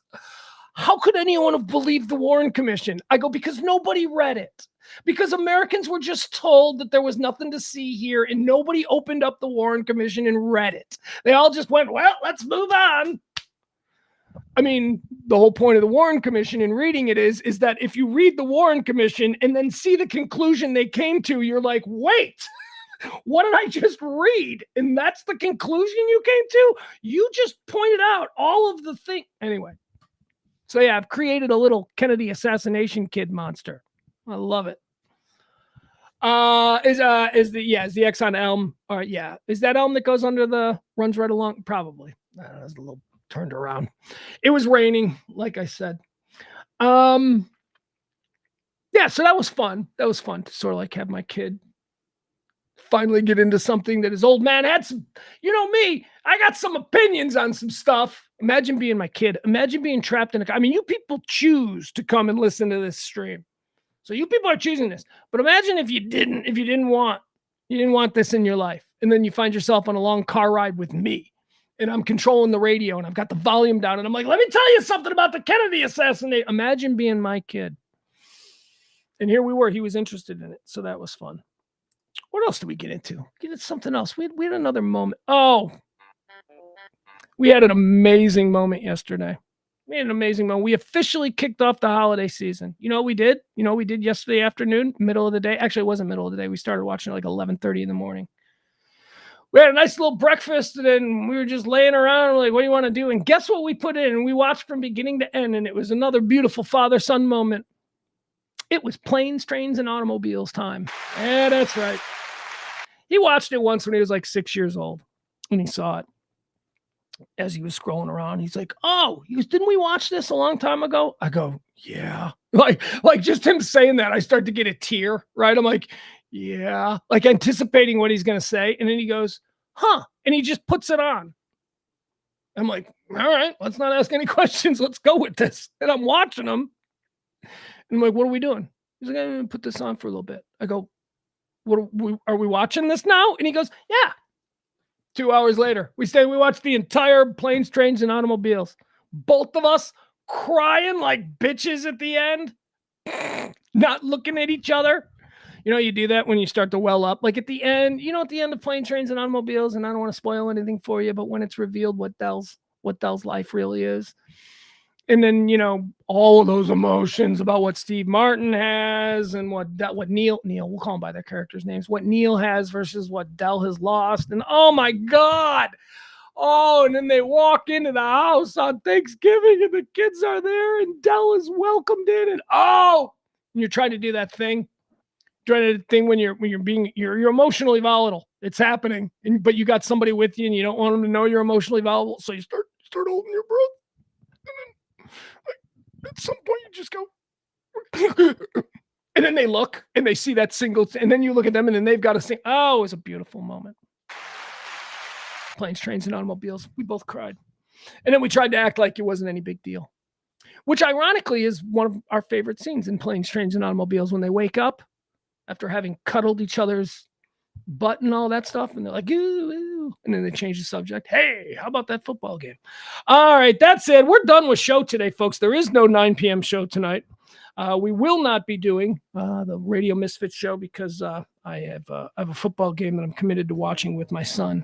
how could anyone have believed the Warren Commission? I go, because nobody read it. Because Americans were just told that there was nothing to see here, and nobody opened up the Warren Commission and read it. They all just went, well, let's move on. I mean, the whole point of the Warren Commission in reading it is that if you read the Warren Commission and then see the conclusion they came to, you're like, wait, what did I just read? And that's the conclusion you came to? You just pointed out all of the things. Anyway. So yeah, I've created a little Kennedy assassination kid monster. I love it. Is the X on Elm? Yeah. Is that Elm that goes under runs right along? Probably. That's a little turned around. It was raining, like I said. Yeah, so that was fun. That was fun to sort of like have my kid finally get into something that his old man had some, me, I got some opinions on some stuff. Imagine being my kid. Imagine being trapped in you people choose to come and listen to this stream. So you people are choosing this. But imagine if you didn't want this in your life. And then you find yourself on a long car ride with me. And I'm controlling the radio and I've got the volume down and I'm like, let me tell you something about the Kennedy assassination. Imagine being my kid. And here we were. He was interested in it. So that was fun. What else did we get into? Get into something else. We had another moment. Oh, we had an amazing moment yesterday. We had an amazing moment. We officially kicked off the holiday season. You know what we did? We did yesterday afternoon, middle of the day. Actually, it wasn't middle of the day. We started watching at like 11:30 in the morning. We had a nice little breakfast, and then we were just laying around. We're like, what do you want to do? And guess what we put in? And we watched from beginning to end, and it was another beautiful father-son moment. It was Planes, Trains, and Automobiles time. Yeah, that's right. He watched it once when he was like 6 years old, and he saw it as he was scrolling around. He's like, oh, he goes, didn't we watch this a long time ago? I go, yeah. Like just him saying that, I start to get a tear, right? I'm like, yeah, like anticipating what he's going to say. And then he goes, huh? And he just puts it on. I'm like, all right, let's not ask any questions. Let's go with this. And I'm watching him. And I'm like, what are we doing? He's like, I'm going to put this on for a little bit. I go, are we watching this now? And he goes, yeah. 2 hours later, we watched the entire Planes, Trains, and Automobiles. Both of us crying like bitches at the end, not looking at each other. You do that when you start to well up. Like at the end, at the end of Planes, Trains, and Automobiles, and I don't want to spoil anything for you, but when it's revealed what Dell's life really is. And then, all of those emotions about what Steve Martin has and what Neil, we'll call them by their characters' names, what Neil has versus what Dell has lost. And oh my God. Oh, and then they walk into the house on Thanksgiving and the kids are there and Dell is welcomed in and you're trying to do that thing. When you're emotionally volatile. It's happening. But you got somebody with you and you don't want them to know you're emotionally volatile. So you start holding your breath. At some point, you just go, and then they look and they see that single, and then you look at them and then they've got to sing. Oh, it was a beautiful moment. Planes, Trains, and Automobiles. We both cried. And then we tried to act like it wasn't any big deal, which ironically is one of our favorite scenes in Planes, Trains, and Automobiles when they wake up after having cuddled each other's butt and all that stuff. And they're like, ooh, ooh. And then they change the subject. Hey, how about that football game? All right, that's it. We're done with show today, folks. There is no 9 p.m. show tonight. We will not be doing the Radio Misfits show because I have a football game that I'm committed to watching with my son.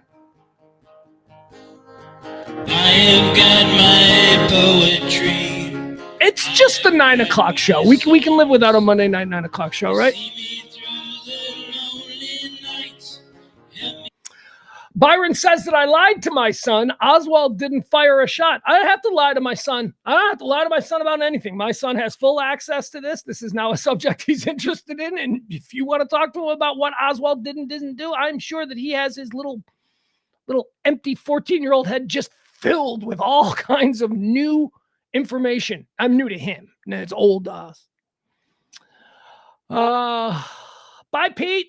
I have got my poetry. It's just the 9 o'clock show. We can live without a Monday night 9 o'clock show, right? Byron says that I lied to my son. Oswald didn't fire a shot. I don't have to lie to my son. I don't have to lie to my son about anything. My son has full access to this. This is now a subject he's interested in. And if you want to talk to him about what Oswald didn't do, I'm sure that he has his little empty 14-year-old head just filled with all kinds of new information. I'm new to him. And it's old to us. Bye, Pete.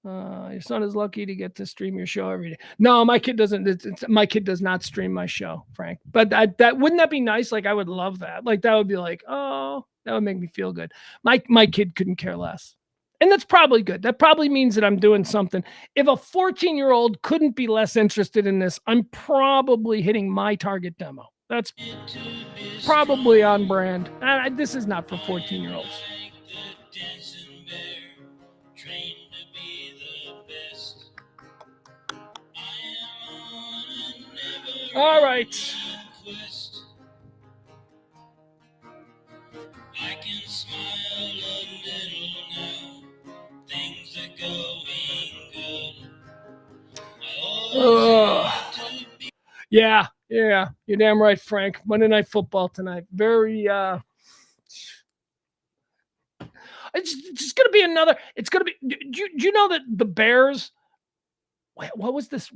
Your son is lucky to get to stream your show every day. No, my kid doesn't. My kid does not stream my show, Frank. But that wouldn't that be nice? Like, I would love that. Like, that would be like, oh, that would make me feel good. My kid couldn't care less. And that's probably good. That probably means that I'm doing something. If a 14-year-old couldn't be less interested in this, I'm probably hitting my target demo. That's probably on brand. This is not for 14-year-olds. All right. I can smile a little now. Things are going good. Yeah. You're damn right, Frank. Monday Night Football tonight. Very it's just gonna be another. It's gonna be. Do you know that the Bears? What was this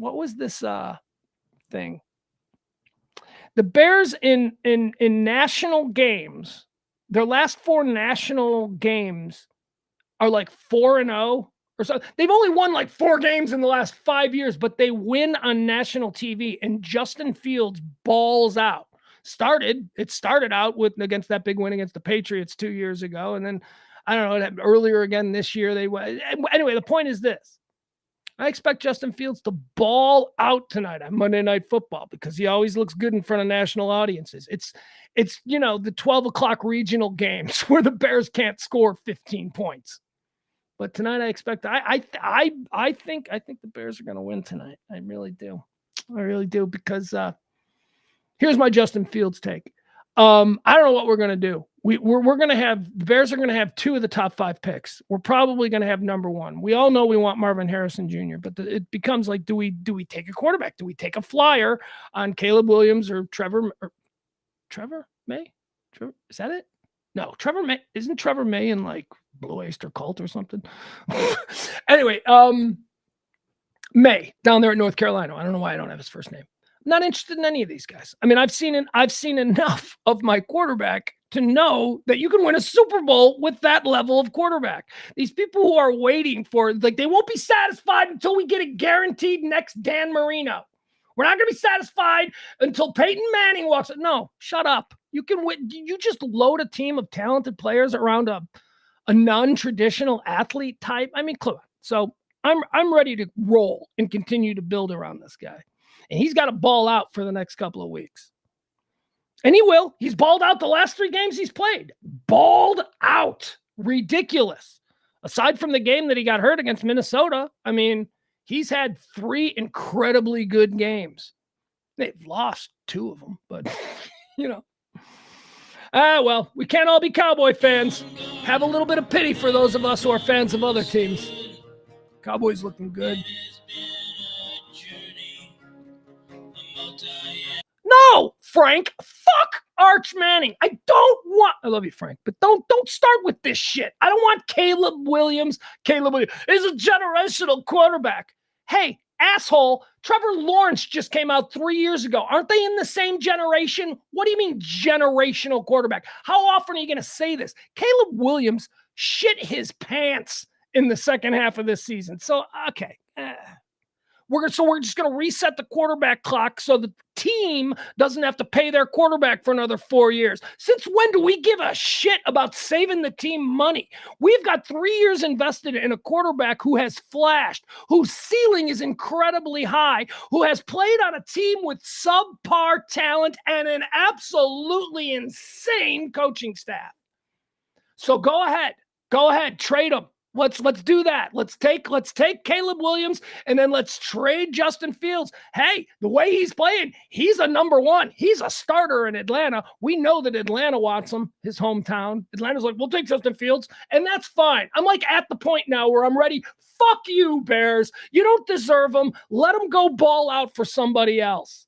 thing? The Bears in national games, their last 4 national games are like 4-0 or so. They've only won like 4 games in the last 5 years, but they win on national TV. And Justin Fields balls out. It started out against that big win against the Patriots 2 years ago, and then I don't know, earlier again this year they went. Anyway, the point is this. I expect Justin Fields to ball out tonight on Monday Night Football because he always looks good in front of national audiences. It's the 12 o'clock regional games where the Bears can't score 15 points. But tonight I expect I think the Bears are going to win tonight. I really do because here's my Justin Fields take. I don't know what we're going to do. We're going to have the Bears are going to have 2 of the top 5 picks. We're probably going to have number 1. We all know we want Marvin Harrison Jr., but it becomes like, do we take a quarterback? Do we take a flyer on Caleb Williams or Trevor May? Is that it? No, Trevor May. Isn't Trevor May in like Blue Oyster Cult or something? Anyway, May down there at North Carolina. I don't know why I don't have his first name. I'm not interested in any of these guys. I mean, I've seen enough of my quarterback to know that you can win a Super Bowl with that level of quarterback. These people who are waiting for, like, they won't be satisfied until we get a guaranteed next Dan Marino. We're not going to be satisfied until Peyton Manning walks. No, shut up. You can win. You just load a team of talented players around a non-traditional athlete type. I mean, come on. So I'm ready to roll and continue to build around this guy. And he's got to ball out for the next couple of weeks. And he will. He's balled out the last 3 games he's played. Balled out. Ridiculous. Aside from the game that he got hurt against Minnesota, I mean, he's had 3 incredibly good games. They've lost 2 of them, but, well, we can't all be Cowboy fans. Have a little bit of pity for those of us who are fans of other teams. Cowboys looking good. No, Frank, fuck Arch Manning. I love you, Frank, but don't start with this shit. I don't want Caleb Williams. Caleb Williams is a generational quarterback. Hey, asshole, Trevor Lawrence just came out 3 years ago. Aren't they in the same generation? What do you mean generational quarterback? How often are you going to say this? Caleb Williams shit his pants in the second half of this season. So, okay. We're just going to reset the quarterback clock so the team doesn't have to pay their quarterback for another 4 years. Since when do we give a shit about saving the team money? We've got 3 years invested in a quarterback who has flashed, whose ceiling is incredibly high, who has played on a team with subpar talent and an absolutely insane coaching staff. So go ahead, trade him. Let's do that. Let's take Caleb Williams and then let's trade Justin Fields. Hey, the way he's playing, he's a number one. He's a starter in Atlanta. We know that Atlanta wants him, his hometown. Atlanta's like, we'll take Justin Fields, and that's fine. I'm like at the point now where I'm ready. Fuck you, Bears. You don't deserve him. Let him go ball out for somebody else.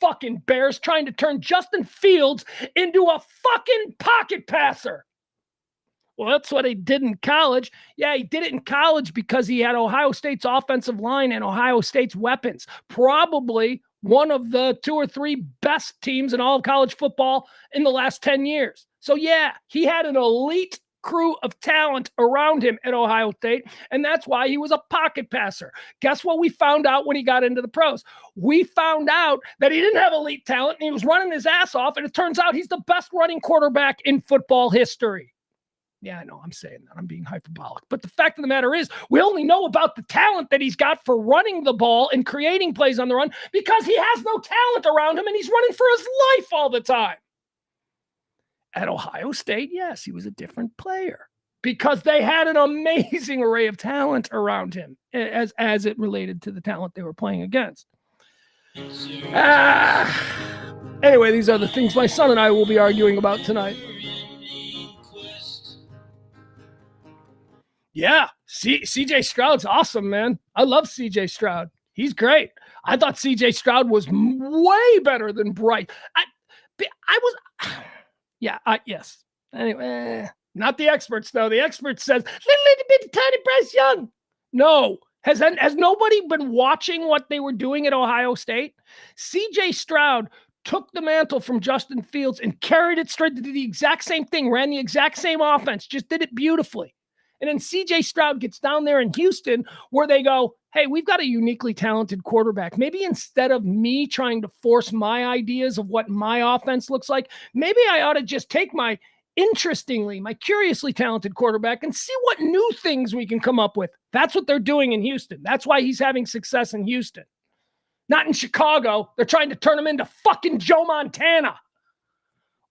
Fucking Bears trying to turn Justin Fields into a fucking pocket passer. Well, that's what he did in college. Yeah, he did it in college because he had Ohio State's offensive line and Ohio State's weapons. Probably one of the 2 or 3 best teams in all of college football in the last 10 years. So, yeah, he had an elite crew of talent around him at Ohio State, and that's why he was a pocket passer. Guess what we found out when he got into the pros? We found out that he didn't have elite talent, and he was running his ass off, and it turns out he's the best running quarterback in football history. Yeah, I know I'm saying that. I'm being hyperbolic. But the fact of the matter is, we only know about the talent that he's got for running the ball and creating plays on the run because he has no talent around him and he's running for his life all the time. At Ohio State, yes, he was a different player because they had an amazing array of talent around him as it related to the talent they were playing against. Anyway, these are the things my son and I will be arguing about tonight. Yeah, CJ Stroud's awesome, man. I love CJ Stroud. He's great. I thought CJ Stroud was way better than Bright. Yes. Anyway, not the experts, though. The experts says, little bit tiny Bryce Young. No. Has nobody been watching what they were doing at Ohio State? CJ Stroud took the mantle from Justin Fields and carried it straight to the exact same thing, ran the exact same offense, just did it beautifully. And then CJ Stroud gets down there in Houston where they go, hey, we've got a uniquely talented quarterback. Maybe instead of me trying to force my ideas of what my offense looks like, maybe I ought to just take my curiously talented quarterback and see what new things we can come up with. That's what they're doing in Houston. That's why he's having success in Houston. Not in Chicago. They're trying to turn him into fucking Joe Montana.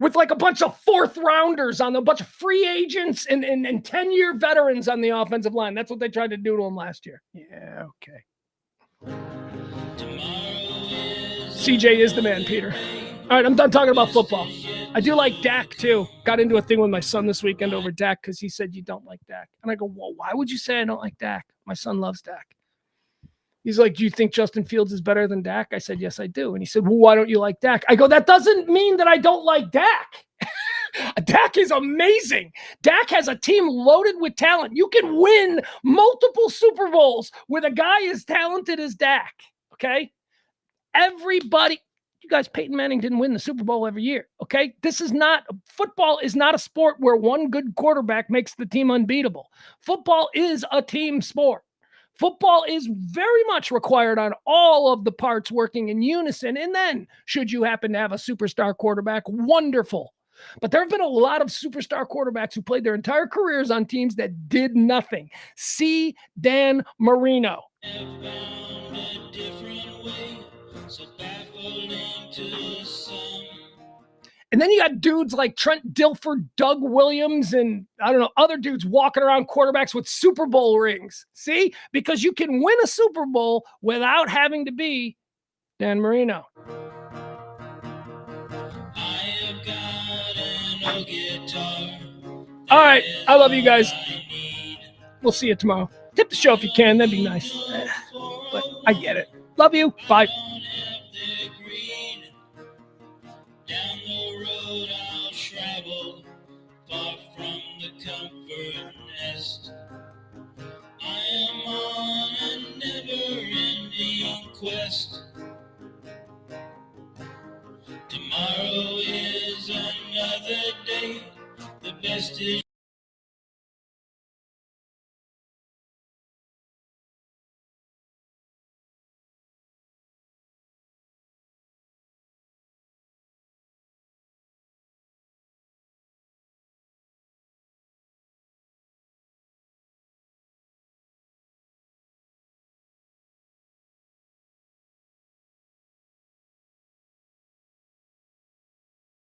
With like a bunch of 4th rounders on a bunch of free agents and 10-year veterans on the offensive line. That's what they tried to do to him last year. Yeah, okay. CJ is the man, Peter. All right, I'm done talking about football. I do like Dak, too. Got into a thing with my son this weekend over Dak because he said you don't like Dak. And I go, well, why would you say I don't like Dak? My son loves Dak. He's like, do you think Justin Fields is better than Dak? I said, yes, I do. And he said, well, why don't you like Dak? I go, that doesn't mean that I don't like Dak. Dak is amazing. Dak has a team loaded with talent. You can win multiple Super Bowls with a guy as talented as Dak, okay? Everybody, you guys, Peyton Manning didn't win the Super Bowl every year, okay? Football is not a sport where one good quarterback makes the team unbeatable. Football is a team sport. Football is very much required on all of the parts working in unison. And then, should you happen to have a superstar quarterback, wonderful. But there have been a lot of superstar quarterbacks who played their entire careers on teams that did nothing. See Dan Marino. And then you got dudes like Trent Dilfer, Doug Williams, and I don't know, other dudes walking around quarterbacks with Super Bowl rings. See? Because you can win a Super Bowl without having to be Dan Marino. All right. I love you guys. We'll see you tomorrow. Tip the show if you can. That'd be nice. But I get it. Love you. Bye.